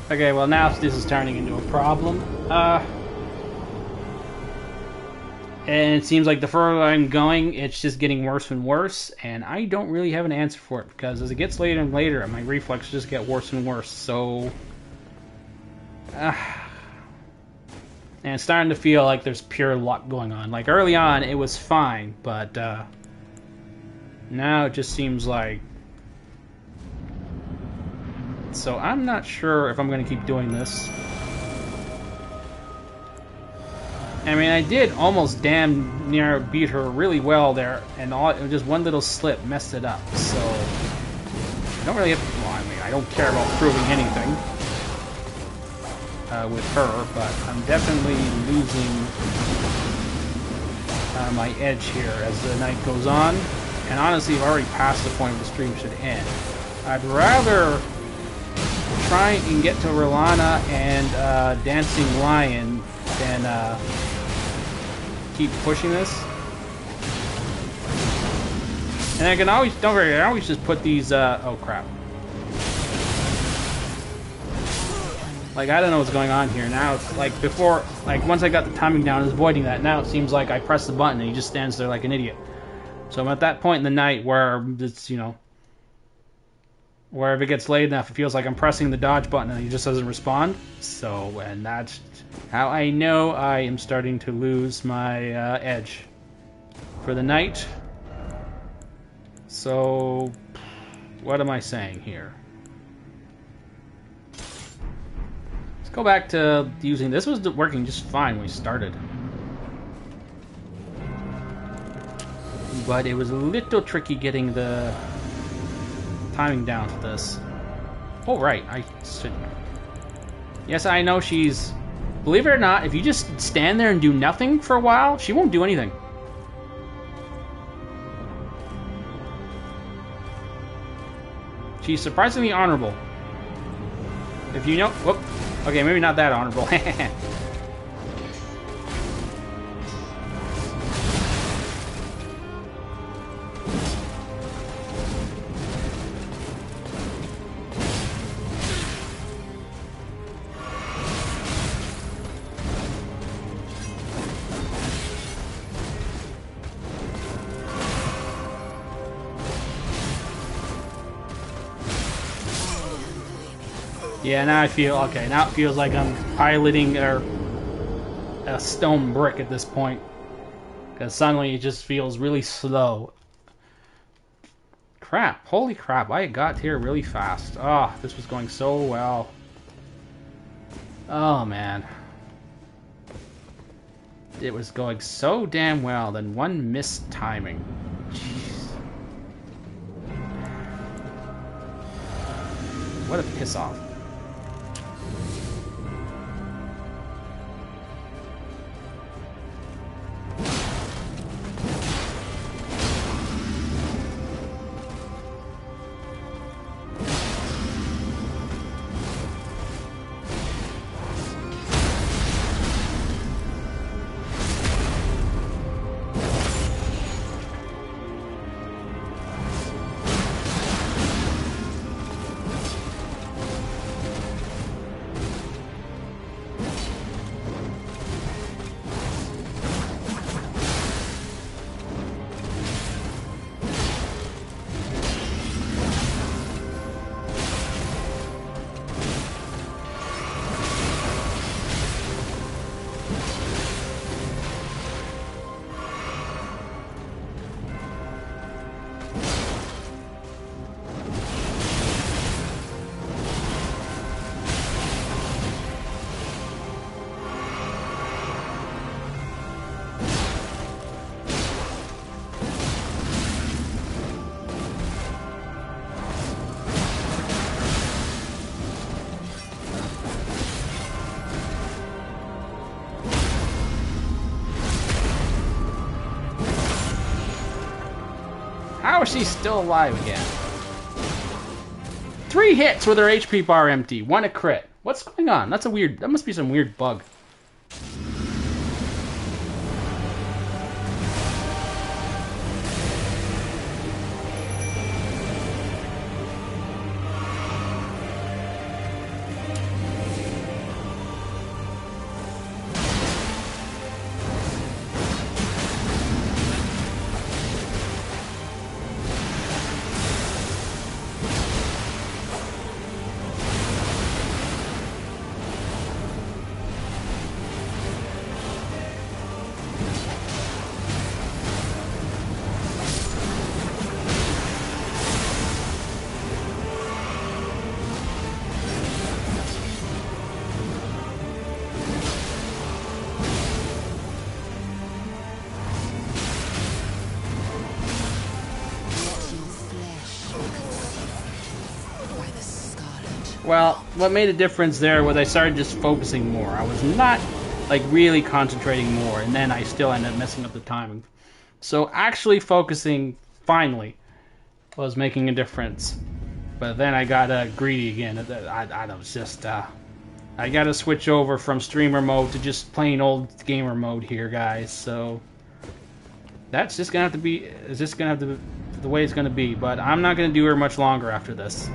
Okay, well now this is turning into a problem. And it seems like the further I'm going, it's just getting worse and worse, and I don't really have an answer for it, because as it gets later and later, my reflexes just get worse and worse, so... and it's starting to feel like there's pure luck going on. Like, early on, it was fine, but, now it just seems like... So I'm not sure if I'm going to keep doing this. I mean, I did almost damn near beat her really well there, and just one little slip messed it up. So I don't really have. Well, I mean, I don't care about proving anything with her, but I'm definitely losing my edge here as the night goes on. And honestly, I've already passed the point where the stream should end. I'd rather try and get to Rolana and Dancing Lion than keep pushing this. And I can always, don't worry, I always just put these, oh crap. Like, I don't know what's going on here. Now it's like before, like once I got the timing down, I was avoiding that. Now it seems like I press the button and he just stands there like an idiot. So I'm at that point in the night where it's, you know, where if it gets late enough, it feels like I'm pressing the dodge button and he just doesn't respond. So, and that's how I know I am starting to lose my edge for the night. So, what am I saying here? Let's go back to using this. Was working just fine when we started. But it was a little tricky getting the timing down for this. Oh, right. I should... Yes, I know she's... Believe it or not, if you just stand there and do nothing for a while, she won't do anything. She's surprisingly honorable. If you know... Whoop. Okay, maybe not that honorable. Yeah, now I feel... Okay, now it feels like I'm piloting a stone brick at this point. Because suddenly it just feels really slow. Crap. Holy crap. I got here really fast. Oh, this was going so well. Oh, man. It was going so damn well. Then one missed timing. Jeez. What a piss off. she's still alive again. 3 hits with her HP bar empty. 1 a crit. What's going on? That's a weird... That must be some weird bug. Well, what made a difference there was I started just focusing more. I was not, like, really concentrating more, and then I still ended up messing up the timing. So actually focusing, finally, was making a difference. But then I got greedy again. I was just, I gotta switch over from streamer mode to just plain old gamer mode here, guys. So that's just gonna have to be, it's just gonna have to be the way it's gonna be. But I'm not gonna do her much longer after this.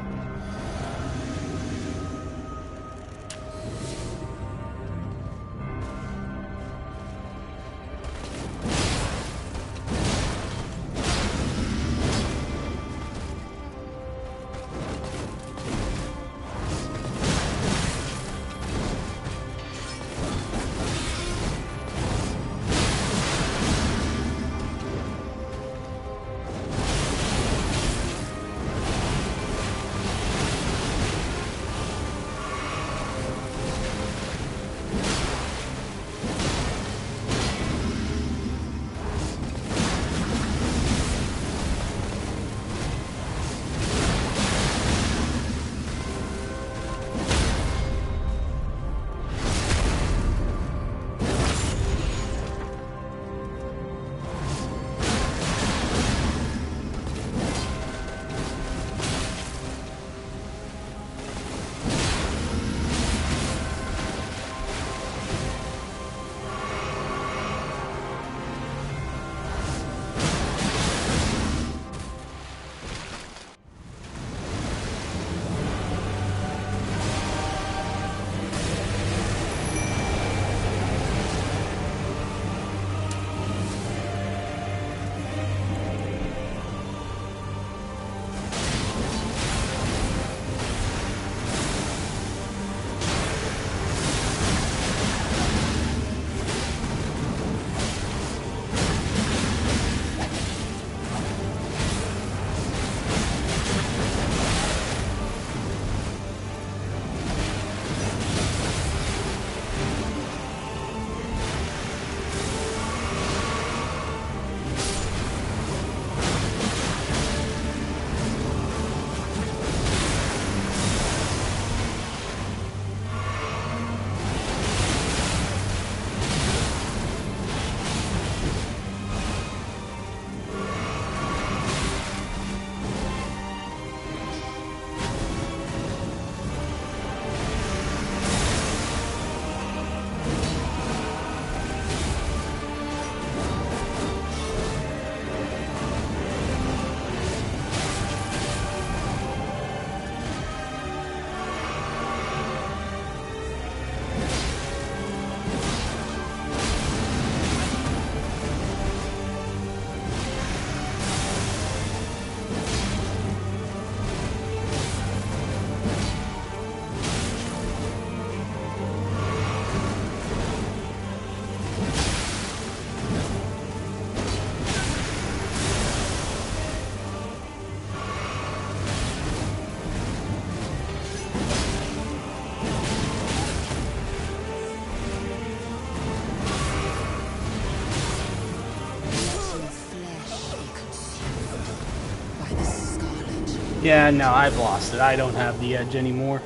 Yeah, no, I've lost it. I don't have the edge anymore.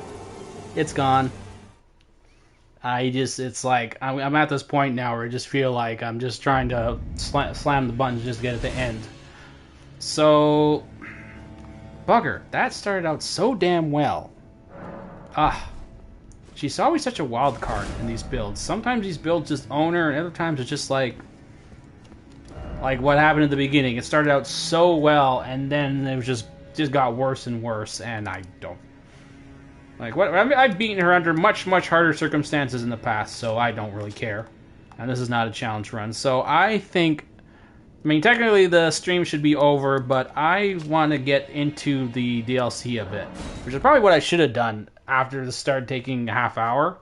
It's gone. It's like, I'm at this point now where I just feel like I'm just trying to slam the buttons just to get at the end. So, bugger, that started out so damn well. She's always such a wild card in these builds. Sometimes these builds just own her, and other times it's just like what happened at the beginning. It started out so well, and then it was just got worse and worse, and I don't... I've beaten her under much harder circumstances in the past, so I don't really care. And this is not a challenge run, so I think... I mean, technically the stream should be over, but I want to get into the DLC a bit, which is probably what I should have done after the start taking a half hour,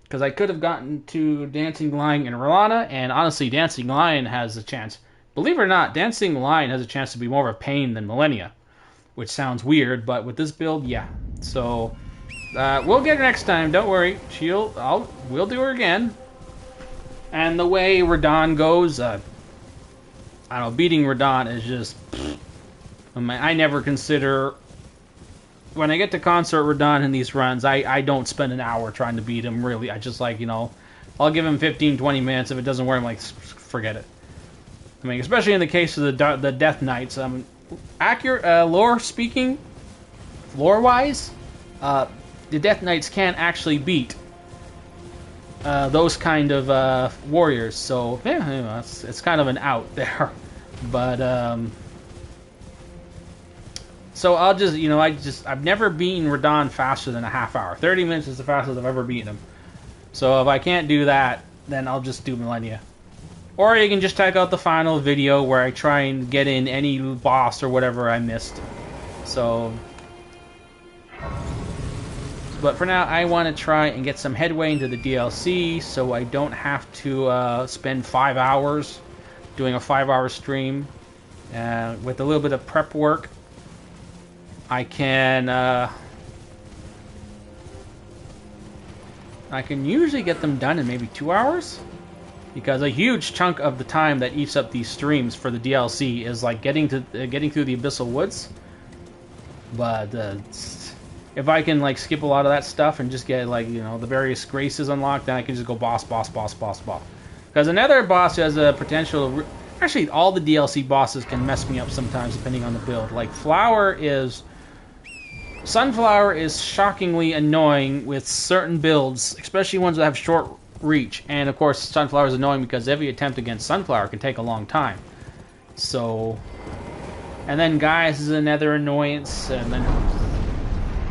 because I could have gotten to Dancing Lion and Rolana, and honestly, Dancing Lion has a chance. Believe it or not, Dancing Lion has a chance to be more of a pain than Millennia, which sounds weird, but with this build, yeah. So, we'll get her next time, don't worry. We'll do her again. And the way Radahn goes, I don't know, beating Radahn is just... I never consider... When I get to Consort Radahn in these runs, I don't spend an hour trying to beat him, really. I just like, you know, I'll give him 15, 20 minutes. If it doesn't work, I'm like, forget it. I mean, especially in the case of the Death Knights. Accurate, lore-wise, the Death Knights can't actually beat those kind of warriors. So, yeah, you know, it's kind of an out there. But, so I'll just, you know, I've never beaten Radahn faster than a half hour. 30 minutes is the fastest I've ever beaten him. So if I can't do that, then I'll just do Millennia. Or you can just check out the final video where I try and get in any boss or whatever I missed. So, but for now, I want to try and get some headway into the DLC so I don't have to spend 5 hours doing a 5-hour stream. With a little bit of prep work, I can usually get them done in maybe 2 hours, because a huge chunk of the time that eats up these streams for the DLC is like getting through the Abyssal Woods. But if I can like skip a lot of that stuff and just get, like, you know, the various graces unlocked, then I can just go boss. Because another boss has a potential... Actually, all the DLC bosses can mess me up sometimes depending on the build. Like, Sunflower is shockingly annoying with certain builds, especially ones that have short reach. And of course, Sunflower is annoying because every attempt against Sunflower can take a long time. So... And then Gaius is another annoyance, and then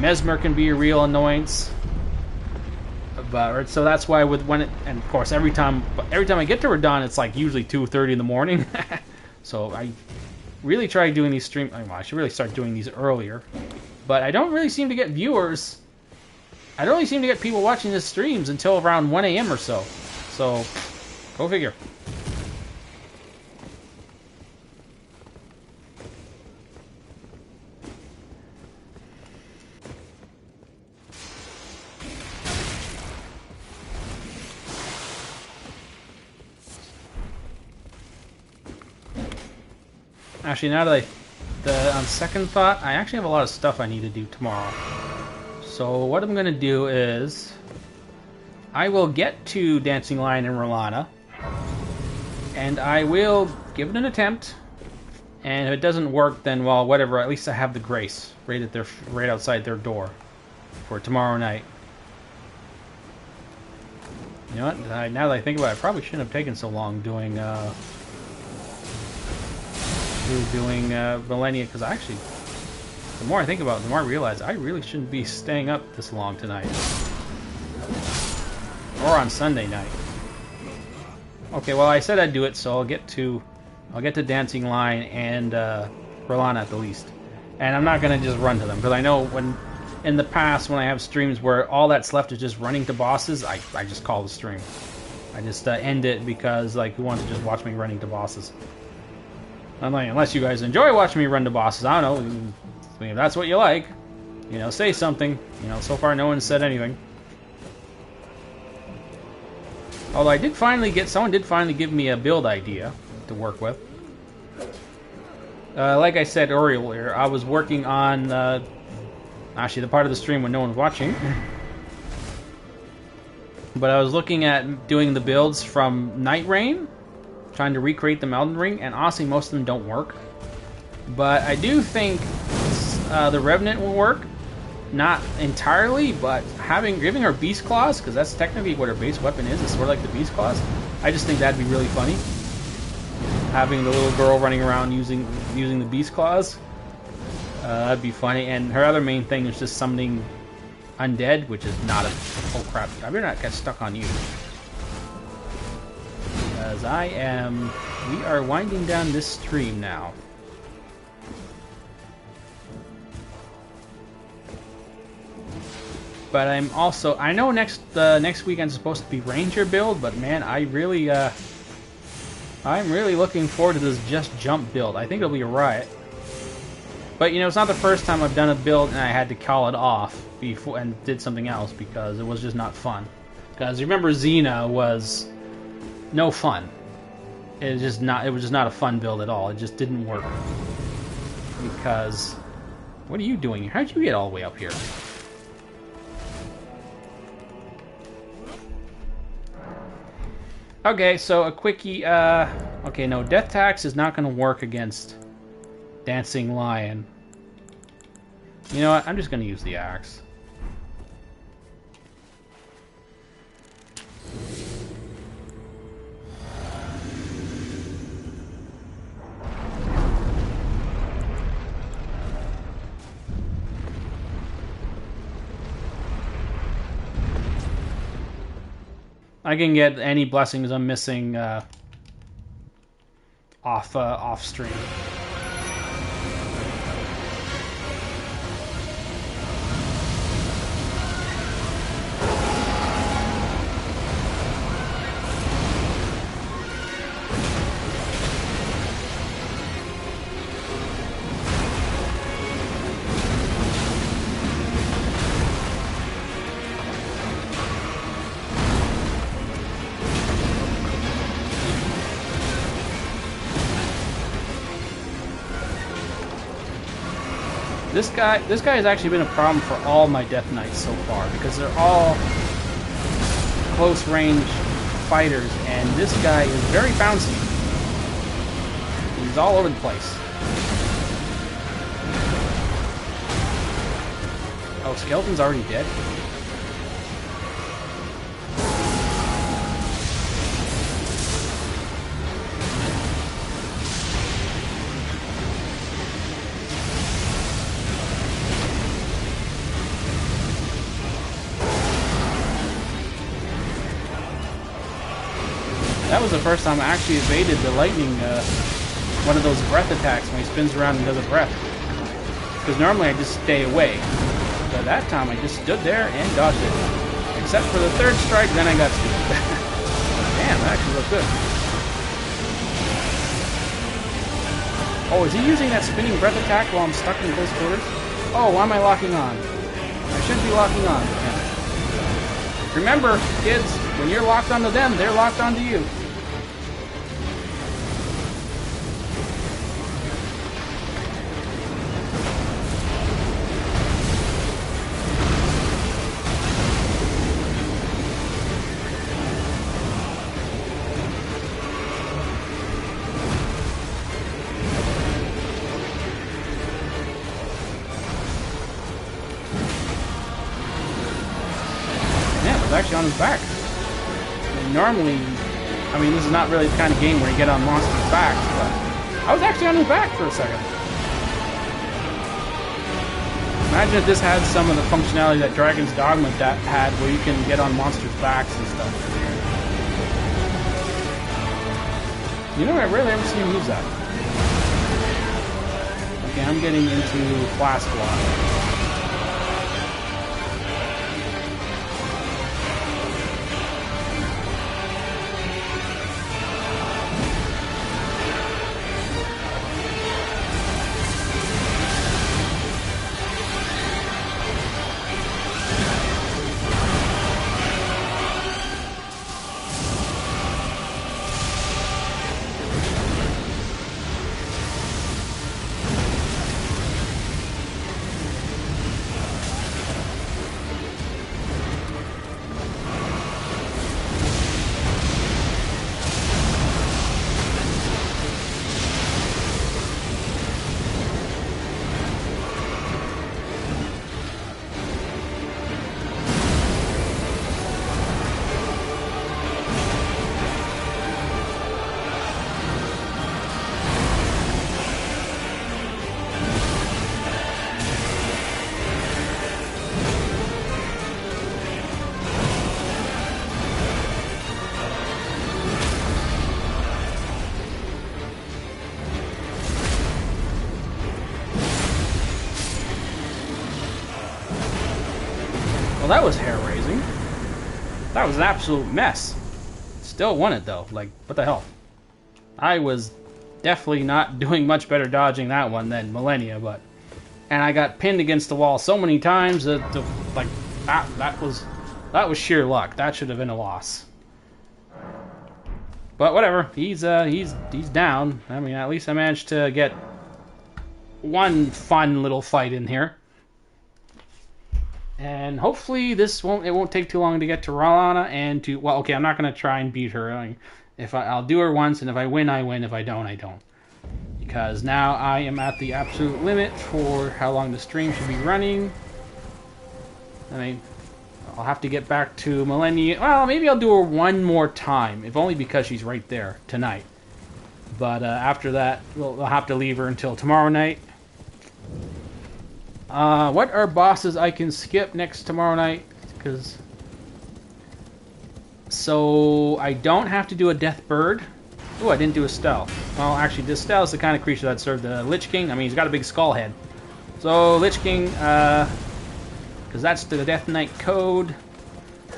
Mesmer can be a real annoyance. But so that's why and of course every time I get to Radahn, it's like usually 2:30 in the morning. So I really try doing these streams. Well, I should really start doing these earlier. But I don't really seem to get viewers. I don't really seem to get people watching the streams until around 1 a.m. or so. So go figure. Actually, now that on second thought, I actually have a lot of stuff I need to do tomorrow. So what I'm going to do is, I will get to Dancing Lion and Rolana, and I will give it an attempt. And if it doesn't work, then, well, whatever. At least I have the grace right outside their door for tomorrow night. You know what? Now that I think about it, I probably shouldn't have taken so long doing Millennia, because actually, the more I think about it, the more I realize I really shouldn't be staying up this long tonight. Or on Sunday night. Okay, well, I said I'd do it, so I'll get to Dancing Lion and Rolana at the least. And I'm not going to just run to them, because I know in the past, when I have streams where all that's left is just running to bosses, I just call the stream. I just end it because, like, who wants to just watch me running to bosses? I'm like, unless you guys enjoy watching me run to bosses, I don't know. I mean, if that's what you like, you know, say something. You know, so far no one said anything. Although someone did finally give me a build idea to work with. Like I said earlier, I was working on, actually the part of the stream when no one's watching. But I was looking at doing the builds from Night Rain, trying to recreate the Elden Ring, and honestly most of them don't work. But I do think the Revenant will work. Not entirely, but giving her Beast Claws, because that's technically what her base weapon is. It's sort of like the Beast Claws. I just think that'd be really funny. Having the little girl running around using the Beast Claws. That'd be funny. And her other main thing is just summoning undead, which is not a... Oh crap, I better not get stuck on you. Because we are winding down this stream now. But I'm also... I know next weekend's supposed to be Ranger build, but man, I'm really looking forward to this Just Jump build. I think it'll be a riot. But, you know, it's not the first time I've done a build and I had to call it off before and did something else because it was just not fun. Because remember, Xena was no fun. It was just not a fun build at all. It just didn't work. Because... What are you doing here? How'd you get all the way up here? Okay, so a quickie, okay, no, Death Tax is not going to work against Dancing Lion. You know what, I'm just going to use the axe. I can get any blessings I'm missing off stream. This guy has actually been a problem for all my Death Knights so far because they're all close range fighters, and this guy is very bouncy. He's all over the place. Oh, Skeleton's already dead? That was the first time I actually evaded the lightning, one of those breath attacks when he spins around and does a breath. Because normally I just stay away. But that time I just stood there and dodged it. Except for the third strike, then I got stupid. Damn, that actually looked good. Oh, is he using that spinning breath attack while I'm stuck in close quarters? Oh, why am I locking on? I shouldn't be locking on. Yeah. Remember, kids, when you're locked onto them, they're locked onto you. Actually on his back. And normally, I mean, this is not really the kind of game where you get on monsters' backs, but I was actually on his back for a second. Imagine if this had some of the functionality that Dragon's Dogma had, where you can get on monsters' backs and stuff. You know, I rarely ever see him use that. Okay, I'm getting into Flask Lock. Well, that was hair-raising. That was an absolute mess. Still won it, though. Like, what the hell? I was definitely not doing much better dodging that one than Millennia, but... And I got pinned against the wall so many times that, like, that was sheer luck. That should have been a loss. But whatever. He's down. I mean, at least I managed to get one fun little fight in here. And hopefully it won't take too long to get to Ralana and to... Well, okay, I'm not going to try and beat her. I'll do her once, and if I win, I win. If I don't, I don't. Because now I am at the absolute limit for how long the stream should be running. I mean, I'll have to get back to Millennia. Well, maybe I'll do her one more time, if only because she's right there tonight. But after that, we'll have to leave her until tomorrow night. What are bosses I can skip next tomorrow night? So I don't have to do a death bird. Oh, I didn't do a stealth. Well, actually, this stealth is the kind of creature that served the Lich King. I mean, he's got a big skull head. So Lich King, because that's the Death Knight code.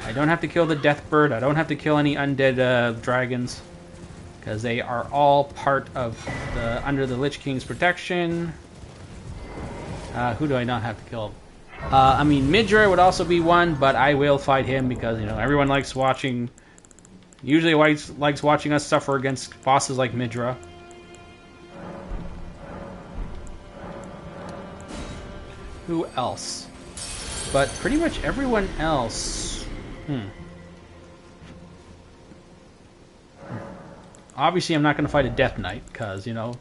I don't have to kill the death bird. I don't have to kill any undead dragons, because they are all part of under the Lich King's protection. Who do I not have to kill? I mean, Midra would also be one, but I will fight him because, you know, everyone likes watching... Usually likes watching us suffer against bosses like Midra. Who else? But pretty much everyone else... Obviously, I'm not going to fight a Death Knight, because, you know...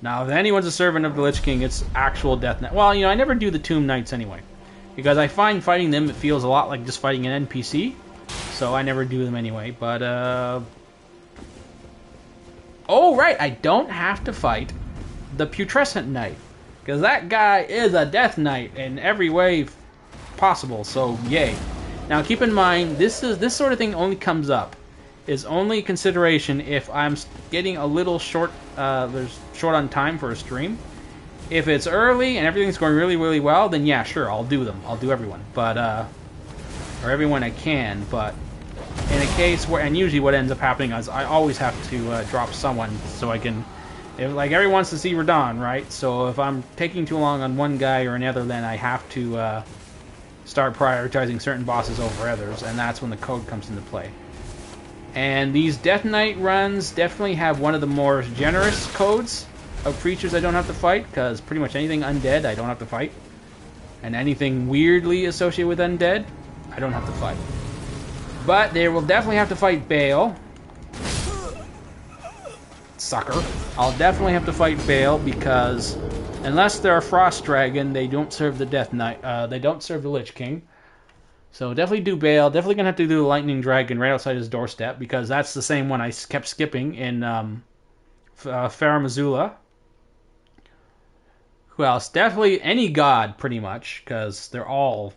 Now, if anyone's a servant of the Lich King, it's actual Death Knight. Well, you know, I never do the Tomb Knights anyway. Because I find fighting them, it feels a lot like just fighting an NPC. So I never do them anyway, but, Oh, right, I don't have to fight the Putrescent Knight. Because that guy is a Death Knight in every way possible, so yay. Now, keep in mind, this sort of thing only comes up. Is only consideration if I'm getting a little short, short on time for a stream. If it's early and everything's going really, really well, then yeah, sure, I'll do them. I'll do everyone. But, or everyone I can, but in a case where, and usually what ends up happening is I always have to drop someone so I can, like everyone wants to see Radahn, right? So if I'm taking too long on one guy or another, then I have to start prioritizing certain bosses over others, and that's when the code comes into play. And these Death Knight runs definitely have one of the more generous codes of creatures I don't have to fight, because pretty much anything undead I don't have to fight. And anything weirdly associated with undead, I don't have to fight. But they will definitely have to fight Bale. Sucker. I'll definitely have to fight Bale, because unless they're a Frost Dragon, they don't serve the Death Knight. They don't serve the Lich King. So definitely do Bale. Definitely gonna have to do the Lightning Dragon right outside his doorstep, because that's the same one I kept skipping in Farum Azula. Who else? Definitely any god, pretty much, because they're all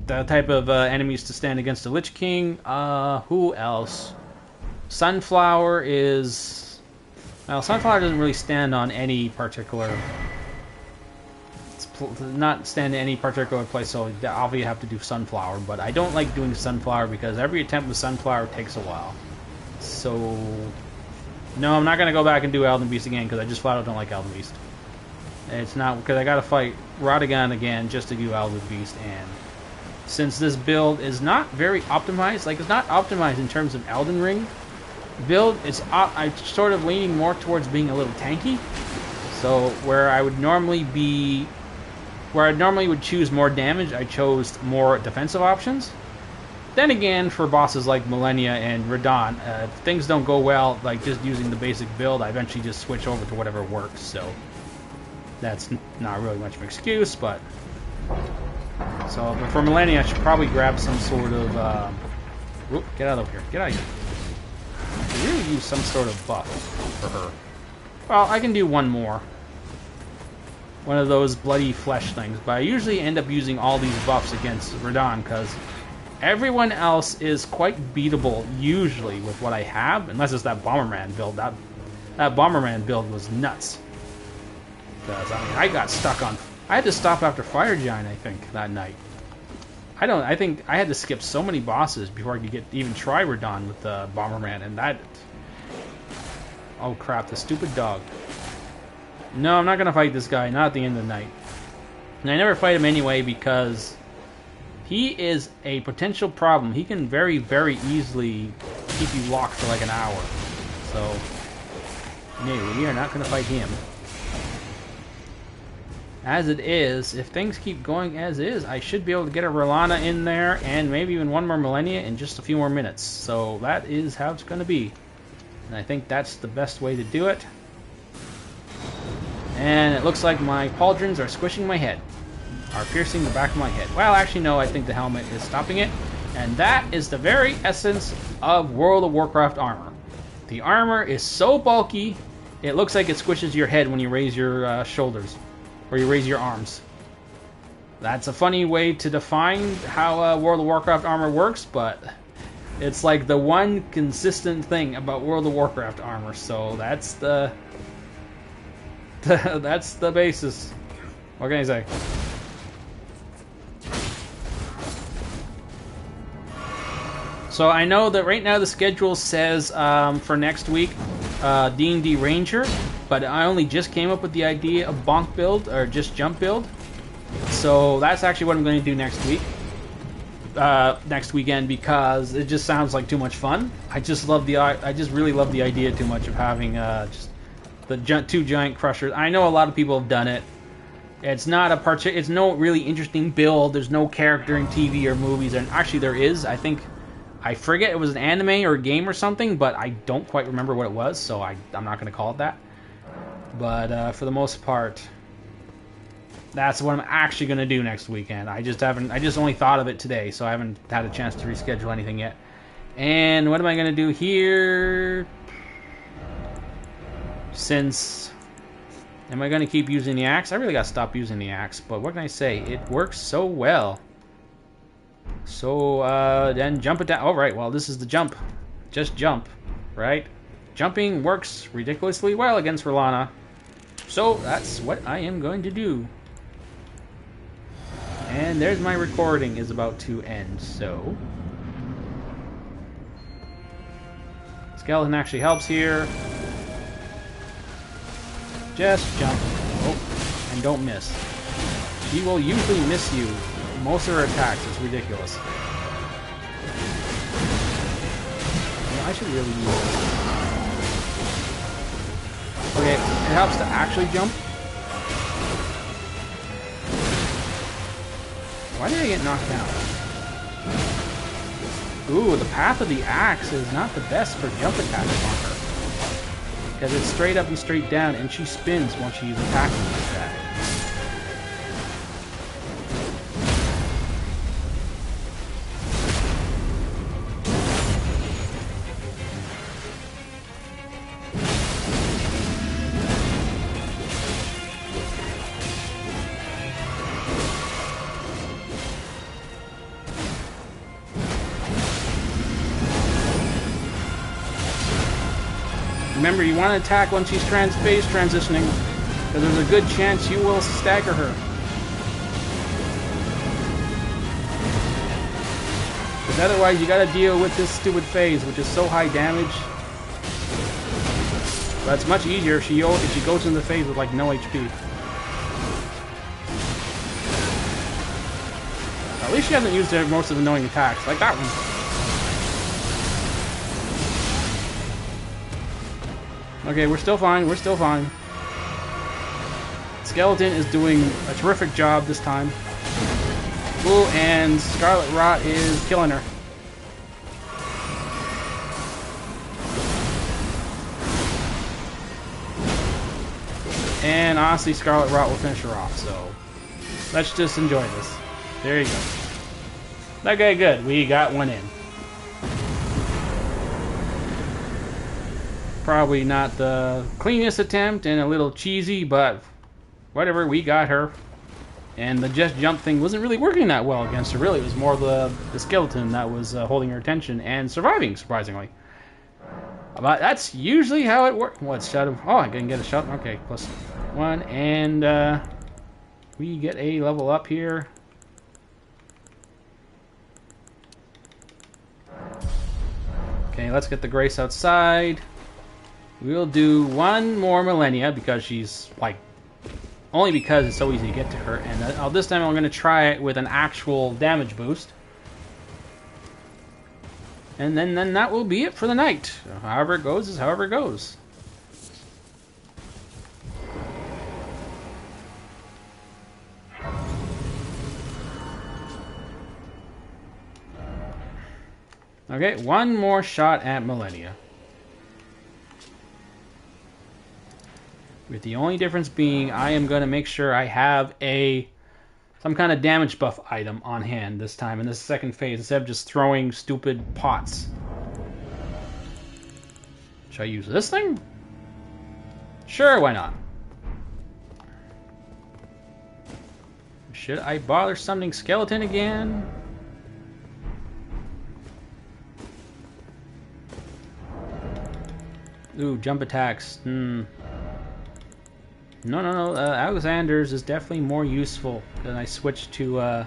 the type of enemies to stand against the Lich King. Who else? Sunflower is... Well, Sunflower doesn't really stand on any particular... not stand in any particular place, so obviously you have to do Sunflower, but I don't like doing Sunflower because every attempt with Sunflower takes a while. So, no, I'm not going to go back and do Elden Beast again, because I just flat out don't like Elden Beast. It's not, because I got to fight Radagon again just to do Elden Beast, and since this build is not very optimized, like it's not optimized in terms of Elden Ring build, I'm sort of leaning more towards being a little tanky, so where I would normally be... Where I normally would choose more damage, I chose more defensive options. Then again, for bosses like Millennia and Radahn, if things don't go well, like just using the basic build, I eventually just switch over to whatever works, so that's not really much of an excuse, but... So, but for Millennia, I should probably grab some sort of... Whoop, get out of here. Get out of here. I could really use some sort of buff for her. Well, I can do one more. One of those bloody flesh things, but I usually end up using all these buffs against Radahn, because everyone else is quite beatable, usually, with what I have, unless it's that Bomberman build. That Bomberman build was nuts. Because, I mean, I got stuck on... I had to stop after Fire Giant, I think, that night. I think I had to skip so many bosses before I could get even try Radon with the Bomberman, and that... Oh crap, the stupid dog. No, I'm not gonna fight this guy, not at the end of the night. And I never fight him anyway because he is a potential problem. He can very, very easily keep you locked for like an hour. So, no, we are not gonna fight him. As it is, if things keep going as is, I should be able to get a Rolana in there and maybe even one more Millennia in just a few more minutes. So that is how it's going to be. And I think that's the best way to do it. And it looks like my pauldrons are squishing my head. Are piercing the back of my head. Well, actually no, I think the helmet is stopping it. And that is the very essence of World of Warcraft armor. The armor is so bulky, it looks like it squishes your head when you raise your shoulders. Or you raise your arms. That's a funny way to define how World of Warcraft armor works, but it's like the one consistent thing about World of Warcraft armor. So that's the that's the basis. What can I say? So I know that right now the schedule says for next week D&D Ranger. But I only just came up with the idea of bonk build, or just jump build. So that's actually what I'm going to do next week. Next weekend, because it just sounds like too much fun. I just really love the idea too much of having just the two giant crushers. I know a lot of people have done it. It's not it's no really interesting build. There's no character in TV or movies, and actually there is. I forget it was an anime or a game or something, but I don't quite remember what it was, so I'm not going to call it that. But for the most part, that's what I'm actually going to do next weekend. I just only thought of it today, so I haven't had a chance to reschedule anything yet. And what am I going to do here? Am I going to keep using the axe? I really got to stop using the axe, but what can I say? It works so well. So then jump it down. Oh, right, well, this is the jump. Just jump, right? Jumping works ridiculously well against Rolana. So that's what I am going to do. And there's my recording is about to end, so... Skeleton actually helps here. Just jump. Oh, and don't miss. She will usually miss you. Most of her attacks. It's ridiculous. Yeah, I should really use this. Okay, it helps to actually jump. Why did I get knocked down? Ooh, the path of the axe is not the best for jump attacks on her. Because it's straight up and straight down, and she spins once she's attacking like that. Remember, you want to attack when she's phase transitioning, because there's a good chance you will stagger her. Because otherwise, you got to deal with this stupid phase, which is so high damage. But it's much easier if she goes into the phase with like no HP. At least she hasn't used most of the annoying attacks, like that one. Okay, we're still fine, we're still fine. Skeleton is doing a terrific job this time. Ooh, and Scarlet Rot is killing her. And honestly, Scarlet Rot will finish her off, so let's just enjoy this. There you go. Okay, good, we got one in. Probably not the cleanest attempt and a little cheesy, but whatever, we got her. And the just jump thing wasn't really working that well against her, really. It was more the skeleton that was holding her attention and surviving, surprisingly. But that's usually how it works. What, shadow? Oh, I can get a shot. Okay, +1. And we get a level up here. Okay, let's get the Grace outside. We'll do one more Millennia because she's like... Only because it's so easy to get to her. And this time I'm going to try it with an actual damage boost. And then that will be it for the night. However it goes is however it goes. Okay, one more shot at Millennia. With the only difference being, I am going to make sure I have some kind of damage buff item on hand this time in this second phase, instead of just throwing stupid pots. Should I use this thing? Sure, why not? Should I bother summoning Skeleton again? Ooh, jump attacks. No. Alexander's is definitely more useful than I switched to,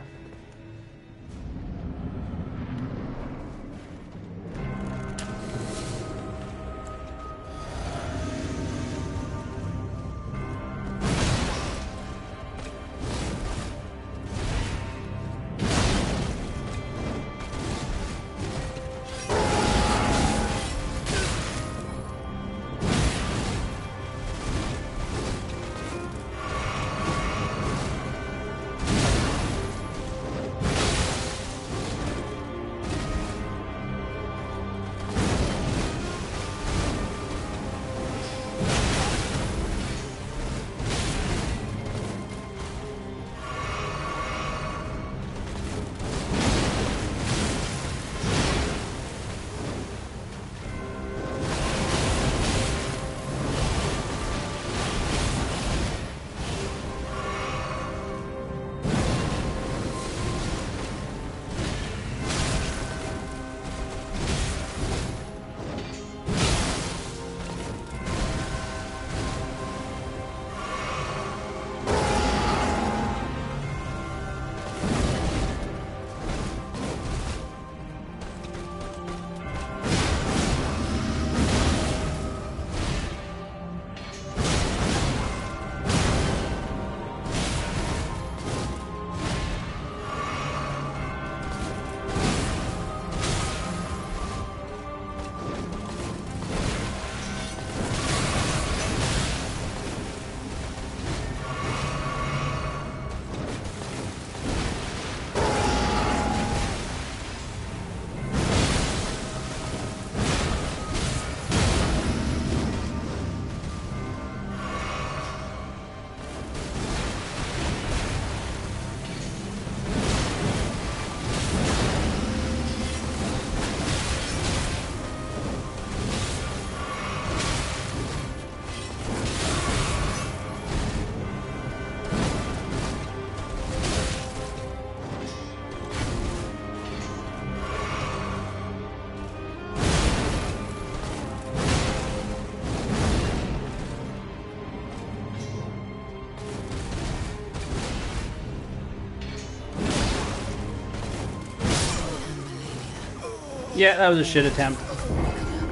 yeah, that was a shit attempt.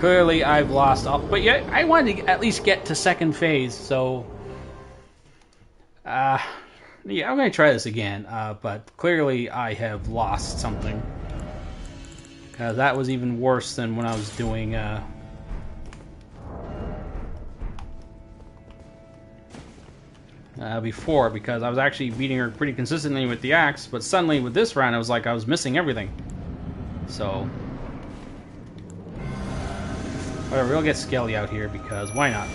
Clearly, I've lost all... But yeah, I wanted to at least get to second phase, so... yeah, I'm going to try this again, but clearly I have lost something. That was even worse than when I was doing... before, because I was actually beating her pretty consistently with the axe, but suddenly with this round, it was like I was missing everything. So... Whatever, we'll get Skelly out here, because why not?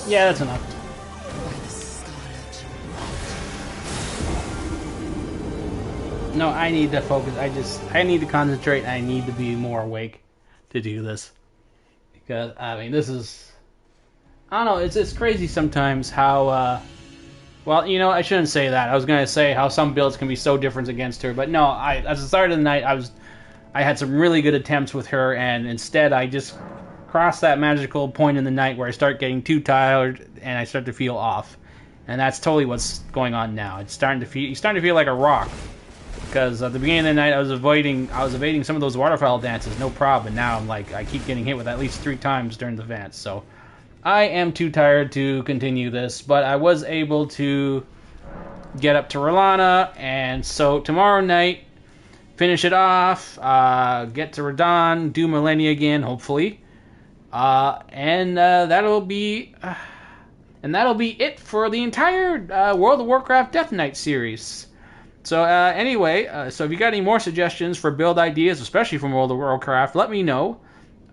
Yeah, that's enough. No, I need to focus. I need to concentrate. I need to be more awake to do this. Because, I mean, this is... I don't know, it's crazy sometimes how, well, you know, I shouldn't say that. I was going to say how some builds can be so different against her. But no, at the start of the night, I had some really good attempts with her, and instead I just crossed that magical point in the night where I start getting too tired and I start to feel off. And that's totally what's going on now. You're starting to feel like a rock. Because at the beginning of the night, I was evading some of those waterfowl dances, no problem. And now I'm like, I keep getting hit with at least 3 times during the dance. So I am too tired to continue this, but I was able to get up to Rolana, and so tomorrow night, finish it off, get to Radon, do Millennia again, hopefully, and that'll be it for the entire World of Warcraft Death Knight series. So anyway, so if you got any more suggestions for build ideas, especially from World of Warcraft, let me know.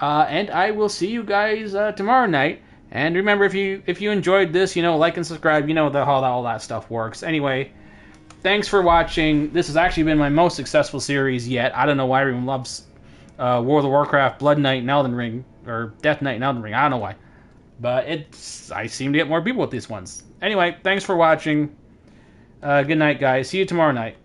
And I will see you guys tomorrow night. And remember, if you enjoyed this, you know, like and subscribe. You know how all that stuff works. Anyway, thanks for watching. This has actually been my most successful series yet. I don't know why everyone loves World of Warcraft, Blood Knight, and Elden Ring, or Death Knight and Elden Ring. I don't know why, but I seem to get more people with these ones. Anyway, thanks for watching. Good night, guys. See you tomorrow night.